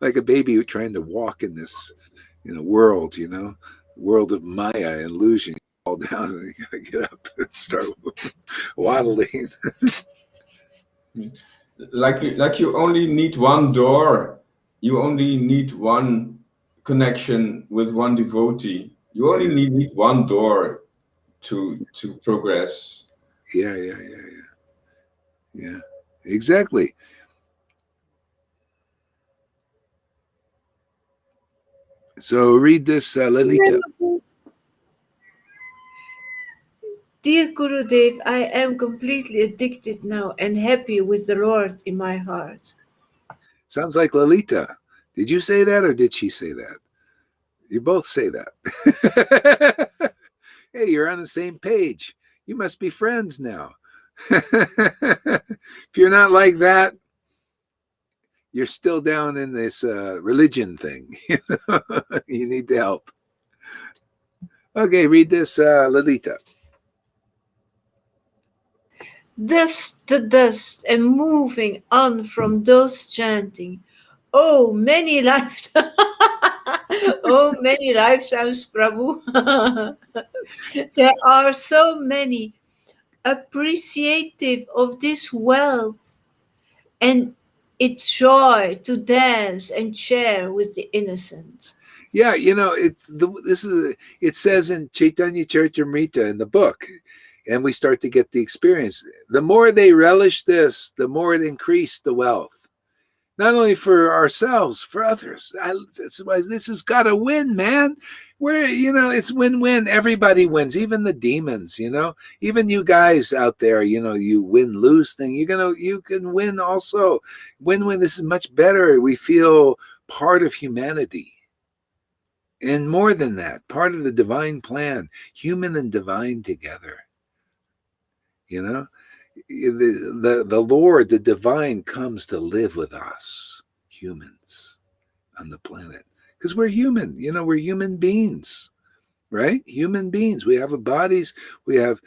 [SPEAKER 1] Like a baby who's trying to walk in this, world, world of Maya and illusion. Fall down and you gotta get up and start waddling.
[SPEAKER 4] Like you only need one door. You only need one connection with one devotee. You only need one door to progress.
[SPEAKER 1] Yeah. Exactly. So read this, Lalita.
[SPEAKER 2] Dear Gurudev, I am completely addicted now and happy with the Lord in my heart.
[SPEAKER 1] Sounds like Lalita. Did you say that or did she say that? You both say that. Hey, you're on the same page. You must be friends now. If you're not like that, you're still down in this religion thing. You need to help. Okay, read this, Lalita.
[SPEAKER 2] Dust to dust and moving on from those chanting. Oh, many lifetimes. Oh, many lifetimes, Prabhu. There are so many appreciative of this wealth and its joy to dance and share with the innocent.
[SPEAKER 1] Yeah, it says in Chaitanya Charitamrita in the book, and we start to get the experience. The more they relish this, the more it increased the wealth. Not only for ourselves, for others. That's why this has got to win, man. It's win-win. Everybody wins, even the demons, even you guys out there, you win-lose thing. You can win also. Win-win, this is much better. We feel part of humanity. And more than that, part of the divine plan, human and divine together. The Lord, the divine, comes to live with us, humans, on the planet. Because we're human, we're human beings, right? Human beings. We have bodies, we have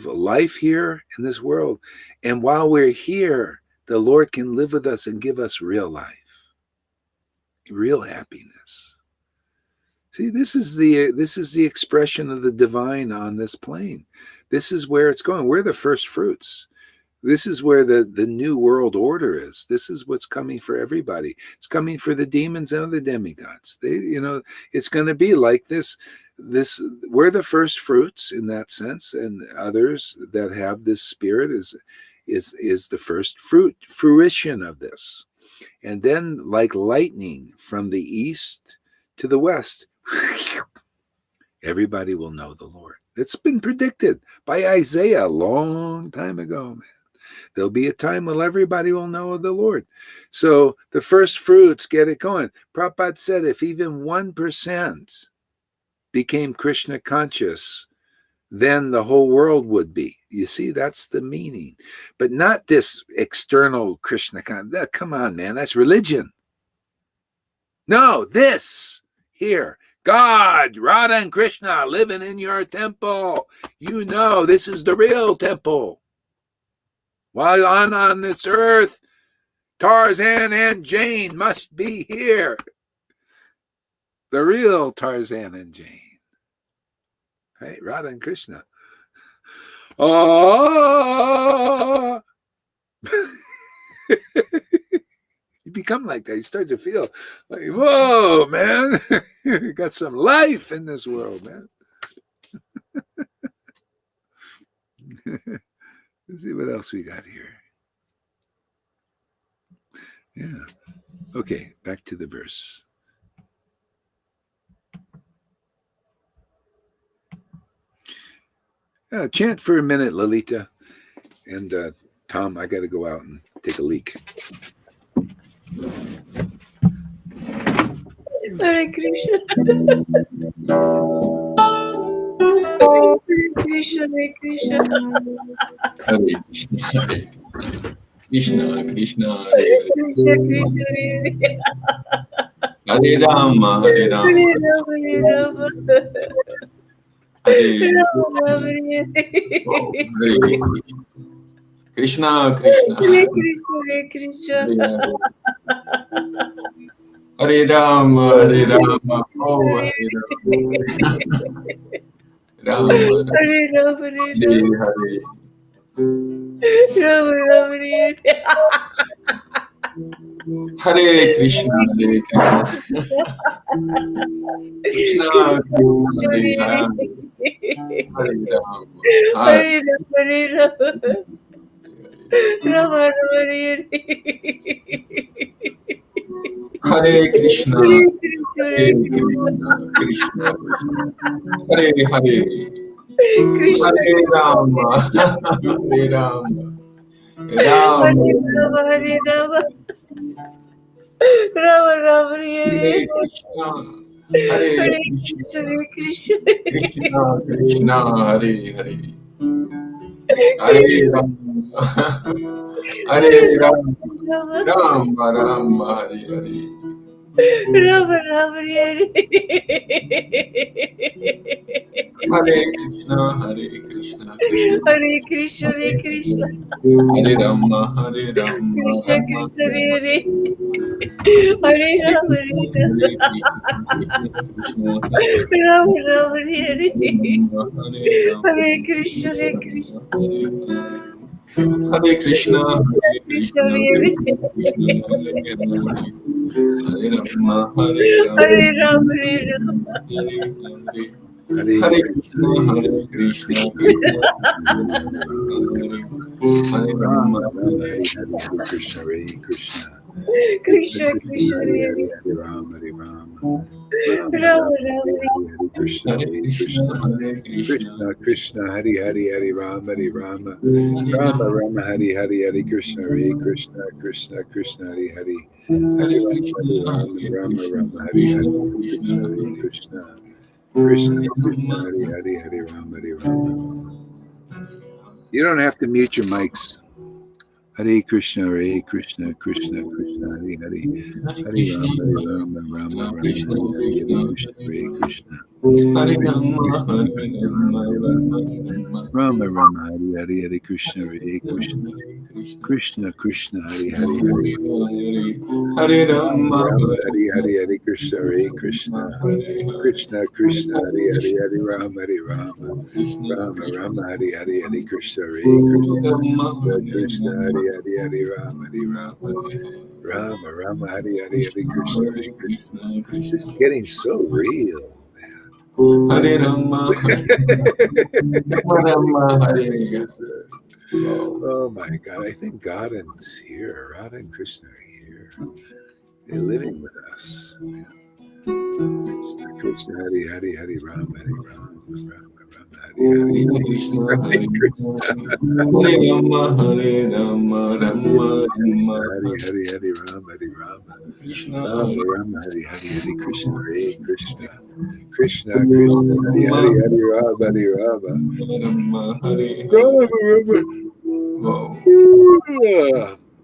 [SPEAKER 1] life here in this world. And while we're here, the Lord can live with us and give us real life, real happiness. See, this is the expression of the divine on this plane. This is where it's going. We're the first fruits. This is where the new world order is. This is what's coming for everybody. It's coming for the demons and the demigods. It's going to be like this. We're the first fruits in that sense, and others that have this spirit is the first fruition of this. And then, like lightning from the east to the west, everybody will know the Lord. It's been predicted by Isaiah a long time ago, man. There'll be a time when everybody will know the Lord. So the first fruits get it going. Prabhupada said if even 1% became Krishna conscious, then the whole world would be. You see, that's the meaning. But not this external Krishna come on, man, that's religion. No, this here, God, Radha and Krishna living in your temple. You know this is the real temple. While on this earth, Tarzan and Jane must be here. The real Tarzan and Jane. Right? Radha and Krishna. Oh! You become like that. You start to feel like, whoa, man. You got some life in this world, man. Let's see what else we got here. Yeah. Okay, back to the verse. Chant for a minute, Lalita. And Tom, I got to go out and take a leak.
[SPEAKER 2] Hare Krishna. Krishna, Krishna.
[SPEAKER 4] Hare Krishna, Krishna, Hare Hare Rama, Hare Rama, Krishna, Krishna, Hare Rama, Hare Rama, oh Hare Rama, Hare Hare Krishna, Hare Krishna, Krishna, Hare Rama, Hare Rama, Hare Krishna, Hare Krishna, Krishna, Hare Hare, Hare Rama, Hare Rama, Rama, Hare Krishna, Hare Krishna, Krishna, Krishna, Hare Hare, Hare Rama, Hare Rama, Rama, Rama, Hare Hare.
[SPEAKER 2] Rama, Rama, Hare
[SPEAKER 4] Hare Krishna, Hare Krishna, Krishna,
[SPEAKER 2] Hare Krishna, Hare Krishna,
[SPEAKER 4] Hare Rama, Hare Rama,
[SPEAKER 2] Krishna
[SPEAKER 4] Rama,
[SPEAKER 2] Krishna, Hare Rama, Hare
[SPEAKER 4] Krishna,
[SPEAKER 2] Rama, Rama, Hare
[SPEAKER 4] Hare
[SPEAKER 2] Krishna, Hare Krishna,
[SPEAKER 4] Hare Krishna, Hare Krishna,
[SPEAKER 2] Hare
[SPEAKER 4] Krishna, Hare Rama, Hare
[SPEAKER 2] Hare
[SPEAKER 4] Rama,
[SPEAKER 2] Rama,
[SPEAKER 4] Hare Krishna, Hare Krishna, Krishna, Hare Rama,
[SPEAKER 1] Hare Krishna, Hare Krishna.
[SPEAKER 2] Krishna Krishna, Hare
[SPEAKER 1] Rama, Hare Rama.
[SPEAKER 2] Rama, Rama,
[SPEAKER 1] Hare Krishna,
[SPEAKER 4] Hare
[SPEAKER 1] Hare
[SPEAKER 4] Krishna,
[SPEAKER 1] Krishna.
[SPEAKER 4] Hare Krishna,
[SPEAKER 1] Krishna, Krishna, Hare Hare, Hare Rama, Hare Rama. Rama, Rama, Hare Hare, Hare Krishna, Hare Krishna, Krishna, Krishna, Hare Hare.
[SPEAKER 4] Hare Krishna,
[SPEAKER 1] Rama, Rama, Hare Hare, Krishna, Hare Krishna. Krishna, Krishna, Hare Hare, Hare Rama, Hare Rama. You don't have to mute your mics. Hare Krishna, Hare Krishna, Krishna, Krishna, Hare Hare. Hare Rama, Hare Rama, Rama, Rama, Hare Hare, Hare Krishna, Hare Krishna. Rama, Rama, Hare Hare, Hare Krishna, Hare Krishna. Krishna, Krishna, Hare Hare,
[SPEAKER 4] Hare Rama,
[SPEAKER 1] Rama, Hare Hare, Hare Krishna, Hare Krishna. Krishna, Krishna, Hare Hare, Hare Rama, Hare Rama. Rama, Rama, Hare Hare, Hare Krishna, Hare Krishna. Krishna, Hare Hare, Hare Rama, Hare Rama. Rama, Rama, Hare Hare, Hare Krishna, Hare Krishna. This is getting so real, man.
[SPEAKER 4] Hare Rama, Rama, Hare.
[SPEAKER 1] Oh my God, I think God is here. Radha and Krishna are here. They're living with us. Krishna, Hare Hare, Hare Rama, Hare Rama, Rama, Rama, Hare Hare.
[SPEAKER 4] Krishna, Hare Rama, Hare Rama, Rama, Rama,
[SPEAKER 1] Hare Hare, Hare Rama, Hare Rama.
[SPEAKER 4] Krishna,
[SPEAKER 1] Rama, Rama, Hare Hare, Hare Krishna, Hare Krishna. Krishna, Krishna, Hare Hare, Hare Rama, Hare Rama.
[SPEAKER 4] Rama, Hare
[SPEAKER 1] Rama, Rama.
[SPEAKER 4] Wow.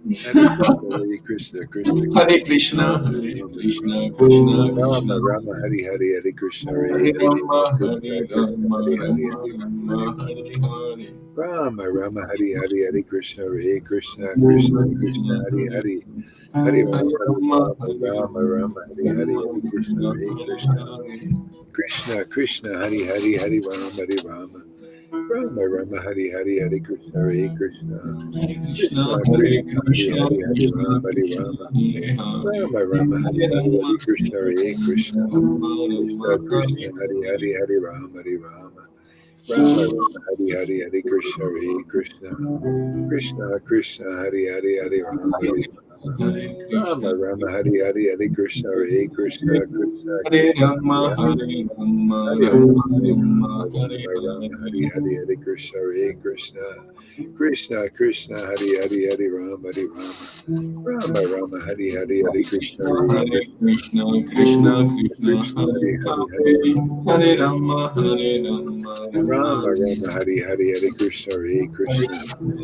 [SPEAKER 1] Hare Krishna, Krishna
[SPEAKER 4] Hare Krishna, Hare Krishna, Krishna Krishna,
[SPEAKER 1] Rama Rama Hare Hare, Hare Krishna,
[SPEAKER 4] Hare
[SPEAKER 1] Hare
[SPEAKER 4] Rama,
[SPEAKER 1] Krishna,
[SPEAKER 4] Hare
[SPEAKER 1] Krishna
[SPEAKER 4] Rama,
[SPEAKER 1] Hare Hare,
[SPEAKER 4] Rama Rama, Hare Hare,
[SPEAKER 1] Rama Rama Hare Hare, Hare Krishna, Hare Krishna, Krishna
[SPEAKER 4] Krishna
[SPEAKER 1] Krishna
[SPEAKER 4] Krishna,
[SPEAKER 1] Hare
[SPEAKER 4] Hare
[SPEAKER 1] Hare, Hare
[SPEAKER 4] Hare
[SPEAKER 1] Rama
[SPEAKER 4] Rama,
[SPEAKER 1] Rama Rama Hare Hare, Hare Krishna, Hare Krishna, Krishna Krishna Hare Hare, Hare Rama Rama, Rama Rama Hare Hare, Hare Krishna, Hare Krishna,
[SPEAKER 4] Hare Krishna,
[SPEAKER 1] Krishna
[SPEAKER 4] Hare
[SPEAKER 1] Krishna Hare
[SPEAKER 4] Krishna,
[SPEAKER 1] Hare, Hare
[SPEAKER 4] Krishna
[SPEAKER 1] Rama
[SPEAKER 4] Krishna,
[SPEAKER 1] Rama,
[SPEAKER 4] Hare Hare,
[SPEAKER 1] Rama Rama Hare
[SPEAKER 4] Hare
[SPEAKER 1] Hare,
[SPEAKER 4] Rama,
[SPEAKER 1] Hare Krishna, Hare Krishna,
[SPEAKER 4] Rama Rama,
[SPEAKER 1] Krishna Krishna
[SPEAKER 4] Hare
[SPEAKER 1] Hare
[SPEAKER 4] Hare,
[SPEAKER 1] Hare, Hare Rama Rama, Rama Rama Hare Hare, Hare Krishna, Hare Krishna, Krishna Krishna Hare Hare, Hare Rama
[SPEAKER 4] Hare
[SPEAKER 1] Rama,
[SPEAKER 4] Hare Krishna,
[SPEAKER 1] Rama Rama Hare Hare, Hare Krishna, Hare Krishna, Krishna
[SPEAKER 4] Hare
[SPEAKER 1] Krishna
[SPEAKER 4] Rama,
[SPEAKER 1] Hare Hare,
[SPEAKER 4] Hare Rama,
[SPEAKER 1] Hare
[SPEAKER 4] Rama
[SPEAKER 1] Rama,
[SPEAKER 4] Rama, Hare
[SPEAKER 1] Rama Rama
[SPEAKER 4] Hare,
[SPEAKER 1] Hare Hare, Hare Krishna, Hare Krishna, Krishna Krishna Hare Hare, Hare Rama Rama, Rama Rama Hare Hare, Hare
[SPEAKER 4] Hare
[SPEAKER 1] Krishna,
[SPEAKER 4] Krishna,
[SPEAKER 1] Hare
[SPEAKER 4] Hare
[SPEAKER 1] Krishna,
[SPEAKER 4] Krishna, Krishna Krishna,
[SPEAKER 1] Krishna
[SPEAKER 4] Hare
[SPEAKER 1] Hare Hare, Hare
[SPEAKER 4] Hare, Hare Rama, Hare Rama, Rama
[SPEAKER 1] Rama Rama Hare Hare, Hare Krishna, Hare
[SPEAKER 4] Hare
[SPEAKER 1] Krishna,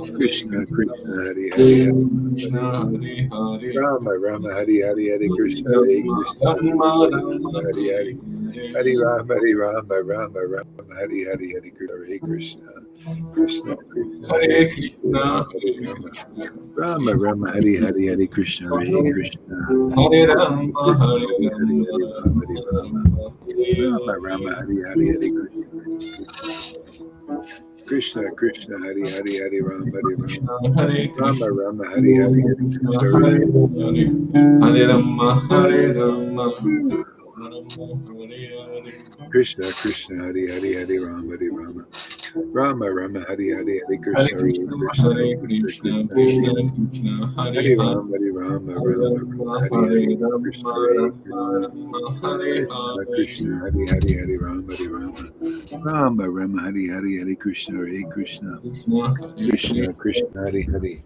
[SPEAKER 1] Krishna Krishna
[SPEAKER 4] Krishna,
[SPEAKER 1] Hare Hare, Hare
[SPEAKER 4] Krishna, Hare Hare,
[SPEAKER 1] Rama Rama Hare Hare, Hare Krishna, Hare
[SPEAKER 4] Rama,
[SPEAKER 1] Krishna,
[SPEAKER 4] Rama,
[SPEAKER 1] Krishna
[SPEAKER 4] Rama,
[SPEAKER 1] Hare Hare, Hare
[SPEAKER 4] Hare
[SPEAKER 1] Rama, Hare Rama, Rama Rama Hare Hare, Hare Krishna, Krishna Krishna Hare
[SPEAKER 4] Hare
[SPEAKER 1] Hare,
[SPEAKER 4] Krishna,
[SPEAKER 1] Rama Hare
[SPEAKER 4] Hare
[SPEAKER 1] Rama,
[SPEAKER 4] Krishna,
[SPEAKER 1] Rama Rama Hare Hare, Hare Krishna, Hare Krishna,
[SPEAKER 4] Hare
[SPEAKER 1] Krishna
[SPEAKER 4] Rama,
[SPEAKER 1] Krishna
[SPEAKER 4] Hare
[SPEAKER 1] Hare Hare,
[SPEAKER 4] Rama,
[SPEAKER 1] Hare Rama, Hare
[SPEAKER 4] Rama
[SPEAKER 1] Rama,
[SPEAKER 4] Rama, Hare
[SPEAKER 1] Rama Rama
[SPEAKER 4] Hare,
[SPEAKER 1] Hare Hare, Hare Krishna, Krishna Krishna Hare Hare, Hare Rama, Hare Rama,
[SPEAKER 4] Krishna, Hare
[SPEAKER 1] Rama
[SPEAKER 4] Krishna,
[SPEAKER 1] Rama Hare Hare, Hare
[SPEAKER 4] Krishna,
[SPEAKER 1] Krishna, Hare
[SPEAKER 4] Hare Hare, Hare Rama, Hare Rama, Rama, Hare Hare,
[SPEAKER 1] Krishna Krishna Hare Hare, Hare Rama, Hare Rama, Rama Rama Hare Hare, Hare
[SPEAKER 4] Hare
[SPEAKER 1] Krishna, Hare
[SPEAKER 4] Krishna,
[SPEAKER 1] Krishna,
[SPEAKER 4] Hare
[SPEAKER 1] Krishna
[SPEAKER 4] Krishna,
[SPEAKER 1] Krishna Hare
[SPEAKER 4] Krishna
[SPEAKER 1] Hare,
[SPEAKER 4] Krishna, Hare
[SPEAKER 1] Hare
[SPEAKER 4] Hare,
[SPEAKER 1] Rama, Hare Rama,
[SPEAKER 4] Hare
[SPEAKER 1] Rama Rama
[SPEAKER 4] Rama,
[SPEAKER 1] Hare
[SPEAKER 4] Hare
[SPEAKER 1] Hare, Krishna
[SPEAKER 4] Rama,
[SPEAKER 1] Hare
[SPEAKER 4] Rama
[SPEAKER 1] Krishna,
[SPEAKER 4] Rama, Hare
[SPEAKER 1] Krishna
[SPEAKER 4] Hare,
[SPEAKER 1] Krishna Hare Hare, Hare Rama, Hare Rama, Rama Rama Hare Hare, Hare Krishna, Hare Krishna,
[SPEAKER 4] Krishna, Hare
[SPEAKER 1] Krishna
[SPEAKER 4] Krishna,
[SPEAKER 1] Krishna Hare Hare,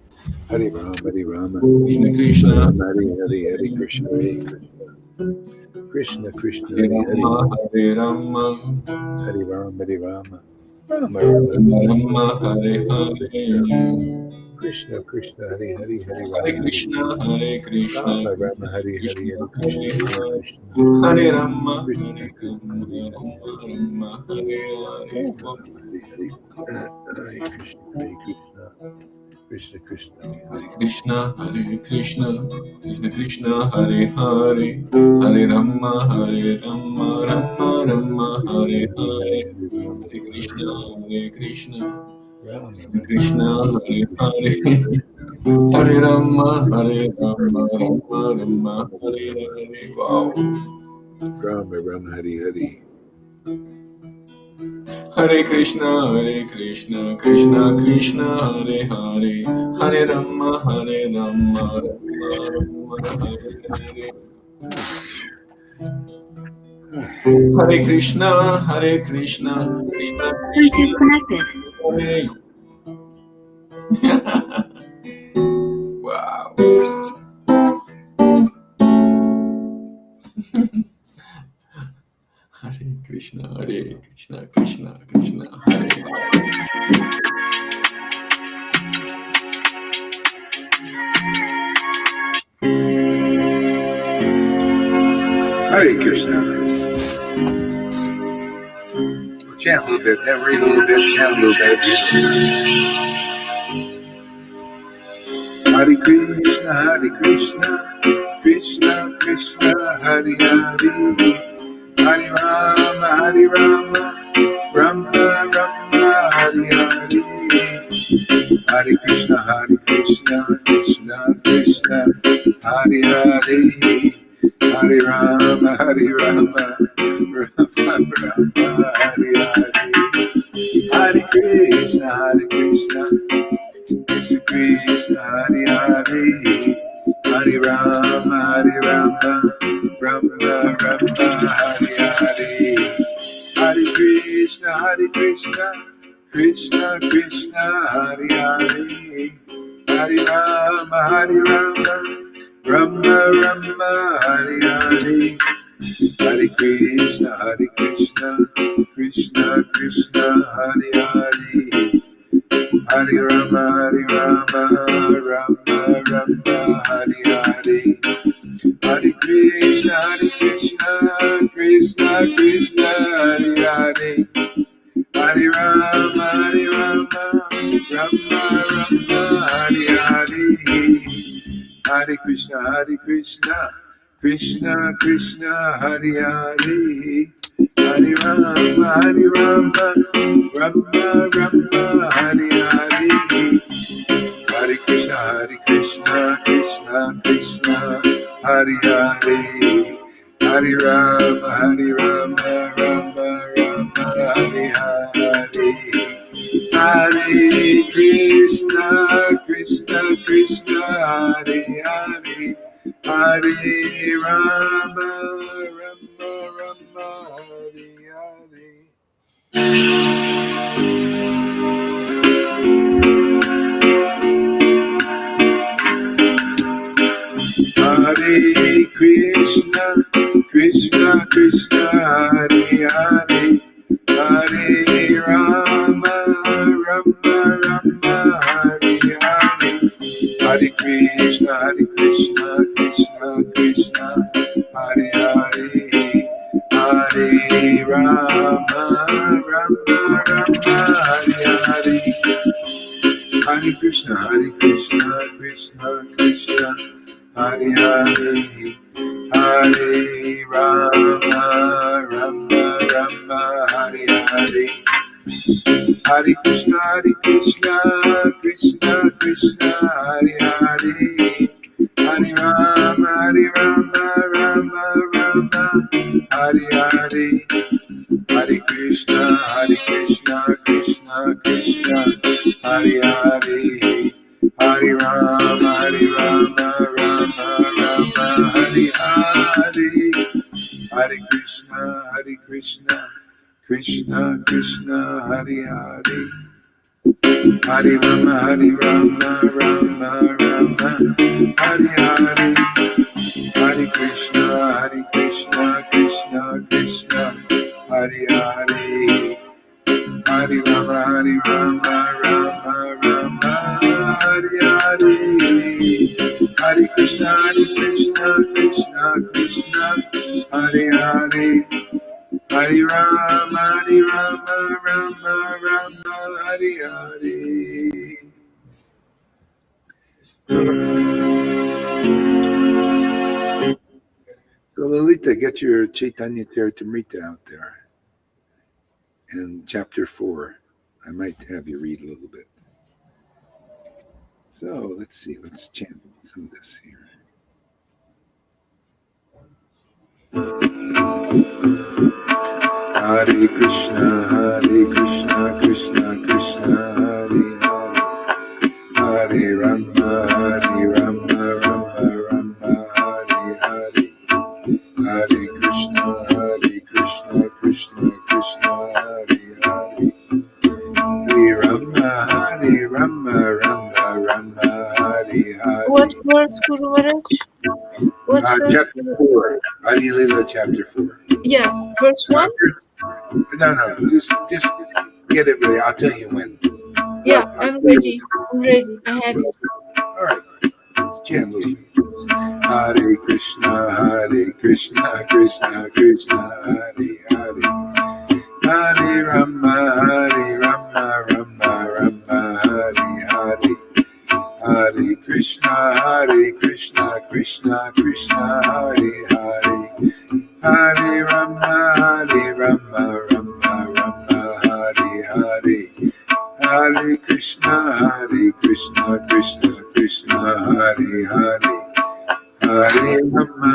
[SPEAKER 1] Hare Rama, Hare Rama,
[SPEAKER 4] Krishna
[SPEAKER 1] Rama
[SPEAKER 4] Krishna,
[SPEAKER 1] Rama Hare Hare, Hare Krishna, Hare Krishna, Krishna Krishna
[SPEAKER 4] Hare
[SPEAKER 1] Hare Hare,
[SPEAKER 4] Rama, Hare Rama,
[SPEAKER 1] Hare Rama, Hare Rama, Rama Rama,
[SPEAKER 4] Rama, Hare Hare.
[SPEAKER 1] Krishna Krishna Hare Hare, Hare
[SPEAKER 4] Hare
[SPEAKER 1] Rama, Hare
[SPEAKER 4] Krishna, Hare Krishna,
[SPEAKER 1] Rama Rama
[SPEAKER 4] Krishna
[SPEAKER 1] Hare Hare,
[SPEAKER 4] Krishna,
[SPEAKER 1] Hare Krishna,
[SPEAKER 4] Hare
[SPEAKER 1] Hare
[SPEAKER 4] Hare,
[SPEAKER 1] Krishna,
[SPEAKER 4] Hare Rama,
[SPEAKER 1] Krishna
[SPEAKER 4] Hare
[SPEAKER 1] Krishna
[SPEAKER 4] Rama,
[SPEAKER 1] Hare Hare,
[SPEAKER 4] Rama Rama, Hare Hare.
[SPEAKER 1] Rama Rama Hare Hare, Hare Krishna, Hare Krishna, Krishna Krishna Hare
[SPEAKER 4] Hare
[SPEAKER 1] Hare,
[SPEAKER 4] Krishna, Hare Krishna, Krishna Krishna, Hare Hare, Hare Rama, Hare Rama, Rama Rama, Hare
[SPEAKER 1] Krishna Hare
[SPEAKER 4] Hare,
[SPEAKER 1] Hare, Hare Rama,
[SPEAKER 4] Hare Krishna,
[SPEAKER 1] Rama
[SPEAKER 4] Hare Krishna,
[SPEAKER 1] Rama
[SPEAKER 4] Krishna
[SPEAKER 1] Rama
[SPEAKER 4] Krishna,
[SPEAKER 1] Hare Hare,
[SPEAKER 4] Hare
[SPEAKER 1] Krishna
[SPEAKER 4] Hare,
[SPEAKER 1] Hare Krishna,
[SPEAKER 4] Hare Rama, Hare
[SPEAKER 1] Krishna
[SPEAKER 4] Rama,
[SPEAKER 1] Hare
[SPEAKER 4] Rama
[SPEAKER 1] Krishna, Hare
[SPEAKER 4] Rama,
[SPEAKER 1] Rama,
[SPEAKER 4] Hare
[SPEAKER 1] Hare
[SPEAKER 4] Hare. Wow.
[SPEAKER 1] Rama Rama Hare Hare.
[SPEAKER 4] Hare Krishna, Krishna Krishna, Hare Hare, Hare Rama, Rama Rama, Hare Hare. Hare Krishna, Krishna Krishna,
[SPEAKER 3] Bluetooth connected.
[SPEAKER 4] Hare. Wow. Hare Krishna, Krishna Krishna, Hare Hare.
[SPEAKER 1] Hare Krishna. We'll chant a little bit, then read a little bit, chant a little bit, read a little bit. Hare Krishna, Hare Krishna, Krishna Krishna, Hare Hare, Hare Rama, Hare Rama, Rama Rama, Hare Hare, Hare Krishna, Krishna Krishna, Hare Hare, Hare Rama, Hare Rama, Rama Rama, Hare Hare, Hare Krishna, Krishna Krishna, Hare Hare, Hare Rama, Rama Rama, Hare Hare, Hare Krishna, Krishna Krishna, Hare Hare, Hare Rama, Rama Rama, Hare Hare, Hare Krishna, Krishna Krishna, Hare Hare, Hare Rama, Hare Rama, Rama Rama, Hare Hare. Hare Krishna, Krishna Krishna, Hare Hare. Hare Rama, Rama Rama, Hare Hare. Hare Krishna, Krishna Krishna, Hare Hare. Hare Rama, Rama Rama, Hare Hare. Hare Krishna, Krishna Krishna, Hare Hare. Hare Rama, Rama Rama, Hare Hare. Hare Krishna, Krishna Hare Hare. Hare Rama, Rama Hare Hare. Hare Krishna, Krishna Hare Hare. Hare Rama, Rama Hare Hare. Hare Krishna, Krishna Hare Hare. Hare Rama, Rama Hare Hare. Hare Krishna, Krishna Hare Hare. Hare Rama, Rama Hare Hare. Hare Krishna, Krishna Hare Hare. Hare Rama, Rama Hare Hare. Hare Krishna, Krishna Hare Hare. Hare Rama, Rama Hare Hare. Hare Krishna, Krishna Hare Hare. Hare Rama, Rama Hare Hare. Hare Krishna, Krishna Hare Hare. Hare Rama, Rama Hare Hare. Hare Krishna, Krishna Hare Hare. Hare Rama, Rama Hare Hare. So Lalita, get your Chaitanya Charitamrita out there. And chapter 4. I might have you read a little bit. So let's see. Let's chant some of this here. Hare Krishna, Krishna Hare Hare. Hare Rama, Rama Hare Hare. Hare Krishna, Krishna Hare Hare. Hare Rama, Rama Hare Hare.
[SPEAKER 2] What verse, Guru Maharaj? What verse?
[SPEAKER 1] Chapter 4. Adi Lila, chapter 4.
[SPEAKER 2] Yeah, verse 1?
[SPEAKER 1] No, just get it ready. I'll tell you when.
[SPEAKER 2] Yeah, I'm ready. I have it.
[SPEAKER 1] All right. Let's chant a little bit. Hare Krishna, Krishna Hare Hare. Hare Rama, Rama Hare Hare. Hare Krishna, Krishna Hare Hare. Hare Rama, Rama Hare Hare. Hare Krishna, Krishna Hare Hare. Hare Rama,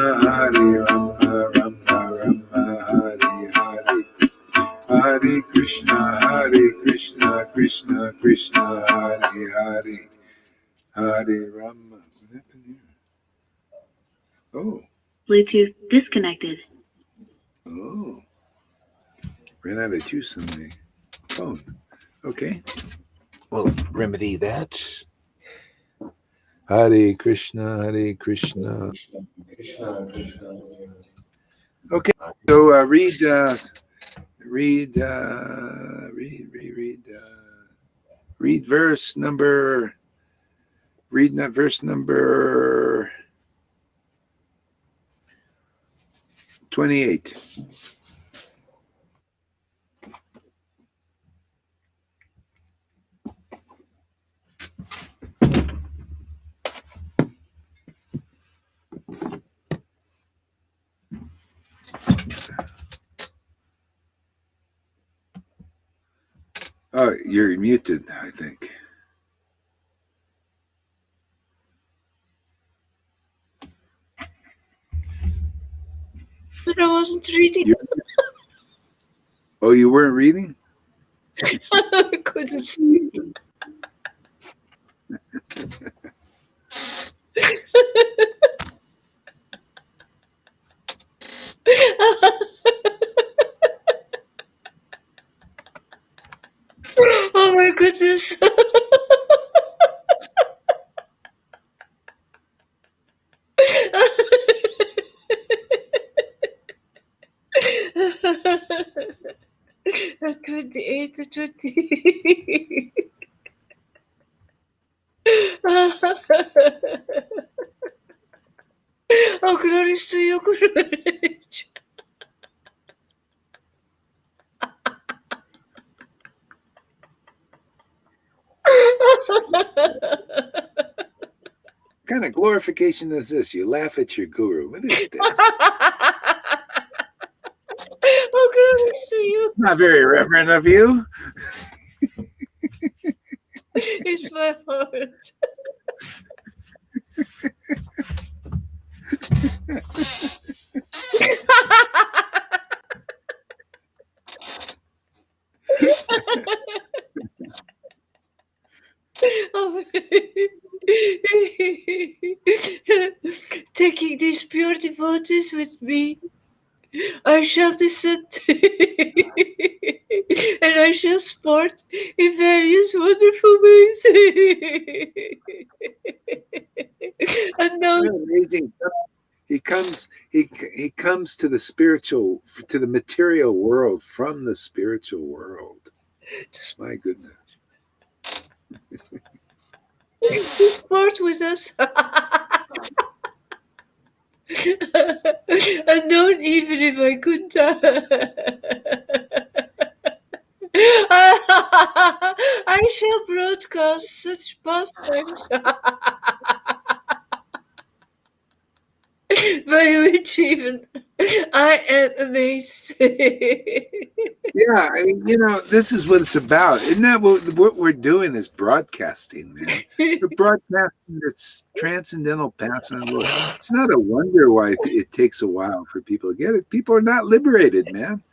[SPEAKER 1] Rama Hare Hare. Hare Krishna, Krishna Hare Hare. Hare Rama. What happened here? Oh.
[SPEAKER 5] Bluetooth disconnected.
[SPEAKER 1] Oh. Ran out of juice on my phone. Okay. We'll remedy that. Hare Krishna, Krishna. Okay. So read Read verse number 28. Oh, you're muted, I think.
[SPEAKER 2] But I wasn't reading.
[SPEAKER 1] Oh, you weren't reading?
[SPEAKER 2] I couldn't see. Oh my goodness. At 28 to 20. Oh, glories to you, courage.
[SPEAKER 1] What kind of glorification is this? You laugh at your guru. What is this?
[SPEAKER 2] Oh, glories to you.
[SPEAKER 1] Not very reverent of you.
[SPEAKER 2] It's my heart. Oh. Taking these pure devotees with me, I shall descend and I shall sport in various wonderful ways. And now,
[SPEAKER 1] Amazing. He comes to the spiritual, to the material world from the spiritual world. My goodness.
[SPEAKER 2] sport with us. Unknown, even if I couldn't. I shall broadcast such pastimes by which even I am amazed.
[SPEAKER 1] Yeah, I mean, this is what it's about. Isn't that what we're doing is broadcasting, man. We're broadcasting this transcendental path on the world. It's not a wonder why it takes a while for people to get it. People are not liberated, man.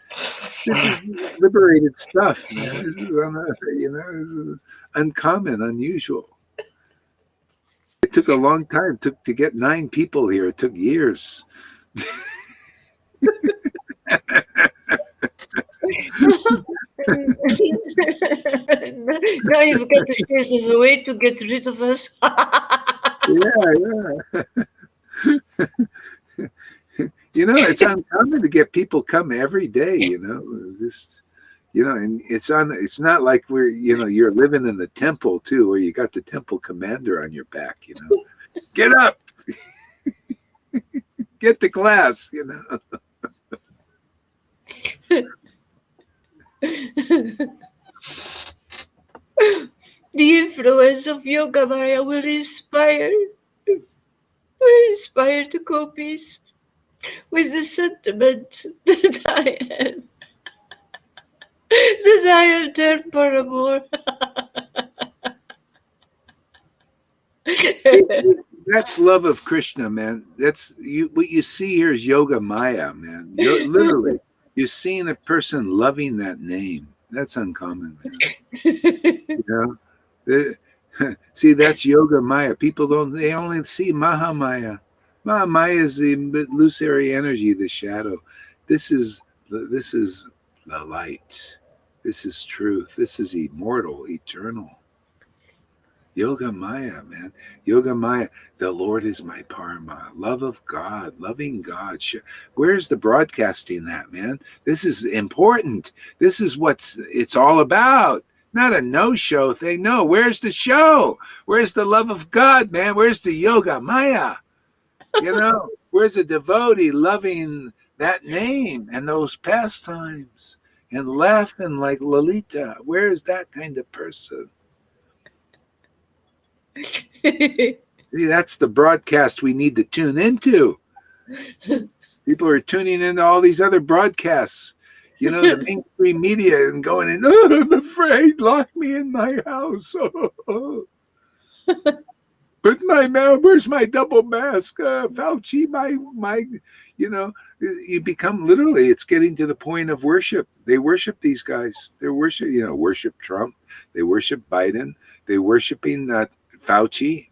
[SPEAKER 1] This is liberated stuff, man. This is, this is uncommon, unusual. It took a long time. To get 9 people here. It took years.
[SPEAKER 2] Now you've got to chase us away to get rid of us.
[SPEAKER 1] Yeah. It's uncommon to get people come every day. Just and it's not like you're living in the temple too, where you got the temple commander on your back. Get up, get to class.
[SPEAKER 2] The influence of Yoga Maya will inspire the gopis with the sentiment that I am their paramour.
[SPEAKER 1] That's love of Krishna, man. That's what you see here is Yoga Maya, man. Literally, you're seeing a person loving that name. That's uncommon, man. See, that's Yoga Maya. People they only see Mahamaya. Mahamaya is the illusory energy, the shadow. This is the light. This is truth. This is immortal, eternal. Yoga Maya, man. Yoga Maya. The Lord is my Parama. Love of God, loving God. Where's the broadcasting that, man? This is important. This is what it's all about. Not a no-show thing. No, where's the show? Where's the love of God, man? Where's the yoga maya? Where's a devotee loving that name and those pastimes and laughing like Lolita? Where's that kind of person? See, that's the broadcast we need to tune into. People are tuning into all these other broadcasts, the mainstream media, and going in, oh, I'm afraid, lock me in my house. But where's my double mask? Fauci, you become literally, it's getting to the point of worship. They worship these guys. They worship Trump. They worship Biden. They worshiping Fauci.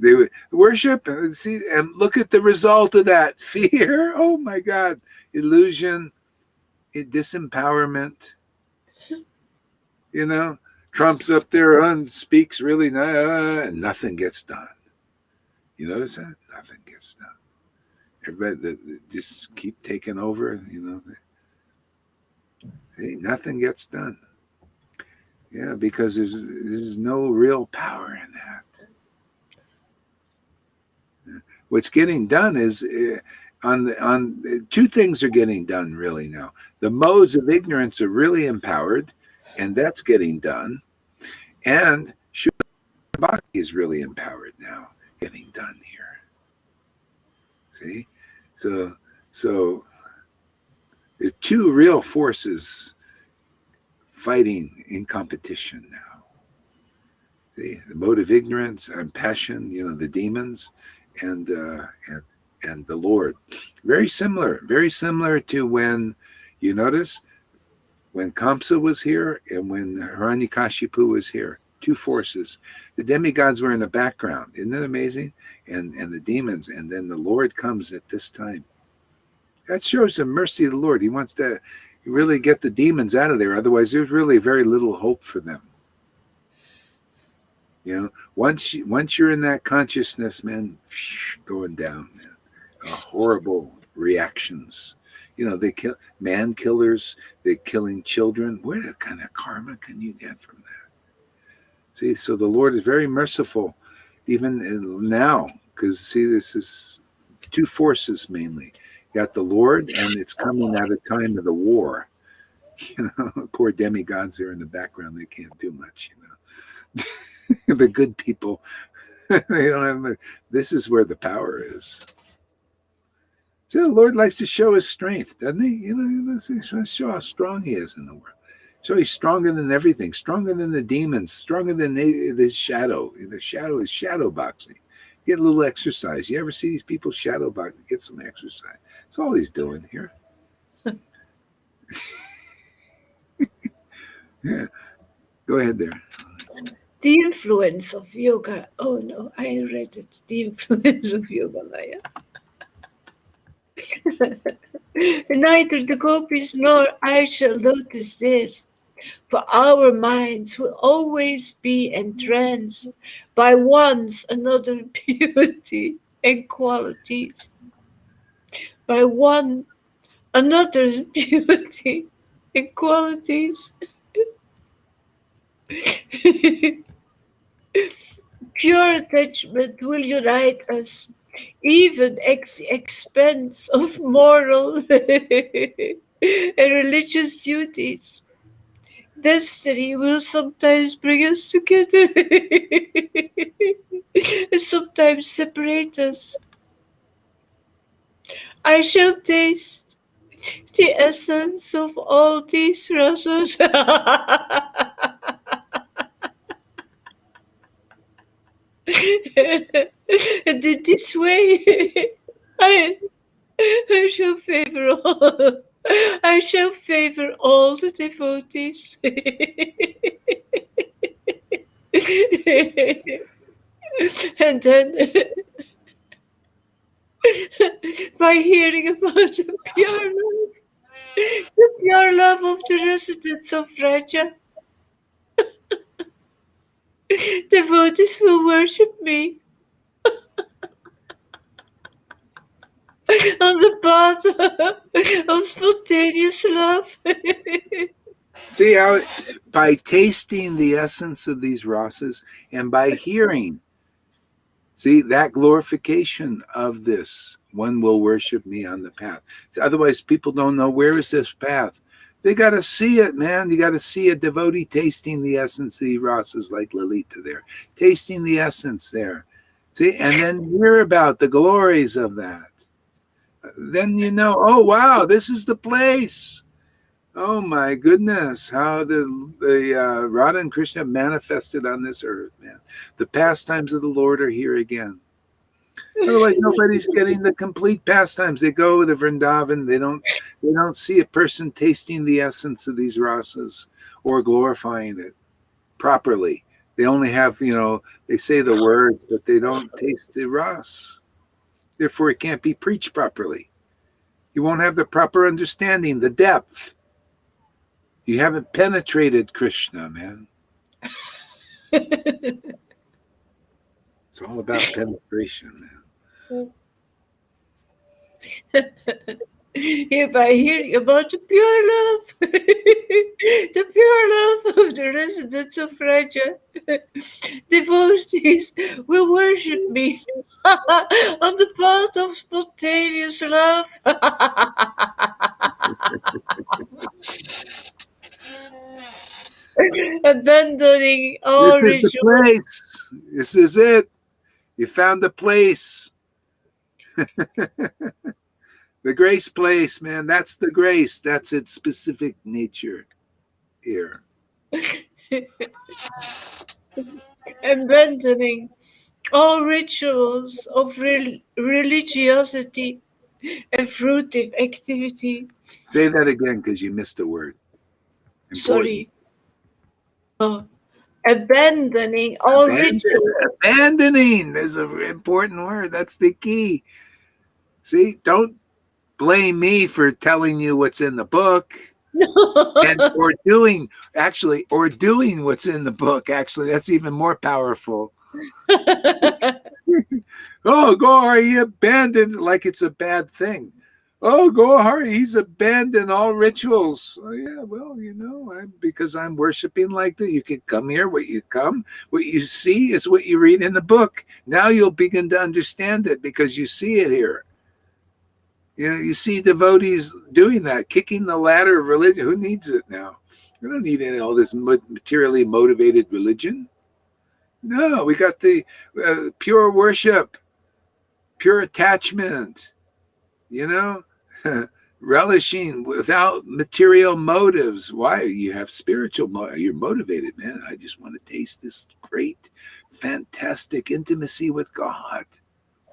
[SPEAKER 1] They worship, see, and look at the result of that. Fear. Oh my God. Illusion, disempowerment. Trump's up there and speaks really nice, and nothing gets done. You notice that? Nothing gets done. Everybody they just keep taking over, nothing gets done. Yeah, because there's no real power in that. What's getting done is on two things are getting done really now. The modes of ignorance are really empowered, and that's getting done. And Japa Bhakti is really empowered now, getting done here. See? So there are two real forces fighting in competition now. See? The mode of ignorance and passion, the demons, and the Lord. Very similar to when, you notice, when Kamsa was here and when Hiranyakashipu was here, two forces. The demigods were in the background. Isn't that amazing? And the demons, and then the Lord comes at this time. That shows the mercy of the Lord. He wants to really get the demons out of there. Otherwise, there's really very little hope for them. Once you're in that consciousness, man, going down, man, horrible reactions. They kill man killers. They're killing children. What kind of karma can you get from that? See, so the Lord is very merciful, even now, because see, this is two forces mainly. You got the Lord, and it's coming at a time of the war. Poor demigods are in the background. They can't do much. The good people, they don't have. This is where the power is. See, the Lord likes to show his strength, doesn't he? He likes to show how strong he is in the world. So he's stronger than everything, stronger than the demons, stronger than this shadow. The shadow is shadow boxing. Get a little exercise. You ever see these people shadow boxing? Get some exercise. That's all he's doing here. Yeah. Go ahead there.
[SPEAKER 2] The influence of yoga. Oh no, I read it. The influence of yoga maya. Neither the gopis nor I shall notice this, for our minds will always be entranced by one's another beauty and qualities, by one another's beauty and qualities. Pure attachment will unite us, even at the expense of moral and religious duties. Destiny will sometimes bring us together and sometimes separate us. I shall taste the essence of all these rasas. And in this way, I shall favor all. I shall favor all the devotees. And then, by hearing about the pure love of the residents of Raja, devotees will worship me on the path of spontaneous love.
[SPEAKER 1] See how by tasting the essence of these rasas and by hearing, see that glorification of this, one will worship me on the path. Otherwise, people don't know where is this path. They got to see it, man. You got to see a devotee tasting the essence of the rasas, like Lalita there, tasting the essence there. See, and then hear about the glories of that. Then you know, oh wow, this is the place. Oh my goodness, how the Radha and Krishna manifested on this earth, man. The pastimes of the Lord are here again. Otherwise, nobody's getting the complete pastimes. They go to Vrindavan. They don't see a person tasting the essence of these rasas or glorifying it properly. They only have, they say the words, but they don't taste the ras. Therefore, it can't be preached properly. You won't have the proper understanding, the depth. You haven't penetrated Krishna, man. It's all about penetration, man.
[SPEAKER 2] If I hear about the pure love, the pure love of the residents of Raja, devotees will worship me on the path of spontaneous love. Abandoning all
[SPEAKER 1] This is the
[SPEAKER 2] rituals.
[SPEAKER 1] place. This is it. You found the place. The grace place, man. That's the grace. That's its specific nature here.
[SPEAKER 2] Abandoning all rituals of religiosity and fruitive activity.
[SPEAKER 1] Say that again because you missed a word. Important.
[SPEAKER 2] Sorry. Oh, abandoning all rituals.
[SPEAKER 1] Abandoning is an important word. That's the key. See, don't blame me for telling you what's in the book. or doing what's in the book. Actually, that's even more powerful. Oh, Gohar, he abandoned, like it's a bad thing. Oh, Gohar, he's abandoned all rituals. Oh, yeah, well, because I'm worshiping like that. You can come here, what you see is what you read in the book. Now you'll begin to understand it because you see it here. You see devotees doing that, kicking the ladder of religion. Who needs it now? We don't need all this materially motivated religion. No, we got the pure worship, pure attachment, relishing without material motives. Why? You have spiritual, you're motivated, man. I just want to taste this great, fantastic intimacy with God.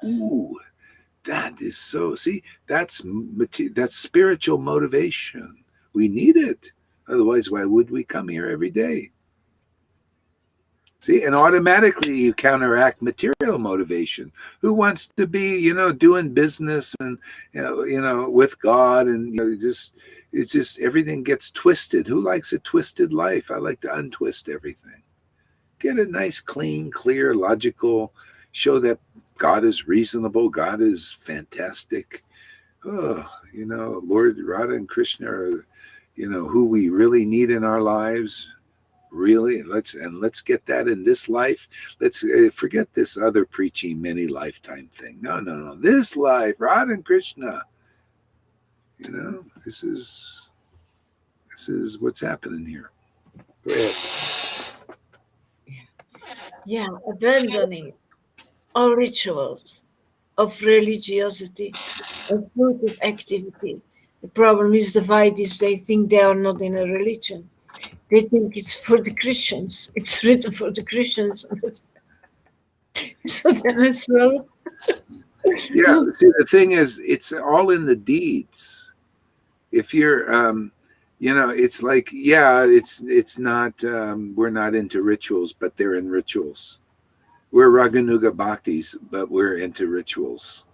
[SPEAKER 1] Ooh. That is so, see, that's spiritual motivation. We need it. Otherwise, why would we come here every day? See, and automatically you counteract material motivation. Who wants to be, doing business and, with God and, it's just everything gets twisted. Who likes a twisted life? I like to untwist everything. Get a nice, clean, clear, logical, show that God is reasonable. God is fantastic. Oh, Lord Radha and Krishna are, who we really need in our lives. Really, let's get that in this life. Let's forget this other preaching many lifetime thing. No. This life, Radha and Krishna. This is what's happening here. Go ahead.
[SPEAKER 2] Yeah, abandoning all rituals of religiosity and fruitive activity. The problem is the devotees, they think they are not in a religion. They think it's for the Christians. It's written for the Christians. So them as well.
[SPEAKER 1] Yeah, see, the thing is, it's all in the deeds. If you're, it's like, it's not, we're not into rituals, but they're in rituals. We're Raganuga Bhaktis, but we're into rituals.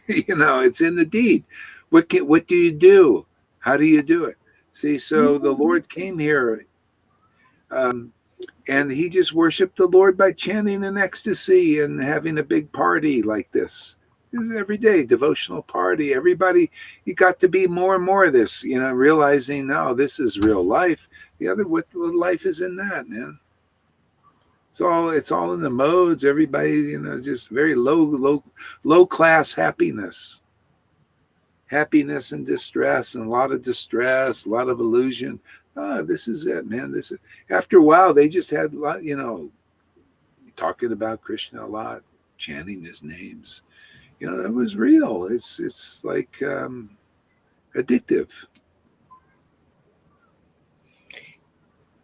[SPEAKER 1] It's in the deed. What do you do? How do you do it? See, so the Lord came here, and he just worshiped the Lord by chanting in ecstasy and having a big party like this. This is every day, devotional party. Everybody, you got to be more and more of this, realizing, no, this is real life. The other, what life is in that, man? It's all in the modes. Everybody, just very low class happiness. Happiness and distress, and a lot of distress, a lot of illusion. This is it, man. This is, after a while, they just had a lot, talking about Krishna a lot, chanting his names. It was real. It's like addictive.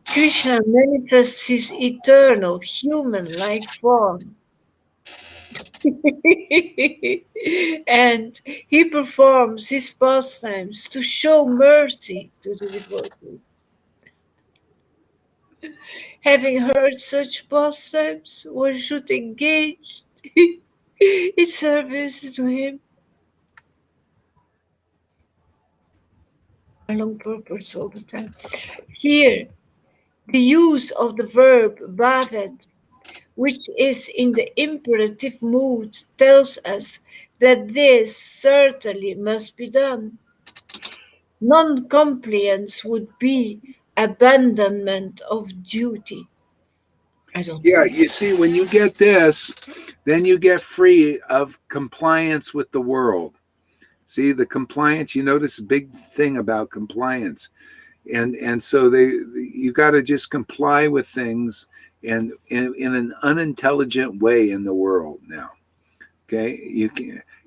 [SPEAKER 2] Krishna manifests his eternal human-like form. And he performs his pastimes to show mercy to the devotees. Having heard such pastimes, one should engage in service to him. A long purpose all the time. Here, the use of the verb bhavet, which is in the imperative mood, tells us that this certainly must be done. Non-compliance would be abandonment of duty. I don't know.
[SPEAKER 1] Yeah, you see, when you get this, then you get free of compliance with the world. See, the compliance, you notice a big thing about compliance. And so you got to just comply with things and in an unintelligent way in the world now. Okay,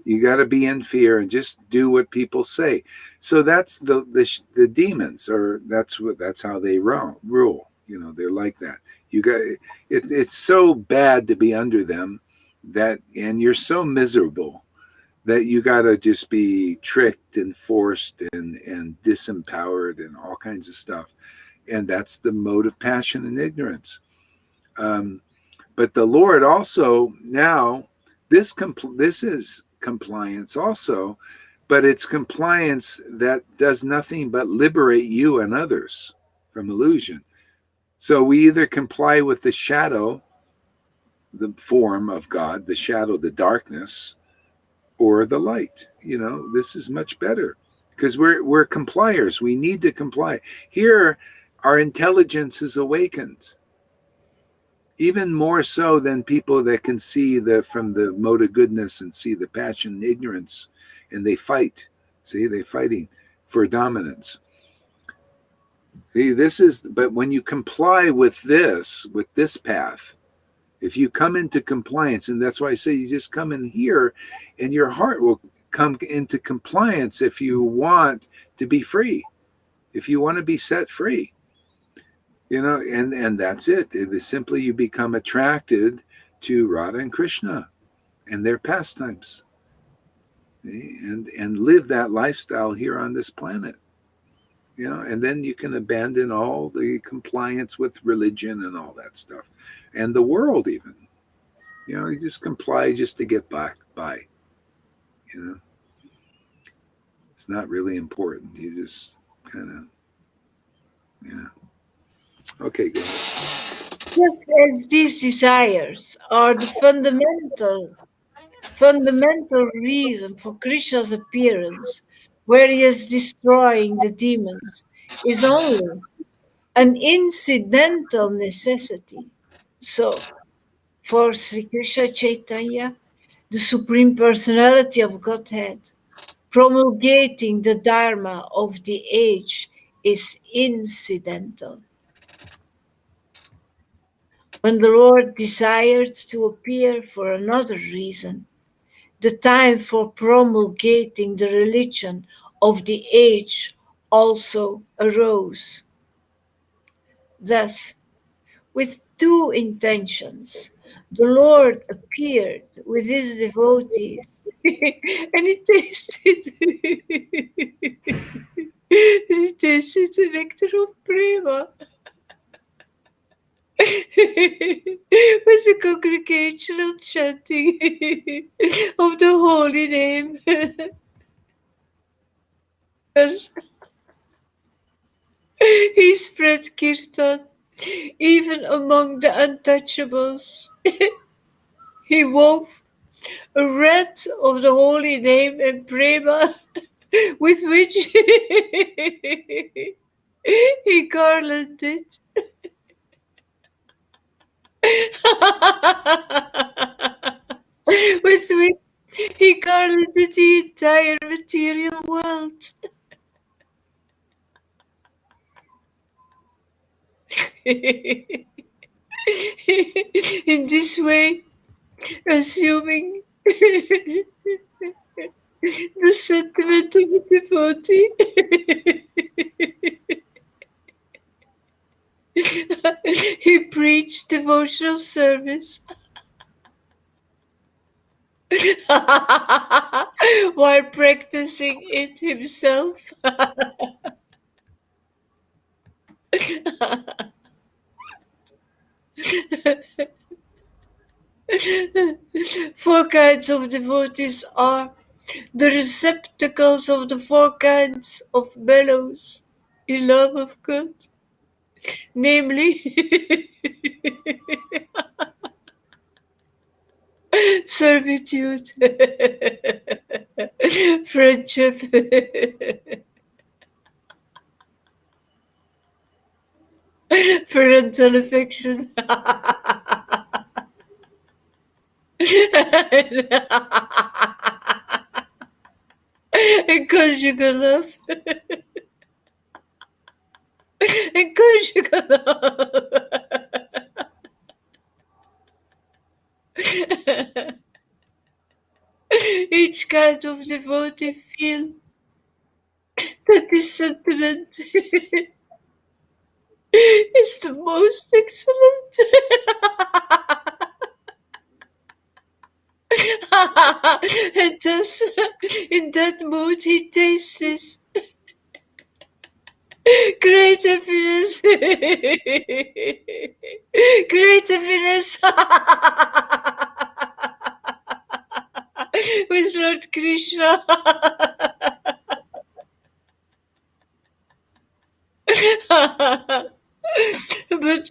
[SPEAKER 1] you got to be in fear and just do what people say. So that's the demons, or that's how they rule. They're like that. It's so bad to be under them, and you're so miserable that you got to just be tricked and forced and disempowered and all kinds of stuff. And that's the mode of passion and ignorance. But the Lord also now, this is compliance also, but it's compliance that does nothing but liberate you and others from illusion. So we either comply with the shadow, the form of God, the shadow, the darkness, or the light. This is much better because we're compliers. We need to comply. Here, our intelligence is awakened, even more so than people that can see from the mode of goodness and see the passion and ignorance, and they fight. See, they're fighting for dominance. See, but when you comply with this path, if you come into compliance, and that's why I say you just come in here and your heart will come into compliance if you want to be free, if you want to be set free, and that's it. It is simply you become attracted to Radha and Krishna and their pastimes, and live that lifestyle here on this planet. And then you can abandon all the compliance with religion and all that stuff, and the world even. You just comply just to get by. It's not really important. You just kind of, Okay, good.
[SPEAKER 2] Just as these desires are the fundamental reason for Krishna's appearance, where he is destroying the demons, is only an incidental necessity. So, for Sri Krishna Chaitanya, the Supreme Personality of Godhead, promulgating the Dharma of the age is incidental. When the Lord desired to appear for another reason, the time for promulgating the religion of the age also arose. Thus, with two intentions, the Lord appeared with his devotees and he tasted the nectar of prema. With the congregational chanting of the holy name. Yes. He spread kirtan even among the untouchables. He wove a red of the holy name and prema with which he garlanded with which he garlanded the entire material world. In this way, assuming the sentiment of a devotee, he preached devotional service while practicing it himself. Four kinds of devotees are the receptacles of the four kinds of bellows in love of God, namely servitude, friendship, parental affection, and conjugal love. And conjugal love. Each kind of devotee feel that this sentiment is the most excellent. And thus, in that mood, he tastes great happiness. Great happiness. With Lord Krishna. But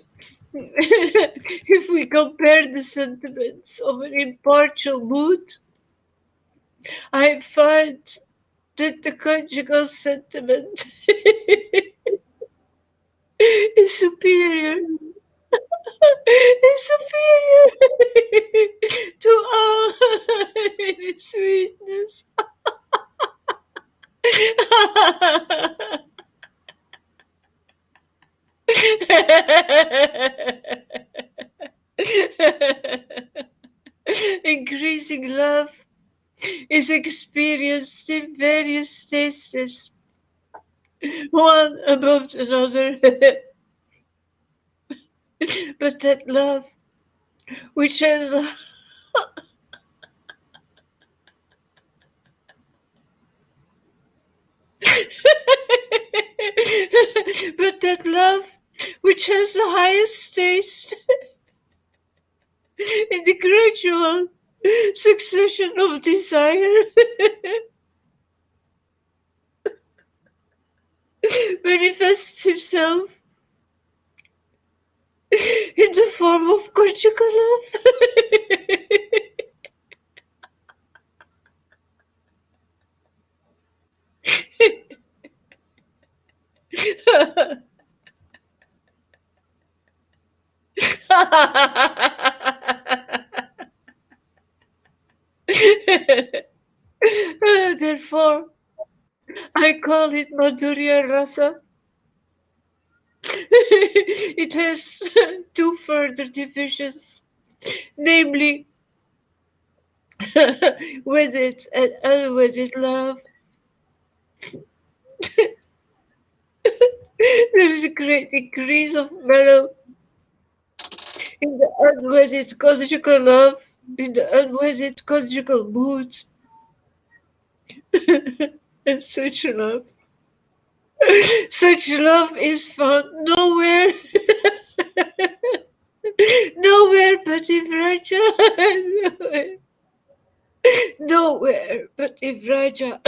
[SPEAKER 2] if we compare the sentiments of an impartial mood, I find that the conjugal sentiment is superior. Is superior to all in its sweetness. Increasing love is experienced in various stages, one above another. But that love, which has but that love, which has the highest taste in the gradual succession of desire, manifests himself in the form of conjugal love. Therefore, I call it Madhurya Rasa. It has two further divisions, namely wedded and unwedded love. There is a great increase of mellow in the unwedded conjugal love, in the unwedded conjugal mood, and such love. Such love is found nowhere, nowhere but in Vraja. Nowhere but in Vraja.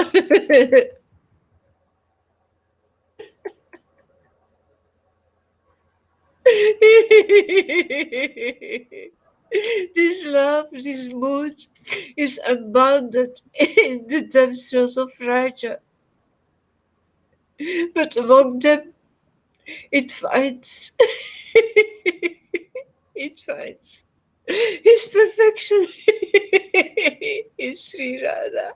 [SPEAKER 2] This love, this mood is abounded in the depths of Raja. But among them, it finds, it finds his perfection in Sri Radha.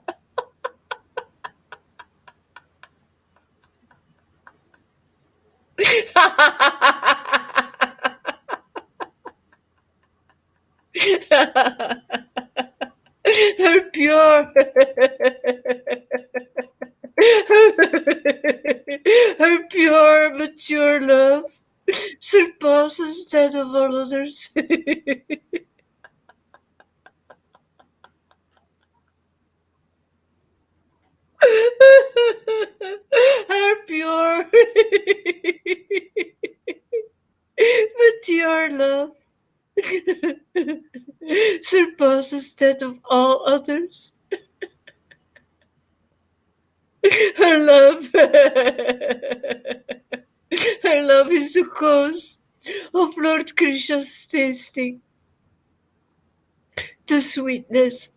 [SPEAKER 2] Her pure, her pure, mature love surpasses that of all others. Her pure, mature love surpasses that of all others. Her love, her love is the cause of Lord Krishna's tasting the sweetness,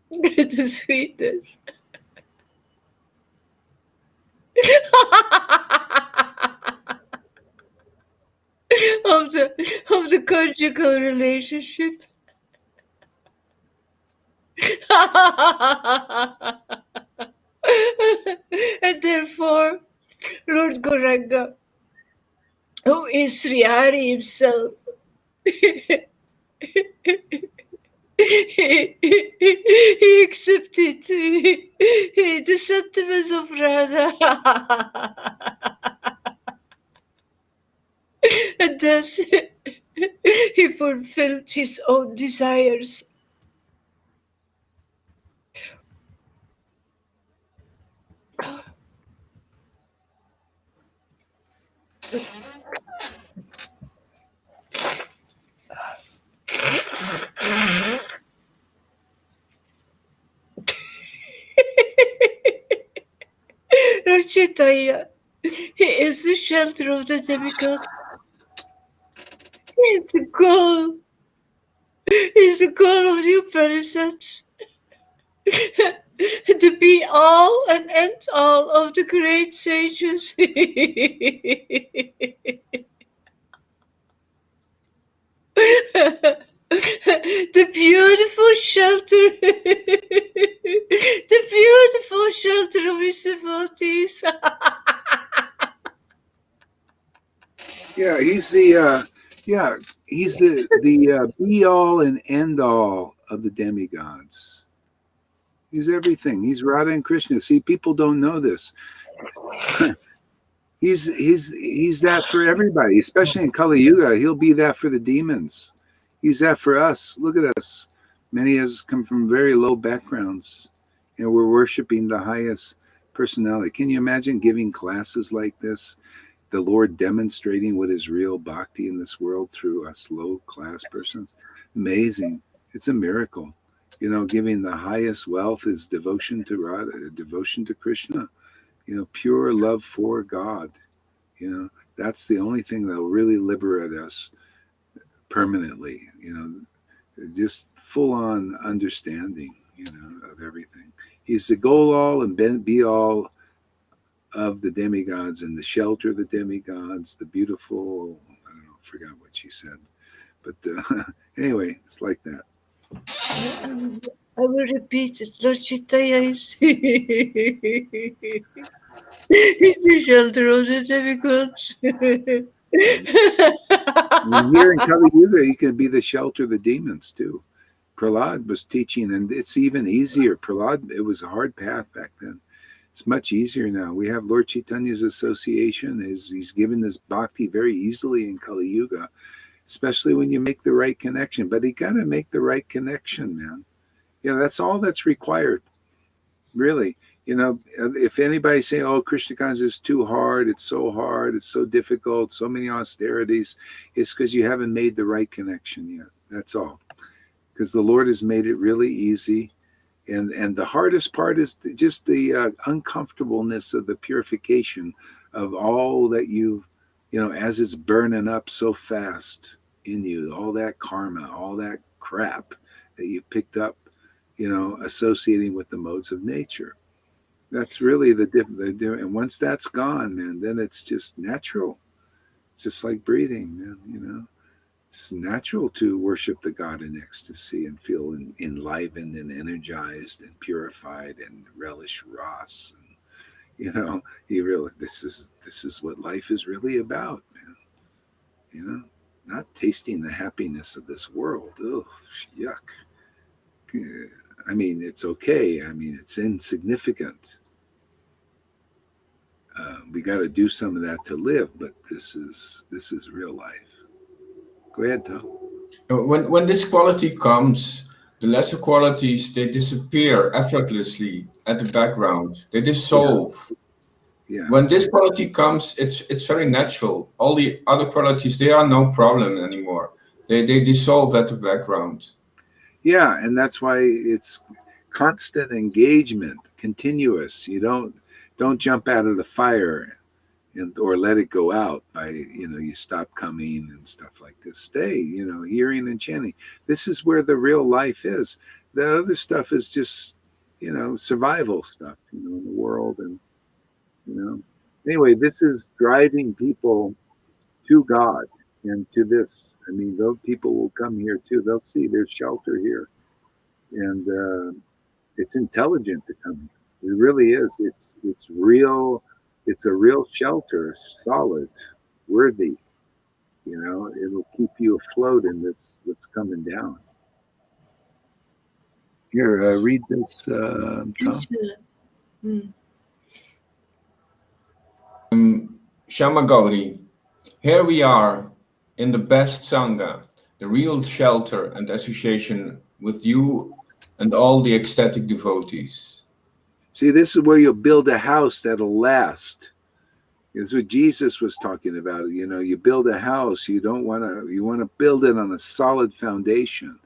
[SPEAKER 2] the sweetness of the conjugal relationship. And therefore, Lord Gauranga, who is Sri Hari himself, he accepted the sentiments of Radha. And thus he fulfilled his own desires. Lord Chaitanya, he is the shelter of the demigod. He is the goal. He is the goal of the Upanishads. The be all and end all of the great sages. The beautiful shelter, the beautiful shelter of his devotees.
[SPEAKER 1] Yeah, he's the be all and end all of the demigods. He's everything. He's Radha and Krishna. See, people don't know this. he's that for everybody, especially in Kali Yuga. He'll be that for the demons. He's that for us. Look at us. Many of us come from very low backgrounds, and we're worshiping the highest personality. Can you imagine giving classes like this? The Lord demonstrating what is real bhakti in this world through us low-class persons. Amazing. It's a miracle. You know, giving the highest wealth is devotion to Radha, devotion to Krishna. You know, pure love for God. You know, that's the only thing that will really liberate us permanently. You know, just full-on understanding, you know, of everything. He's the goal all and be all of the demigods and the shelter of the demigods, the beautiful, I don't know, forgot what she said. But anyway, it's like that.
[SPEAKER 2] I will repeat it. Lord Chaitanya is the shelter of the demigods.
[SPEAKER 1] Here in Kali Yuga, you can be the shelter of the demons too. Prahlad was teaching, and it's even easier. Prahlad, it was a hard path back then. It's much easier now. We have Lord Chaitanya's association. He's given this bhakti very easily in Kali Yuga, especially when you make the right connection. But you got to make the right connection, man. You know, that's all that's required, really. You know, if anybody say, oh, Krishna consciousness is too hard, it's so difficult, so many austerities, it's because you haven't made the right connection yet. That's all. Because the Lord has made it really easy. And the hardest part is just the uncomfortableness of the purification of all that you know, as it's burning up so fast. in you, all that karma, all that crap that you picked up, associating with the modes of nature. That's really the difference. And once that's gone, man, then it's just natural. It's just like breathing, man. It's natural to worship the God in ecstasy and feel enlivened and energized and purified and relish Ras. And, you realize this is what life is really about, man. Not tasting the happiness of this world. Oh, yuck. I mean, it's okay. I mean, it's insignificant. We got to do some of that to live, but this is real life. Go ahead, Tom.
[SPEAKER 4] When this quality comes, the lesser qualities, they disappear effortlessly at the background. They dissolve.
[SPEAKER 1] Yeah.
[SPEAKER 4] When this quality comes, it's very natural. All the other qualities, they are no problem anymore. They dissolve at the background.
[SPEAKER 1] Yeah, and that's why it's constant engagement, continuous. You don't jump out of the fire or let it go out by, you stop coming and stuff like this. Stay, hearing and chanting. This is where the real life is. The other stuff is just, survival stuff, in the world. And, anyway, this is driving people to God and to this. I mean, those people will come here too. They'll see there's shelter here. And it's intelligent to come here. It really is. It's real. It's a real shelter, solid, worthy. It'll keep you afloat in what's coming down. Here, read this, Tom.
[SPEAKER 4] Shama Gauri, here we are in the best Sangha, the real shelter and association with you and all the ecstatic devotees.
[SPEAKER 1] See, this is where you'll build a house that'll last. It's what Jesus was talking about. You build a house, you want to build it on a solid foundation.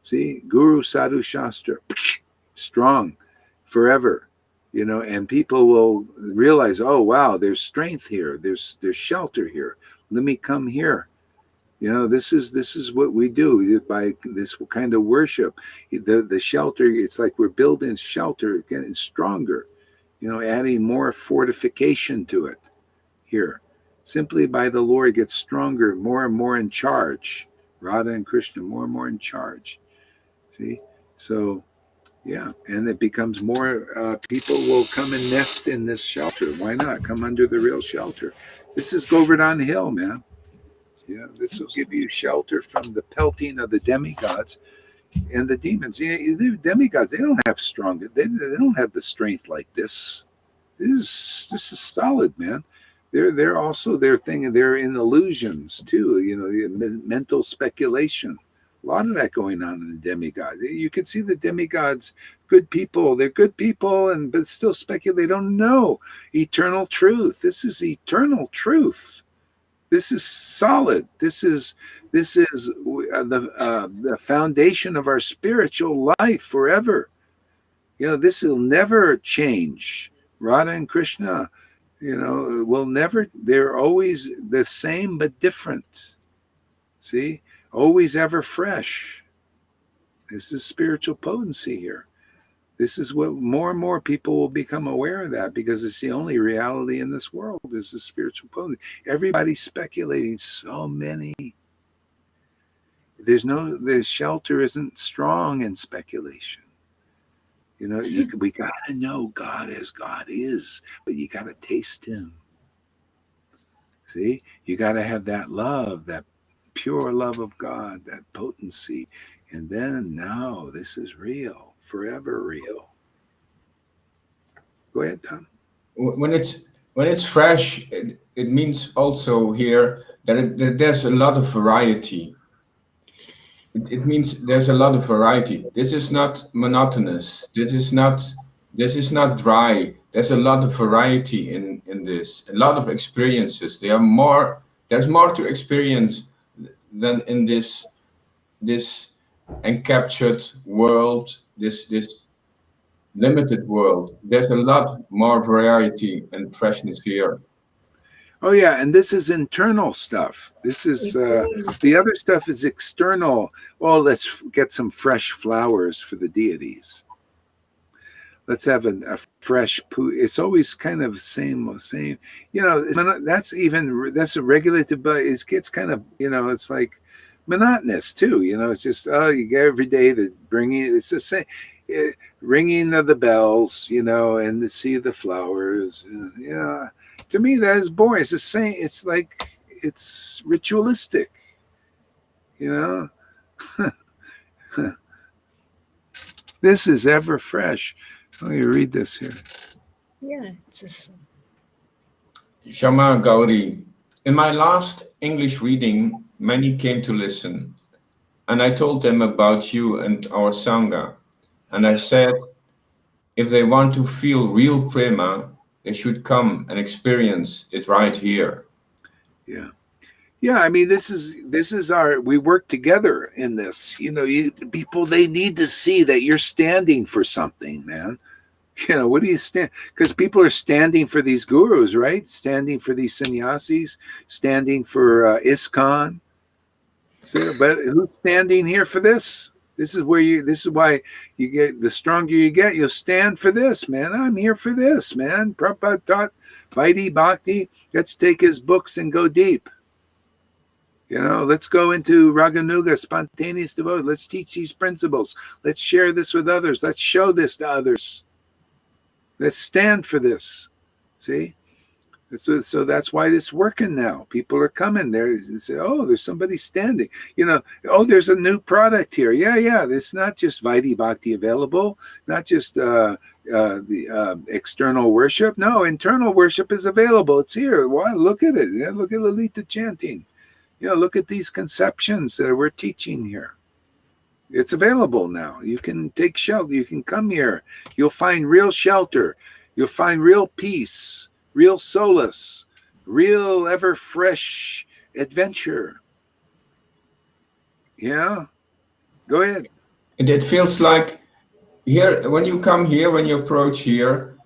[SPEAKER 1] See, Guru Sadhu Shastra, strong forever, and people will realize, oh, wow, there's strength here. There's shelter here. Let me come here. This is what we do by this kind of worship. The shelter, it's like we're building shelter, getting stronger, adding more fortification to it here. Simply by the Lord gets stronger, more and more in charge. Radha and Krishna, more and more in charge. See? So, yeah. And it becomes more, people will come and nest in this shelter. Why not? Come under the real shelter. This is Govardhan Hill, man. This will give you shelter from the pelting of the demigods and the demons. The demigods, they don't have they don't have the strength like this. This is solid, man. They're also they're in illusions too. Mental speculation. A lot of that going on in the demigods. You can see the demigods, good people. They're good people, but still speculate. They don't know eternal truth. This is eternal truth. This is solid. This is the foundation of our spiritual life forever. This will never change. Radha and Krishna, will never. They're always the same but different. See, always ever fresh. This is spiritual potency here. This is what more and more people will become aware of, that because it's the only reality in this world is the spiritual potency. Everybody's speculating, so many. The shelter isn't strong in speculation. We got to know God as God is, but you got to taste him. See, you got to have that love, that pure love of God, that potency. And then now this is real. Forever real. Go ahead, Tom.
[SPEAKER 4] When it's fresh, it means also here that there's a lot of variety. It means there's a lot of variety. This is not monotonous. This is not dry. There's a lot of variety in this. A lot of experiences. There's more to experience than in this encaptured world, this limited world. There's a lot more variety and freshness here.
[SPEAKER 1] Oh yeah, and this is internal stuff. This is the other stuff is external. Well, let's get some fresh flowers for the deities. Let's have a fresh poo. It's always kind of same. You know, that's a regulated, but it gets kind of, you know, it's like monotonous too. You know, it's just, oh, you get every day the bringing. It's the same. Ringing of the bells, you know, and to see the flowers. You know, to me that is boring. It's the same. It's like it's ritualistic. You know, this is ever fresh. Let me read this here.
[SPEAKER 2] Yeah, just
[SPEAKER 4] Shama Gauri. In my last English reading, many came to listen, and I told them about you and our Sangha. And I said, if they want to feel real prema, they should come and experience it right here.
[SPEAKER 1] Yeah. Yeah, I mean, this is we work together in this. You know, people, they need to see that you're standing for something, man. You know, what do you stand? Because people are standing for these gurus, right? Standing for these sannyasis, standing for ISKCON. So, but who's standing here for this? This is why you get, the stronger you get, you'll stand for this, man. I'm here for this, man. Prabhupada taught Vaidhi Bhakti. Let's take his books and go deep. You know, let's go into Raganuga, spontaneous devotion. Let's teach these principles. Let's share this with others. Let's show this to others. Let's stand for this. See? So that's why it's working now. People are coming there and say, oh, there's somebody standing. You know, oh, there's a new product here. Yeah. It's not just Vaidhi Bhakti available, not just the external worship. No, internal worship is available. It's here. Why? Look at it. Yeah, look at Lalita chanting. You know, look at these conceptions that we're teaching here. It's available now. You can take shelter. You can come here. You'll find real shelter. You'll find real peace, real solace, real ever fresh adventure. Yeah. Go ahead.
[SPEAKER 4] And it feels like here, when you come here, when you approach here,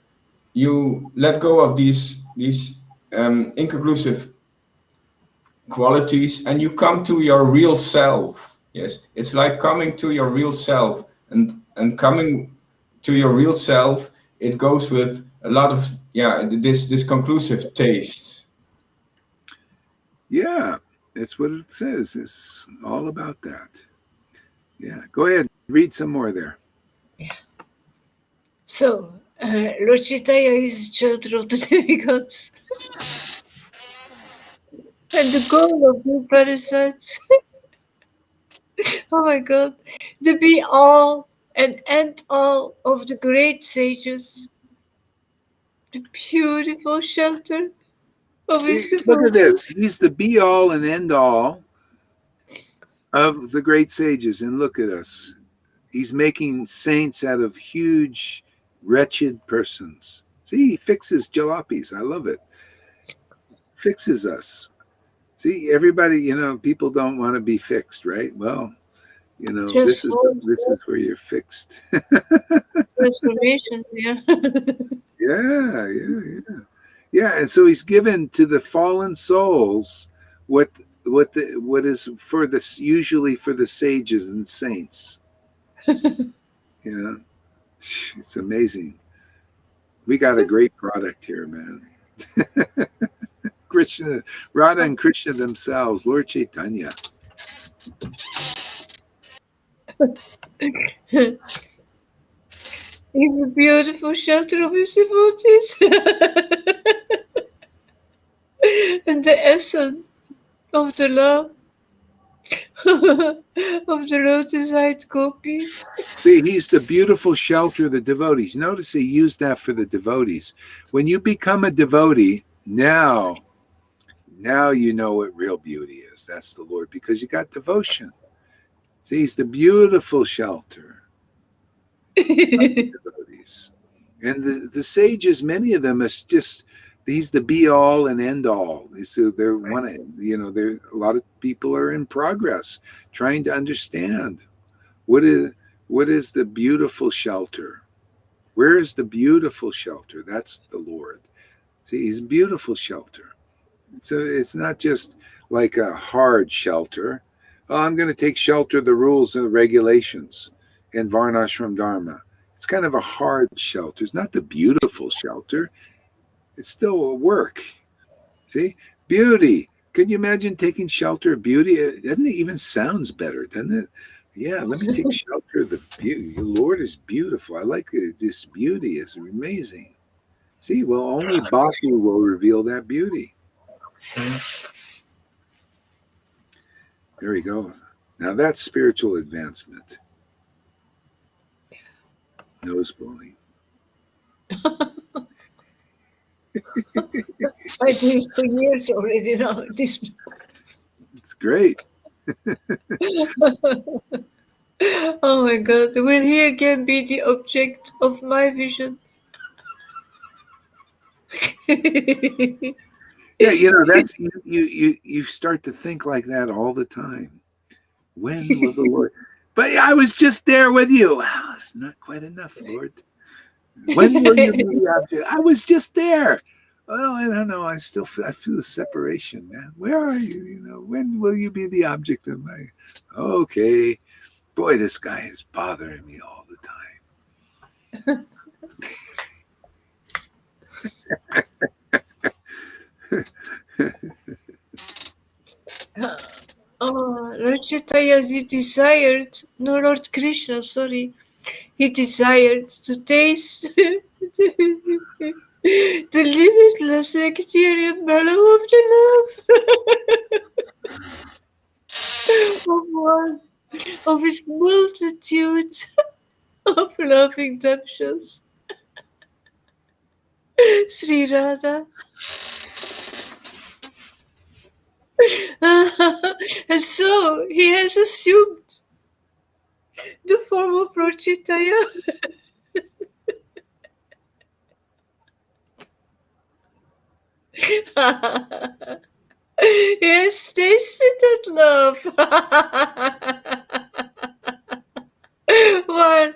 [SPEAKER 4] you let go of these inconclusive qualities and you come to your real self. Yes, it's like coming to your real self, and coming to your real self, it goes with a lot of this conclusive taste.
[SPEAKER 1] Yeah, that's what it says. It's all about that. Yeah, go ahead, read some more there.
[SPEAKER 2] yeah. So, Lord Chaitanya is children of the demigods. And the goal of the parasites, oh my God, to be all and end all of the great sages, the beautiful shelter of his
[SPEAKER 1] See, look at
[SPEAKER 2] devotion.
[SPEAKER 1] this. He's the be all and end all of the great sages. And look at us. He's making saints out of huge, wretched persons. See, he fixes jalopis. I love it. Fixes us. See, everybody, you know, people don't want to be fixed, right? Well, you know, this is where you're fixed.
[SPEAKER 2] Transformation, yeah.
[SPEAKER 1] Yeah. And so he's given to the fallen souls what is for this, usually for the sages and saints. You know, it's amazing. We got a great product here, man. Krishna, Radha and Krishna themselves, Lord Chaitanya.
[SPEAKER 2] He's the beautiful shelter of his devotees. And the essence of the love of the lotus-eyed gopis.
[SPEAKER 1] See, he's the beautiful shelter of the devotees. Notice he used that for the devotees. When you become a devotee, now you know what real beauty is. That's the Lord, because you got devotion. See, he's the beautiful shelter of the devotees. And the sages, many of them, is just, he's the be all and end all. So they're a lot of people are in progress trying to understand what is the beautiful shelter. Where is the beautiful shelter? That's the Lord. See, he's beautiful shelter. So it's not just like a hard shelter. Oh, I'm going to take shelter of the rules and the regulations in Varnashram Dharma. It's kind of a hard shelter. It's not the beautiful shelter. It's still a work. See? Beauty. Can you imagine taking shelter of beauty? Doesn't it even sounds better, doesn't it? Yeah, let me take shelter of the beauty. Your Lord is beautiful. I like it. This beauty is amazing. See, well, only Bhakti will reveal that beauty. There we go. Now that's spiritual advancement. Nose blowing.
[SPEAKER 2] I do it for years already now. This.
[SPEAKER 1] It's great.
[SPEAKER 2] Oh my God! Will he again be the object of my vision?
[SPEAKER 1] Yeah, that's you start to think like that all the time. When will the Lord? But I was just there with you. Wow, it's not quite enough, Lord. When will you be the object? I was just there. Well, I don't know. I feel the separation, man. Where are you? When will you be the object of my? Okay, boy, this guy is bothering me all the time.
[SPEAKER 2] Lord Chaitanya, he desired, no, Lord Krishna, sorry, he desired to taste the limitless nectarian mellow of the love of his multitude of loving nuptials. Sri Radha. And so he has assumed the form of Lord Chaitanya. He has tasted that love while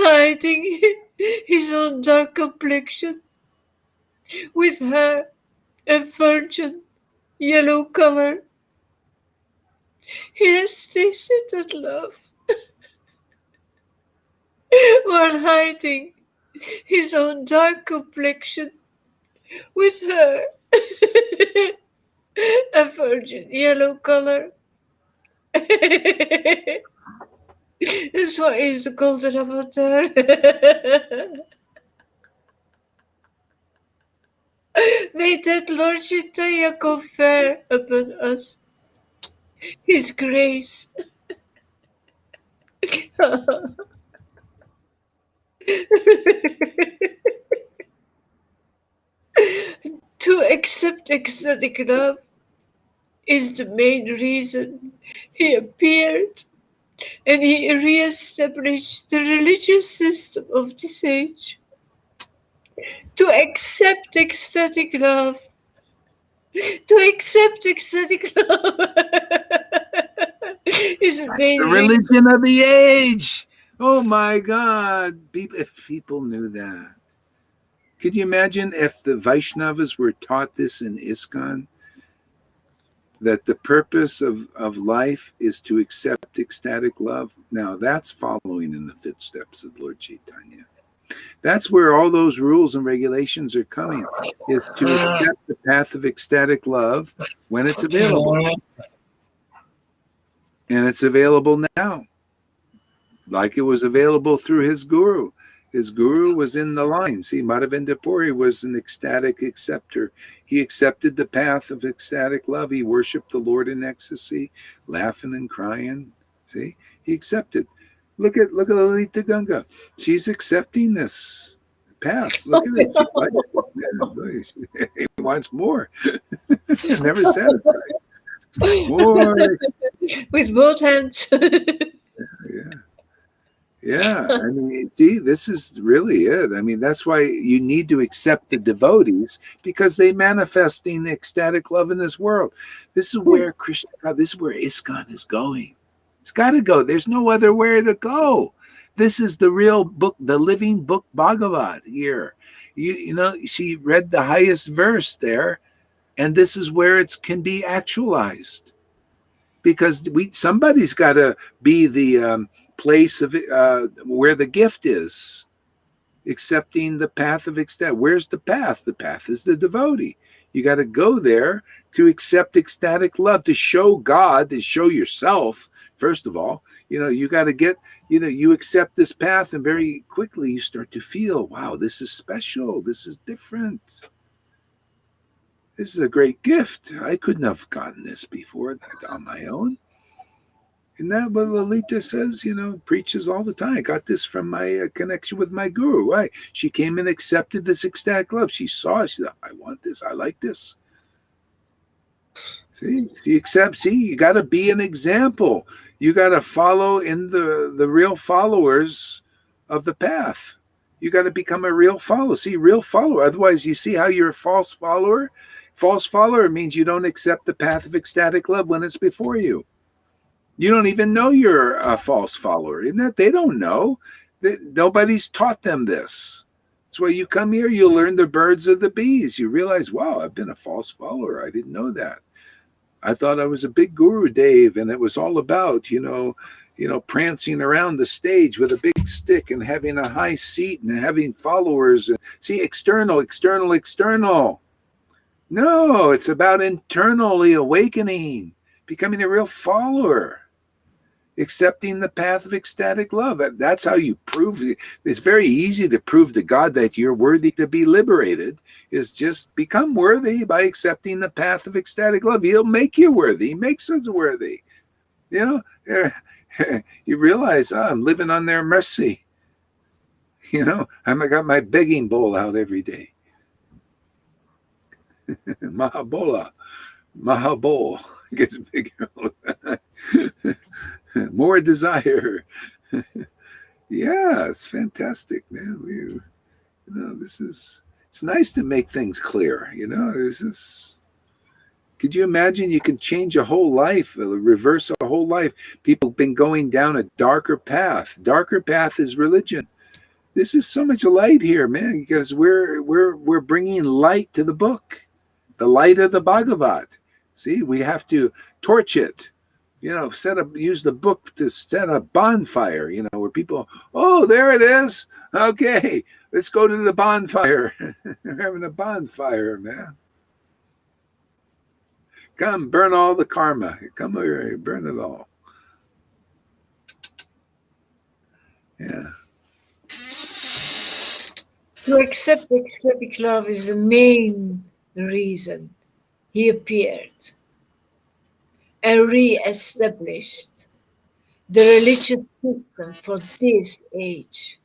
[SPEAKER 2] hiding his own dark complexion with her effulgent yellow color. He has tasted that love while hiding his own dark complexion with her effulgent yellow color. That's why he's the golden avatar. May that Lord Chaitanya confer upon us his grace. To accept ecstatic love is the main reason he appeared, and he re-established the religious system of this age. To accept ecstatic love. To accept ecstatic love is the main
[SPEAKER 1] The religion of the age. Oh my God. If people knew that. Could you imagine if the Vaishnavas were taught this in ISKCON? That the purpose of life is to accept ecstatic love. Now that's following in the footsteps of Lord Chaitanya. That's where all those rules and regulations are coming, is to accept the path of ecstatic love when it's available. And it's available now, like it was available through his guru. His guru was in the line. See, Madhavendra Puri was an ecstatic acceptor. He accepted the path of ecstatic love. He worshiped the Lord in ecstasy, laughing and crying. See, he accepted. Look at Lalita Ganga. She's accepting this path. Look at it. He wants more. Never satisfied. More.
[SPEAKER 2] with both hands.
[SPEAKER 1] Yeah. I mean, see, this is really it. I mean, that's why you need to accept the devotees, because they manifesting ecstatic love in this world. This is where Krishna, this is where ISKCON is going. It's got to go. There's no other where to go. This is the real book, the living book Bhagavad here. You know, she read the highest verse there. And this is where it can be actualized. Because somebody's got to be the place of where the gift is. Accepting the path of ecstatic. Where's the path? The path is the devotee. You got to go there to accept ecstatic love, to show God, to show yourself, first of all. You got to get, you accept this path, and very quickly you start to feel, wow, this is special. This is different. This is a great gift. I couldn't have gotten this before on my own. And that what Lalita says, preaches all the time. I got this from my connection with my guru. Right? She came and accepted this ecstatic love. She saw it. She said, I want this. I like this. See, she accepts. See, you got to be an example. You got to follow in the real followers of the path. You got to become a real follower. See, real follower. Otherwise, you see how you're a false follower? False follower means you don't accept the path of ecstatic love when it's before you. You don't even know you're a false follower. Isn't that? They don't know. Nobody's taught them this. That's why you come here, you learn the birds of the bees. You realize, wow, I've been a false follower. I didn't know that. I thought I was a big guru, Dave, and it was all about, prancing around the stage with a big stick and having a high seat and having followers. See, external. No, it's about internally awakening, becoming a real follower. Accepting the path of ecstatic love. That's how you prove it. It's very easy to prove to God that you're worthy to be liberated, is just become worthy by accepting the path of ecstatic love. He'll make you worthy. He makes us worthy. You realize, I'm living on their mercy. I got my begging bowl out every day. Mahabola. Mahabol gets bigger. More desire. Yeah, it's fantastic, man. It's nice to make things clear. Could you imagine you can change a whole life, reverse a whole life? People have been going down a darker path. Darker path is religion. This is so much light here, man, because we're bringing light to the book, the light of the Bhagavat. See, we have to torch it. Use the book to set a bonfire, where people, oh, there it is. Okay, let's go to the bonfire. They're having a bonfire, man. Come, burn all the karma. Come over here, burn it all. Yeah.
[SPEAKER 2] To accept ecstatic love is the main reason he appeared and re-established the religious system for this age.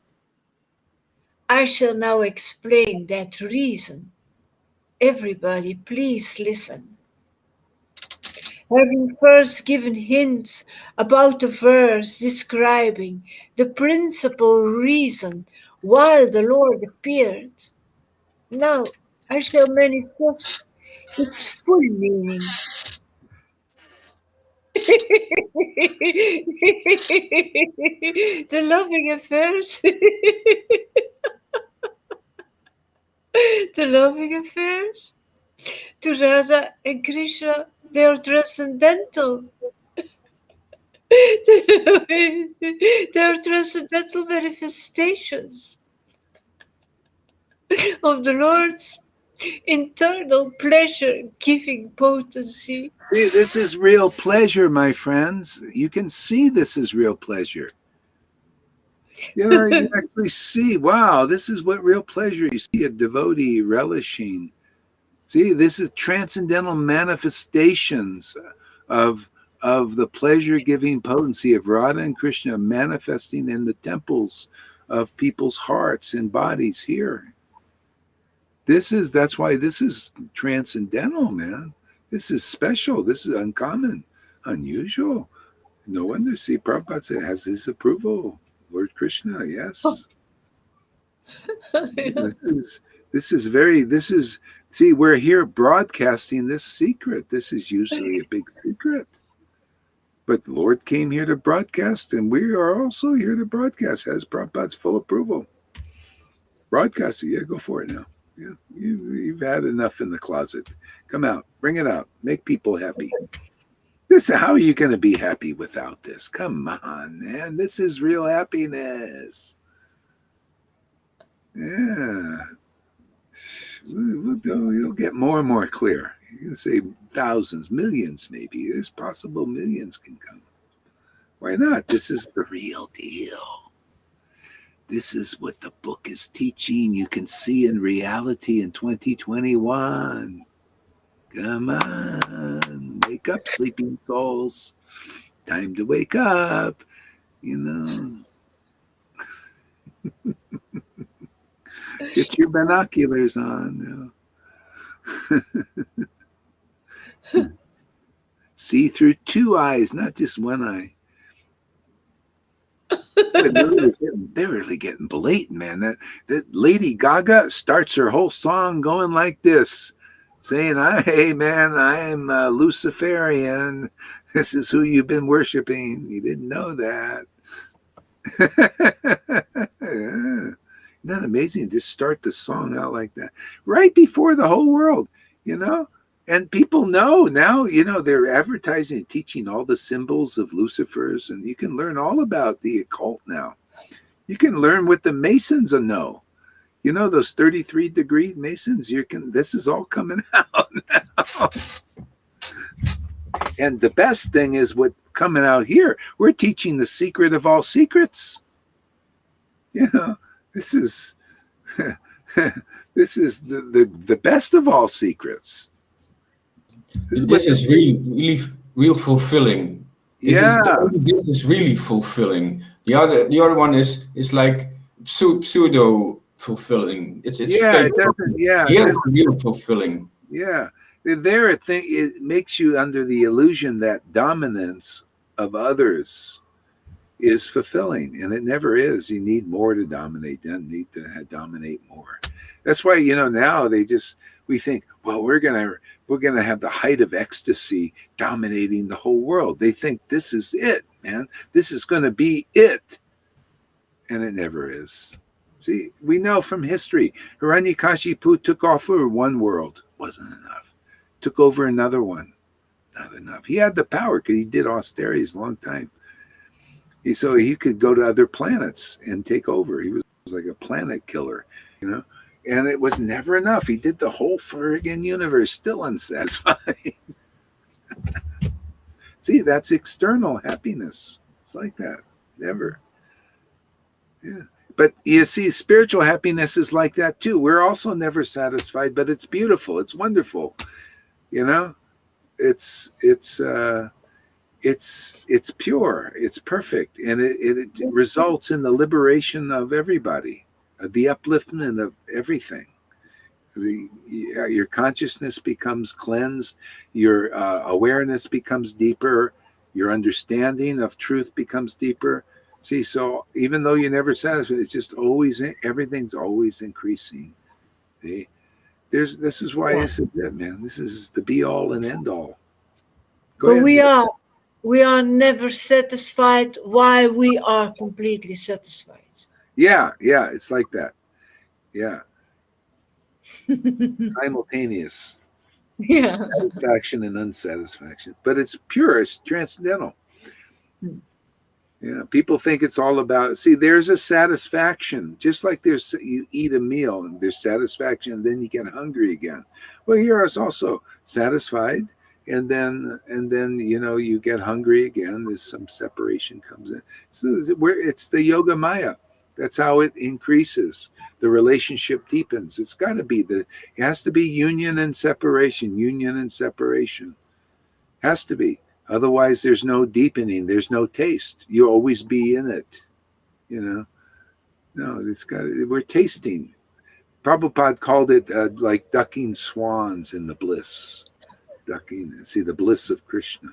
[SPEAKER 2] I shall now explain that reason. Everybody, please listen. Having first given hints about the verse describing the principal reason why the Lord appeared, now I shall manifest its full meaning. The loving affairs, the loving affairs to Radha and Krishna, they are transcendental. They are transcendental manifestations of the Lord's internal pleasure-giving potency.
[SPEAKER 1] See, this is real pleasure, my friends. You can see this is real pleasure. You actually see, wow, this is what real pleasure. You see a devotee relishing. See, this is transcendental manifestations of the pleasure-giving potency of Radha and Krishna manifesting in the temples of people's hearts and bodies here. That's why this is transcendental, man. This is special. This is uncommon, unusual. No wonder. See, Prabhupada said, has his approval. Lord Krishna, yes. See, we're here broadcasting this secret. This is usually a big secret. But the Lord came here to broadcast, and we are also here to broadcast. Has Prabhupada's full approval. Broadcast it. Yeah, go for it now. Yeah, you've had enough in the closet. Come out, bring it out, make people happy. How are you going to be happy without this? Come on, man. This is real happiness. Yeah. It'll get more and more clear. You're going to say thousands, millions, maybe. There's possible millions can come. Why not? This is the real deal. This is what the book is teaching. You can see in reality in 2021. Come on, wake up, sleeping souls. Time to wake up, you know. Get your binoculars on now. See through two eyes, not just one eye. They're really getting blatant, man. That Lady Gaga starts her whole song going like this, saying, "Hey, man, I'm Luciferian. This is who you've been worshiping. You didn't know that." Yeah. Isn't that amazing? Just start the song out like that right before the whole world, you know? And people know now, you know, they're advertising and teaching all the symbols of Lucifer's, and you can learn all about the occult now. You can learn what the Masons know. You know, those 33-degree Masons, this is all coming out now. And the best thing is what coming out here, we're teaching the secret of all secrets. You know, this is the best of all secrets.
[SPEAKER 4] This is real fulfilling.
[SPEAKER 1] Yeah,
[SPEAKER 4] This is really fulfilling. The other one is like pseudo fulfilling. It's
[SPEAKER 1] yeah,
[SPEAKER 4] fake.
[SPEAKER 1] it doesn't. Yeah,
[SPEAKER 4] It's real fulfilling.
[SPEAKER 1] yeah. There, it makes you under the illusion that dominance of others is fulfilling, and it never is. You need more to dominate. You need to dominate more. That's why, you know, now we think, well, we're gonna have the height of ecstasy dominating the whole world. They think this is it, man. This is going to be it, and it never is. See, we know from history, Hiranyakashipu took over one world, wasn't enough. Took over another one, not enough. He had the power because he did austerities a long time. So he could go to other planets and take over. He was like a planet killer, you know. And it was never enough. He did the whole friggin' universe, still unsatisfied. See, that's external happiness. It's like that. Never. Yeah. But you see, spiritual happiness is like that too. We're also never satisfied, but it's beautiful. It's wonderful. You know, it's pure. It's perfect, and it results in the liberation of everybody, the upliftment of everything. Your consciousness becomes cleansed. Your awareness becomes deeper. Your understanding of truth becomes deeper. See, so even though you're never satisfied, it's just always, everything's always increasing. See? This is why this is it, man. This is the be all and end all.
[SPEAKER 2] But we are never satisfied while we are completely satisfied.
[SPEAKER 1] Yeah, it's like that. Yeah. Simultaneous.
[SPEAKER 2] Yeah.
[SPEAKER 1] Satisfaction and unsatisfaction. But it's pure, it's transcendental. Yeah, people think it's all about, see, there's a satisfaction, just like you eat a meal and there's satisfaction and then you get hungry again. Well, here is also satisfied and then you know, you get hungry again. There's some separation comes in. So it's the yoga maya. That's how it increases. The relationship deepens. It's got to be it has to be union and separation, has to be. Otherwise, there's no deepening. There's no taste. You always be in it, you know. No, we're tasting. Prabhupada called it like ducking swans in the bliss. See the bliss of Krishna.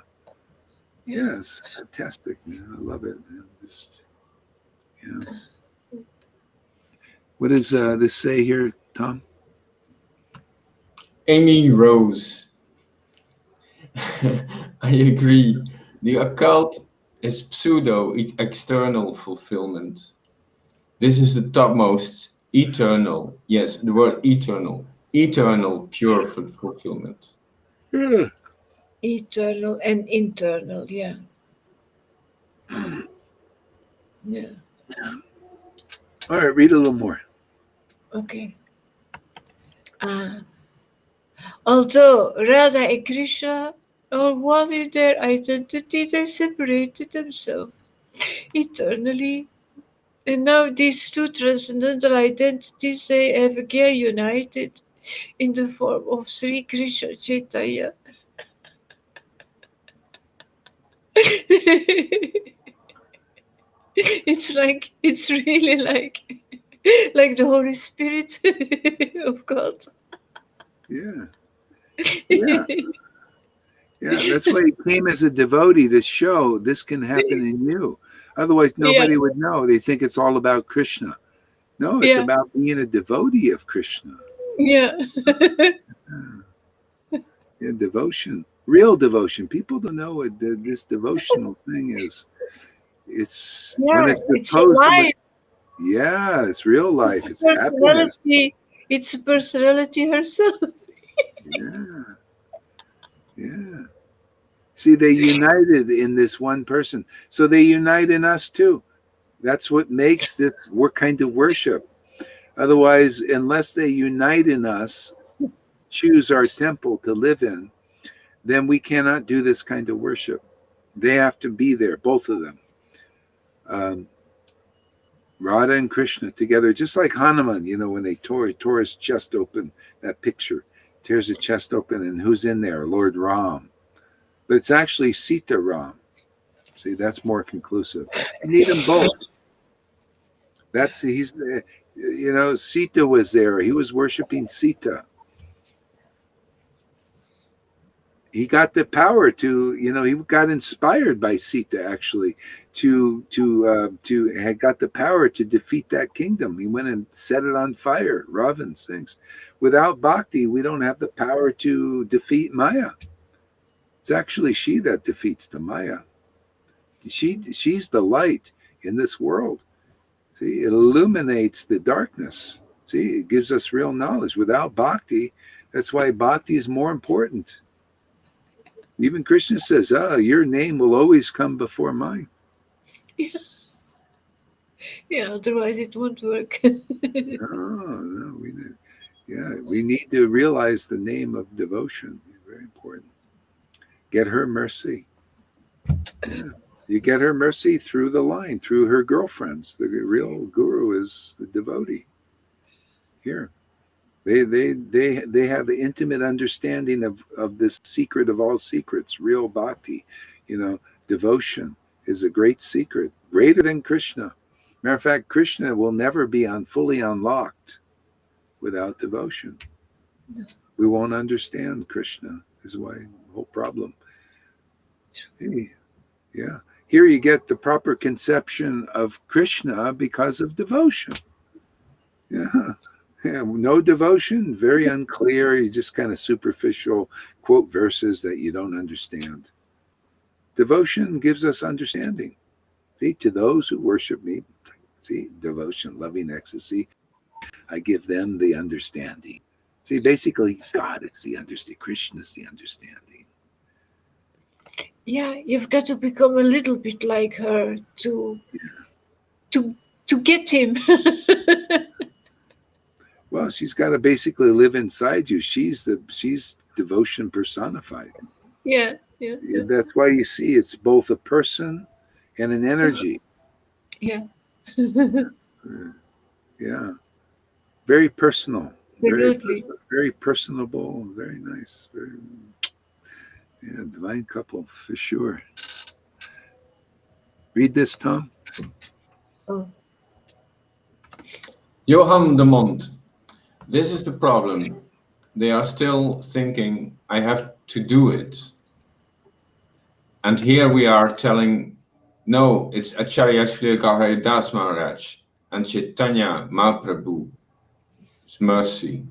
[SPEAKER 1] Yes, fantastic, man. I love it, man. Just, you know. What does this say here, Tom?
[SPEAKER 4] Amy Rose. I agree. The occult is pseudo external fulfillment. This is the topmost Eternal. Yes, the word eternal. Eternal, pure fulfillment.
[SPEAKER 1] Yeah.
[SPEAKER 2] Eternal and internal, yeah. Yeah.
[SPEAKER 1] All right, read a little more.
[SPEAKER 2] Okay. Although Radha and Krishna are one in their identity, they separated themselves eternally. And now these two transcendental identities, they have again united in the form of Sri Krishna Chaitanya. It's really like the Holy Spirit of God.
[SPEAKER 1] Yeah. Yeah. Yeah. That's why he came as a devotee to show this can happen in you. Otherwise,
[SPEAKER 2] Yeah,
[SPEAKER 1] nobody would know. They think it's all about Krishna. No, it's
[SPEAKER 2] yeah,
[SPEAKER 1] about being a devotee of Krishna.
[SPEAKER 2] yeah.
[SPEAKER 1] Yeah, devotion, real devotion. People don't know what this devotional thing is. It's when
[SPEAKER 2] Yeah,
[SPEAKER 1] it's
[SPEAKER 2] it's
[SPEAKER 1] opposed to what,
[SPEAKER 2] alive.
[SPEAKER 1] yeah, it's real life. It's happiness.
[SPEAKER 2] Personality. It's personality herself.
[SPEAKER 1] Yeah, yeah. See, they united in this one person. So they unite in us too. That's what makes this kind of worship. Otherwise, unless they unite in us, choose our temple to live in, then we cannot do this kind of worship. They have to be there, both of them. Radha and Krishna together, just like Hanuman, when they tore his chest open, that picture tears his chest open, and who's in there? Lord Ram. But it's actually Sita Ram. See, that's more conclusive. You need them both. Sita was there. He was worshiping Sita. He got the power to, he got inspired by Sita actually to had got the power to defeat that kingdom. He went and set it on fire. Ravan sings, without bhakti, we don't have the power to defeat Maya. It's actually she that defeats the Maya. She's the light in this world. See, it illuminates the darkness. See, it gives us real knowledge. Without bhakti, that's why bhakti is more important. Even Krishna says, your name will always come before mine.
[SPEAKER 2] Yeah, otherwise it won't work.
[SPEAKER 1] No, we need to realize the name of devotion. Very important. Get her mercy. Yeah. You get her mercy through the line, through her girlfriends. The real guru is the devotee. Here. They have an intimate understanding of this secret of all secrets, real bhakti. Devotion is a great secret, greater than Krishna. Matter of fact, Krishna will never be fully unlocked without devotion. We won't understand Krishna, is why the whole problem. Hey, yeah. Here you get the proper conception of Krishna because of devotion. Yeah. Yeah, no devotion, very unclear. You just kind of superficial quote verses that you don't understand. Devotion gives us understanding. See, to those who worship me, see, devotion, loving ecstasy, I give them the understanding. See, basically, God is the understanding. Krishna is the understanding.
[SPEAKER 2] Yeah, you've got to become a little bit like her to get him.
[SPEAKER 1] Well, she's got to basically live inside you. She's devotion personified.
[SPEAKER 2] Yeah.
[SPEAKER 1] That's why you see it's both a person and an energy.
[SPEAKER 2] Yeah.
[SPEAKER 1] Yeah. Very personal.
[SPEAKER 2] Absolutely.
[SPEAKER 1] Very personable. Very nice. Divine couple for sure. Read this, Tom.
[SPEAKER 2] Oh.
[SPEAKER 4] Johan de Mont. This is the problem. They are still thinking, I have to do it. And here we are telling, no, it's Acharya Sri Gauri Das Maharaj and Chaitanya Mahaprabhu. It's mercy.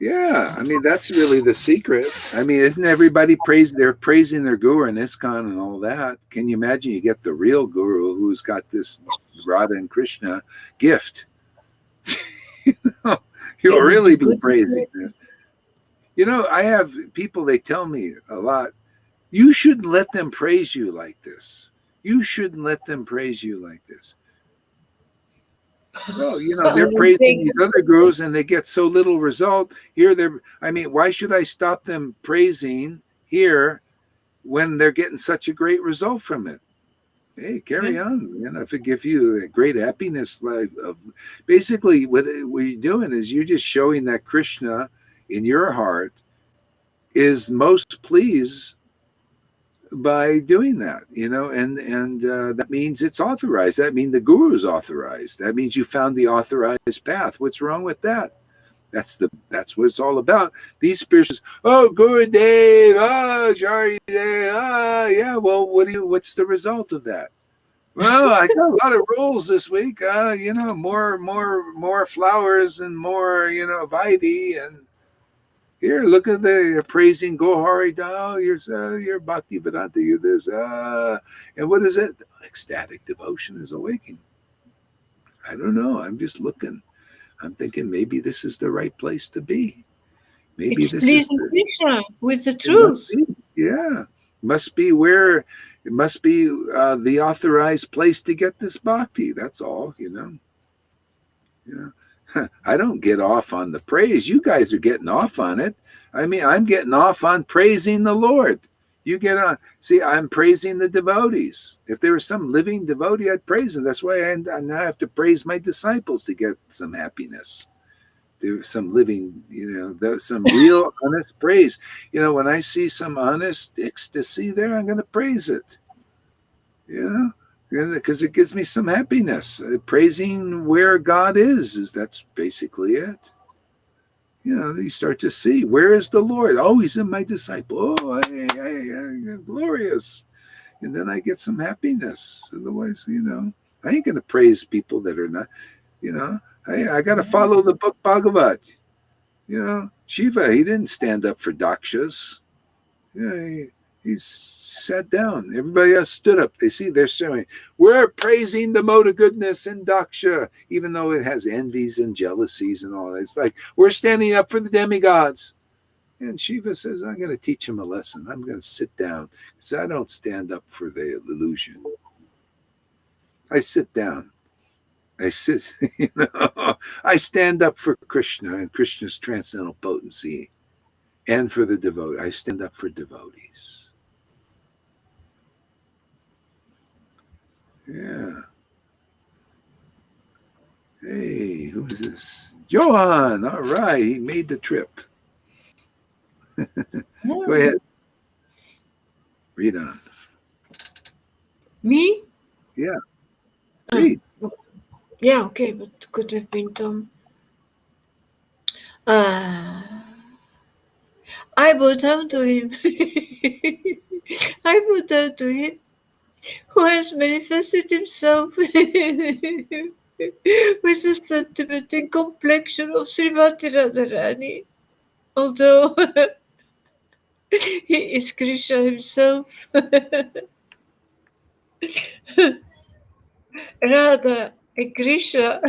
[SPEAKER 1] Yeah, I mean, that's really the secret. I mean, isn't everybody they're praising their guru in ISKCON and all that? Can you imagine you get the real guru who's got this Radha and Krishna gift? You'll really be
[SPEAKER 2] Good.
[SPEAKER 1] praising. I have people, they tell me a lot, you shouldn't let them praise you like this. You shouldn't let them praise you like this. Well, they're praising these other gurus and they get so little result. Here why should I stop them praising here when they're getting such a great result from it? Hey, carry on. If it gives you a great happiness life of basically what you're doing is you're just showing that Krishna in your heart is most pleased by doing that, and that means it's authorized. That means the guru is authorized. That means you found the authorized path. What's wrong with that? That's what it's all about. These spirituals, Guru Dev, Shari Dev, yeah. Well, what's the result of that? Well, I got a lot of rules this week. More flowers and more, Vaidhi and. Here, look at the praising Gohari Dao. You're Bhakti Vedanta. You're this. And what is it? Ecstatic devotion is awakening. I don't know. I'm just looking. I'm thinking maybe this is the right place to be. Maybe
[SPEAKER 2] It's
[SPEAKER 1] this
[SPEAKER 2] pleasing
[SPEAKER 1] is
[SPEAKER 2] Krishna with the truth.
[SPEAKER 1] Must be where it must be the authorized place to get this bhakti. That's all. I don't get off on the praise. You guys are getting off on it. I mean, I'm getting off on praising the Lord. You get on. See, I'm praising the devotees. If there was some living devotee, I'd praise them. That's why I now have to praise my disciples to get some happiness. There's some living, there's some real honest praise. When I see some honest ecstasy there, I'm going to praise it. Because it gives me some happiness. Praising where God is that's basically it. You start to see, where is the Lord? Oh, he's in my disciple. Oh, hey, glorious. And then I get some happiness. Otherwise, I ain't going to praise people that are not, I got to follow the book Bhagavat. Shiva, he didn't stand up for dakshas. He sat down. Everybody else stood up. They're saying, we're praising the mode of goodness in Daksha, even though it has envies and jealousies and all that. It's like, we're standing up for the demigods. And Shiva says, I'm going to teach him a lesson. I'm going to sit down because I don't stand up for the illusion. I sit down. I stand up for Krishna and Krishna's transcendental potency and for the devotee. I stand up for devotees. Yeah. Hey, who is this? Johan. All right. He made the trip. Go ahead. Read on.
[SPEAKER 2] Me?
[SPEAKER 1] Yeah. Read.
[SPEAKER 2] Yeah, okay, but could have been Tom. I bow down to him. I bow down to him who has manifested himself with the sentiment and complexion of Srimati Radharani, although he is Krishna himself. Radha and Krishna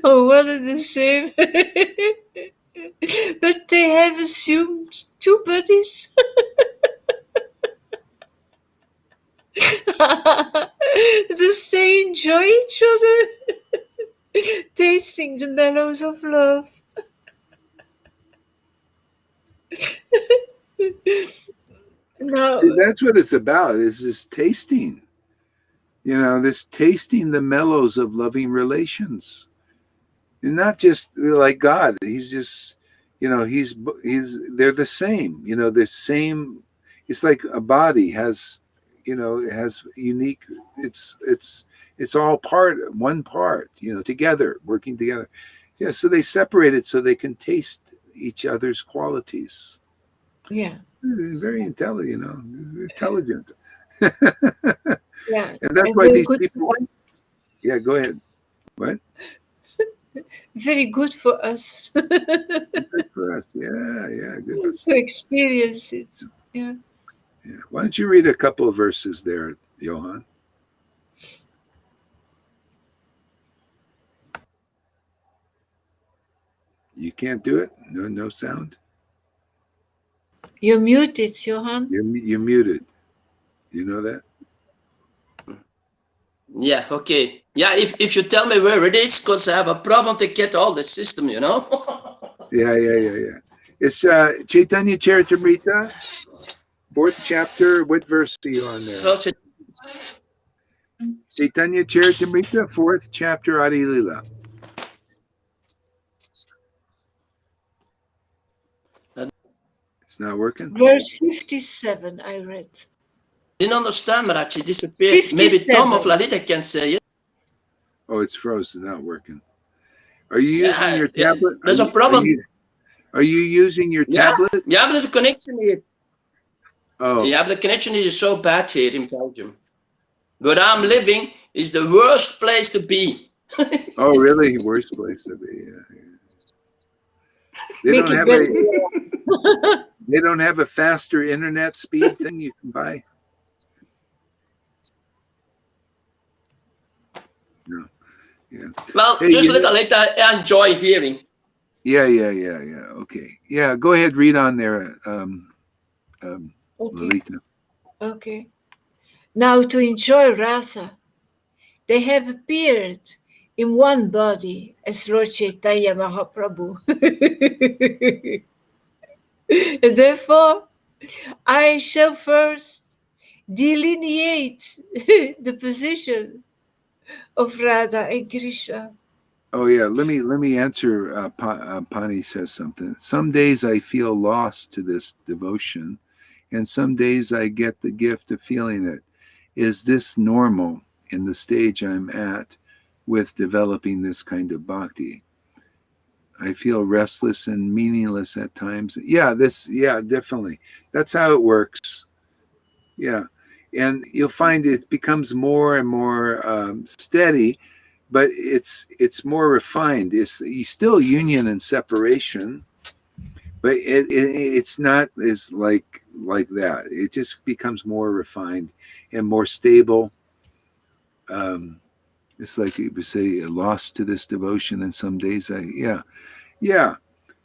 [SPEAKER 2] are one and the same, but they have assumed two bodies. Thus they enjoy each other, tasting the mellows of love. Now,
[SPEAKER 1] See, that's what it's about, is this tasting. This tasting the mellows of loving relations. And not just like God. He's just, they're the same. The same. It's like a body has, it has unique. It's all one part. Together, working together. Yeah. So they separate it so they can taste each other's qualities.
[SPEAKER 2] yeah.
[SPEAKER 1] Very intelligent. Intelligent.
[SPEAKER 2] Yeah.
[SPEAKER 1] And that's why these people.
[SPEAKER 2] For us.
[SPEAKER 1] Yeah. Go ahead. What?
[SPEAKER 2] Very good for us.
[SPEAKER 1] Good for us. Yeah, good for us.
[SPEAKER 2] To experience it. Yeah.
[SPEAKER 1] Why don't you read a couple of verses there, Johan? You can't do it? No sound?
[SPEAKER 2] You're muted, Johan.
[SPEAKER 1] You're muted. You know that?
[SPEAKER 6] Yeah, okay. Yeah, if you tell me where it is, because I have a problem to get all the system, you know?
[SPEAKER 1] Yeah. It's Chaitanya Charitamrita, 4th chapter. What verse are you on there?
[SPEAKER 6] So,
[SPEAKER 1] Chaitanya Charitamrita, 4th chapter, Adi Lila. It's not working?
[SPEAKER 2] Verse 57, I read.
[SPEAKER 6] didn't understand, Maharaj. It disappeared.
[SPEAKER 2] 57.
[SPEAKER 6] Maybe Tom of Lalita can say it.
[SPEAKER 1] Oh, it's frozen, not working. Are you using your
[SPEAKER 6] Yeah,
[SPEAKER 1] tablet?
[SPEAKER 6] there's a problem.
[SPEAKER 1] Are you using your tablet?
[SPEAKER 6] Yeah, but the connection here.
[SPEAKER 1] Oh.
[SPEAKER 6] Yeah, but the connection is so bad here in Belgium. Where I'm living is the worst place to be.
[SPEAKER 1] Oh, really? Worst place to be. Yeah. They
[SPEAKER 2] Make
[SPEAKER 1] don't
[SPEAKER 2] it
[SPEAKER 1] have
[SPEAKER 2] better.
[SPEAKER 1] they don't have a faster internet speed thing you can buy? No. Yeah.
[SPEAKER 6] Well,
[SPEAKER 1] Hey,
[SPEAKER 6] just a little later, I enjoy hearing.
[SPEAKER 1] Yeah. Okay. Yeah, go ahead, read on there,
[SPEAKER 2] Okay.
[SPEAKER 1] Lalita.
[SPEAKER 2] Okay. Now to enjoy rasa, they have appeared in one body as Lord Chaitanya Mahaprabhu. And therefore, I shall first delineate the position of Radha and Krishna.
[SPEAKER 1] Oh yeah, let me answer. Pani says something. Some days I feel lost to this devotion, and some days I get the gift of feeling it. Is this normal in the stage I'm at with developing this kind of bhakti? I feel restless and meaningless at times. Yeah, definitely. That's how it works. Yeah, and you'll find it becomes more and more steady, but it's more refined. It's still union and separation, but it's not as like that. It just becomes more refined and more stable. It's like you would say, lost to this devotion, and some days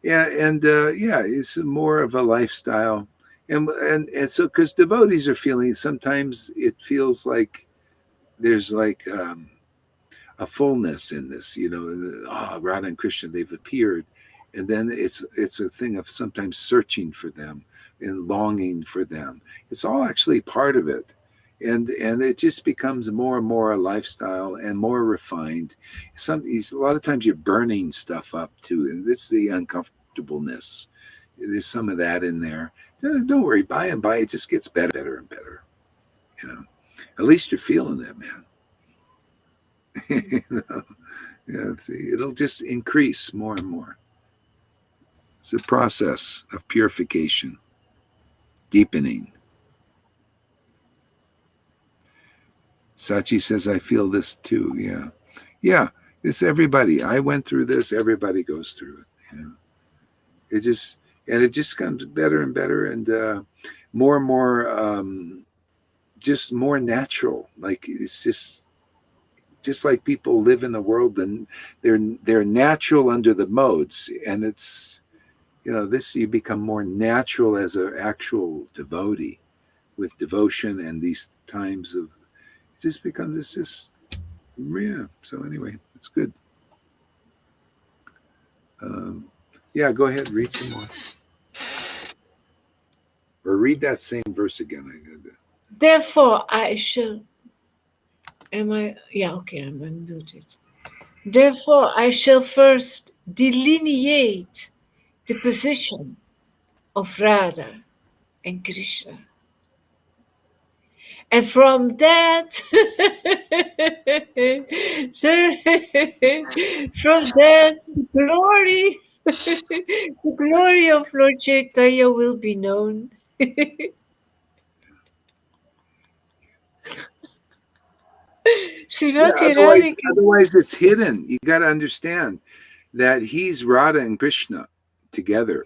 [SPEAKER 1] it's more of a lifestyle, and so because devotees are feeling, sometimes it feels like there's like a fullness in this, Radha and Krishna, they've appeared, and then it's a thing of sometimes searching for them and longing for them. It's all actually part of it. And it just becomes more and more a lifestyle and more refined. A lot of times you're burning stuff up too, and it's the uncomfortableness. There's some of that in there. Don't worry, by and by it just gets better and better. At least you're feeling it, man. It'll just increase more and more. It's a process of purification, deepening. Sachi says, I feel this too. Yeah. It's everybody. I went through this. Everybody goes through it. It just comes better and better, and more and more, just more natural. Like it's just like people live in the world, and they're natural under the modes, and it's this, you become more natural as an actual devotee with devotion and these times of. It just becomes so anyway, it's good. Go ahead, read some more, or read that same verse again.
[SPEAKER 2] Therefore, I shall. I'm unmuted. Therefore, I shall first delineate the position of Radha and Krishna. And from that, glory, the glory of Lord Chaitanya will be known.
[SPEAKER 1] Otherwise, it's hidden. You got to understand that he's Radha and Krishna together.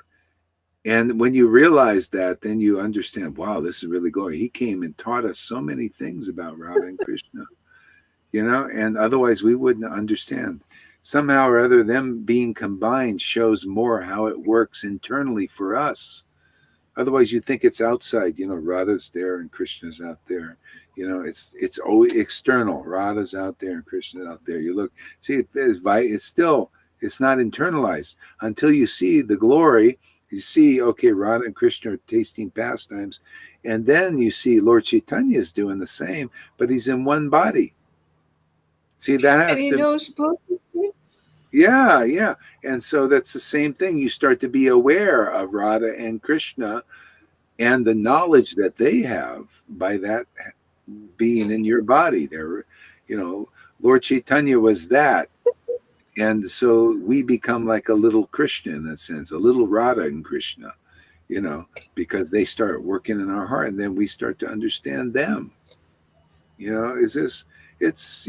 [SPEAKER 1] And when you realize that, then you understand, wow, this is really glory. He came and taught us so many things about Radha and Krishna, and otherwise we wouldn't understand. somehow or other, them being combined shows more how it works internally for us. Otherwise, you think it's outside. Radha's there and Krishna's out there. It's always external. Radha's out there and Krishna's out there. You look, see, it's not internalized until you see the glory. You see, okay, Radha and Krishna are tasting pastimes, and then you see Lord Chaitanya is doing the same, but he's in one body. See, that has
[SPEAKER 2] And he
[SPEAKER 1] to.
[SPEAKER 2] knows both of them.
[SPEAKER 1] Yeah. And so that's the same thing. You start to be aware of Radha and Krishna and the knowledge that they have by that being in your body. Lord Chaitanya was that. And so we become like a little Krishna in a sense, a little Radha and Krishna, because they start working in our heart, and then we start to understand them. It's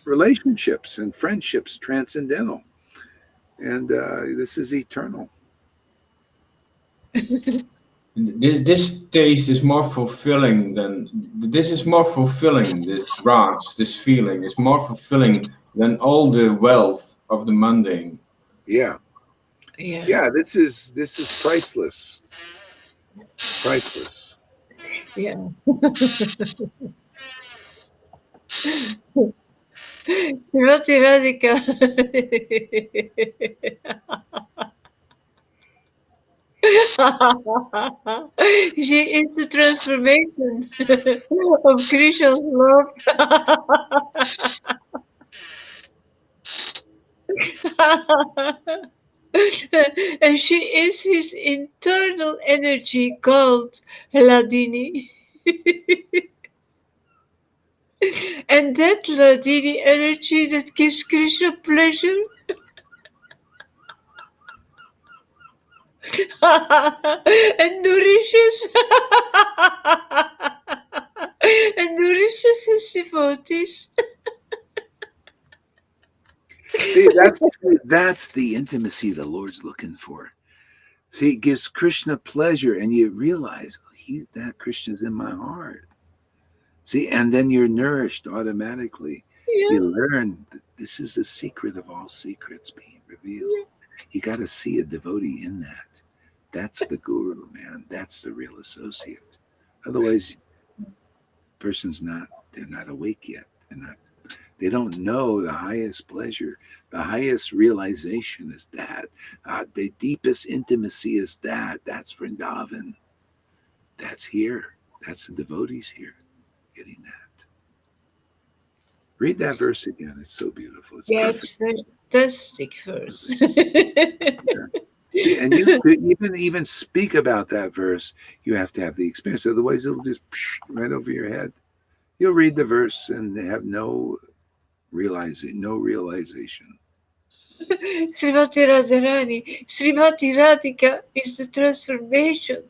[SPEAKER 1] relationships and friendships transcendental, and this is eternal.
[SPEAKER 4] This taste is more fulfilling this rage, this feeling is more fulfilling than all the wealth of the mundane.
[SPEAKER 1] Yeah, this is priceless.
[SPEAKER 2] Yeah. Srimati Radhika. She is the transformation of Krishna's love. And she is his internal energy called Hladini. And that Hladini energy that gives Krishna pleasure and nourishes his devotees.
[SPEAKER 1] See, that's the intimacy the Lord's looking for. See, it gives Krishna pleasure, and you realize that Krishna's in my heart. See, and then you're nourished automatically.
[SPEAKER 2] Yeah.
[SPEAKER 1] You learn that this is the secret of all secrets being revealed.
[SPEAKER 2] Yeah.
[SPEAKER 1] You got to see a devotee in that. That's the guru, man. That's the real associate. Otherwise, they're not awake yet. They don't know the highest pleasure. The highest realization is that. The deepest intimacy is that. That's Vrindavan. That's here. That's the devotees here getting that. Read that verse again. It's so beautiful. It's perfect.
[SPEAKER 2] It's fantastic verse.
[SPEAKER 1] See, and you could even speak about that verse, you have to have the experience. Otherwise, it'll just right over your head. You'll read the verse and have no realization.
[SPEAKER 2] Srimati Radharani, Srimati Radhika is the transformation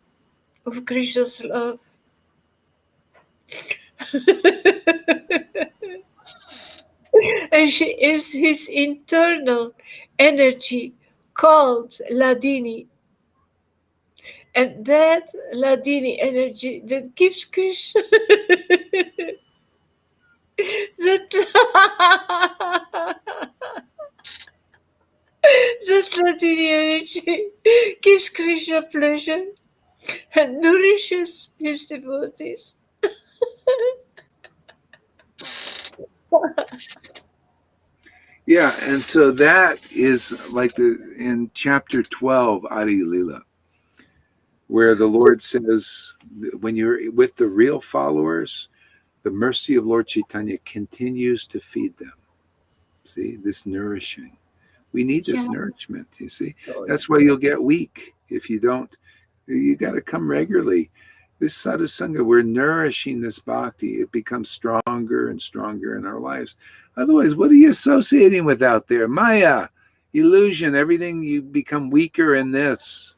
[SPEAKER 2] of Krishna's love. And she is his internal energy called Hladini. And that Hladini energy that gives Krishna that Hladini energy gives Krishna pleasure and nourishes his devotees.
[SPEAKER 1] Yeah, and so that is like in chapter 12, Adi Lila, where the Lord says, when you're with the real followers, the mercy of Lord Chaitanya continues to feed them. See, this nourishing. We need this nourishment, you see. That's why you'll get weak if you don't. You got to come regularly. This sadhu sangha, we're nourishing this bhakti. It becomes stronger and stronger in our lives. Otherwise, what are you associating with out there? Maya, illusion, everything. You become weaker in this.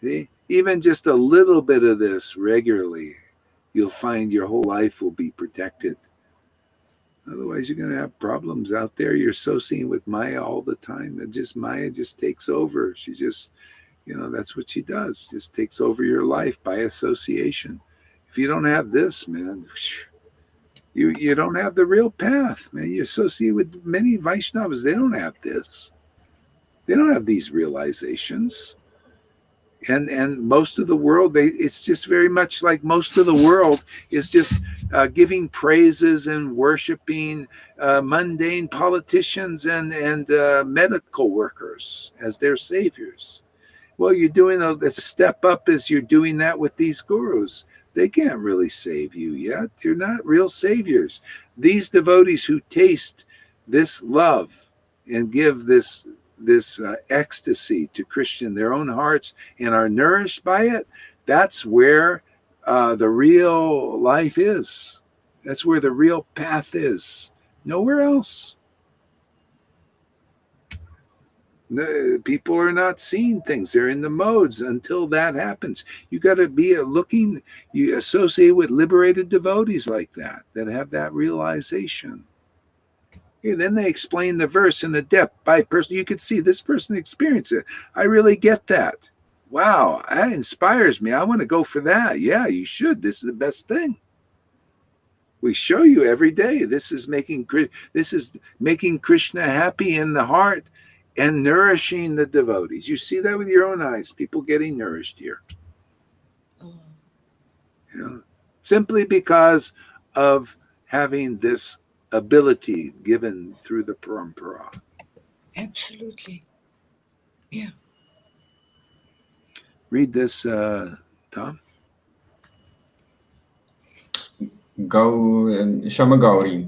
[SPEAKER 1] See? Even just a little bit of this regularly, you'll find your whole life will be protected. Otherwise, you're going to have problems out there. You're associating with Maya all the time. Maya just takes over. She just, that's what she does. Just takes over your life by association. If you don't have this, man, You don't have the real path, man. You associate with many Vaishnavas. They don't have this. They don't have these realizations. And most of the world, it's just very much like most of the world is just giving praises and worshiping mundane politicians and medical workers as their saviors. Well, you're doing the step up is you're doing that with these gurus. They can't really save you yet. You're not real saviors. These devotees who taste this love and give this ecstasy to Krishna in their own hearts and are nourished by it, that's where the real life is. That's where the real path is. Nowhere else. People are not seeing things. They're in the modes until that happens. You got to be you associate with liberated devotees like that have that realization. And then they explain the verse in a depth by person. You could see this person experienced it. I really get that. Wow, that inspires me. I want to go for that. Yeah, you should. This is the best thing. We show you every day. This is making Krishna happy in the heart and nourishing the devotees. You see that with your own eyes. People getting nourished here. You know, simply because of having this ability given through the parampara.
[SPEAKER 2] Absolutely. Yeah.
[SPEAKER 1] Read this, Tom.
[SPEAKER 4] Shama Gauri.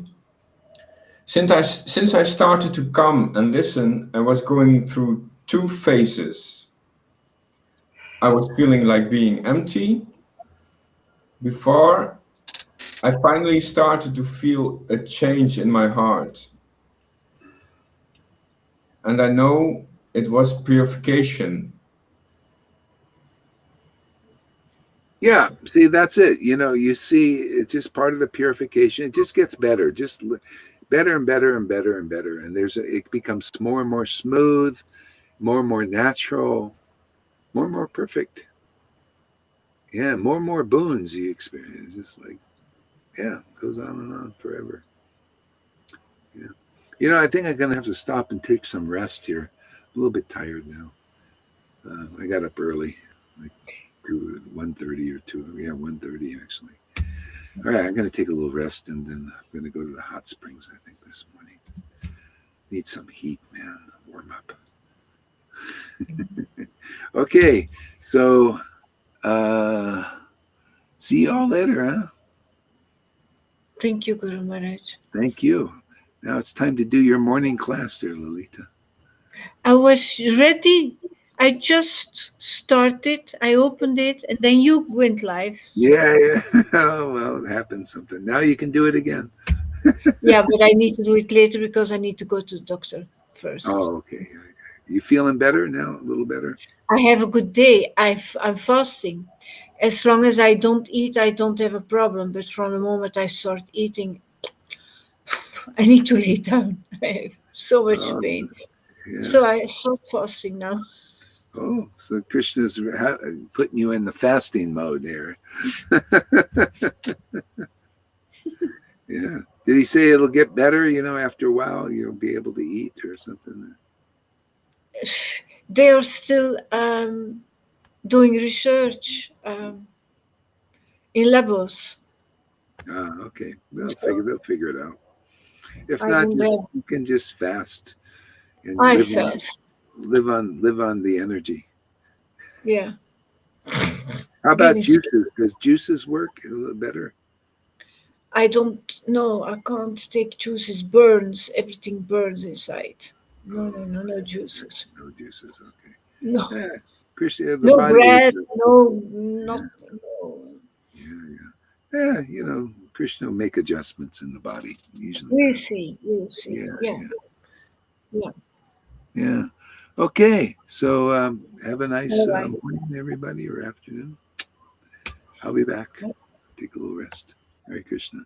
[SPEAKER 4] Since I started to come and listen, I was going through two phases. I was feeling like being empty before I finally started to feel a change in my heart. And I know it was purification.
[SPEAKER 1] Yeah, see, that's it. You see, it's just part of the purification. It just gets better, just better and better and better and better. And it becomes more and more smooth, more and more natural, more and more perfect. Yeah, more and more boons you experience. Just like, yeah, it goes on and on forever. Yeah. I think I'm going to have to stop and take some rest here. I'm a little bit tired now. I got up early, like 1:30 or 2. Yeah, 1:30 actually. All right, I'm going to take a little rest and then I'm going to go to the hot springs, I think, this morning. Need some heat, man. Warm up. Okay, so see you all later, huh?
[SPEAKER 2] Thank you, Guru Maharaj.
[SPEAKER 1] Thank you. Now it's time to do your morning class there, Lalita.
[SPEAKER 2] I was ready. I just started. I opened it, and then you went live.
[SPEAKER 1] Yeah. Oh, well, it happens something. Now you can do it again.
[SPEAKER 2] Yeah, but I need to do it later because I need to go to the doctor first.
[SPEAKER 1] Oh, okay. You feeling better now? A little better?
[SPEAKER 2] I have a good day. I'm fasting. As long as I don't eat, I don't have a problem. But from the moment I start eating, I need to lay down. I have so much pain.
[SPEAKER 1] Yeah.
[SPEAKER 2] So I start fasting now.
[SPEAKER 1] Oh, so Krishna's putting you in the fasting mode there. Yeah. Did he say it'll get better, after a while you'll be able to eat or something?
[SPEAKER 2] They are still doing research in labs.
[SPEAKER 1] Okay. They'll figure it out. If not, you can just fast and live on the energy.
[SPEAKER 2] Yeah.
[SPEAKER 1] How about juices? Does juices work a little better?
[SPEAKER 2] I don't know. I can't take juices. Burns. Everything burns inside. No juices.
[SPEAKER 1] No juices. Okay.
[SPEAKER 2] No.
[SPEAKER 1] Yeah. Krishna,
[SPEAKER 2] No bread. No nothing. No.
[SPEAKER 1] Yeah. Krishna will make adjustments in the body usually.
[SPEAKER 2] We'll see. Yeah.
[SPEAKER 1] Okay. So have a nice morning, everybody, or afternoon. I'll be back. Take a little rest. Hare Krishna.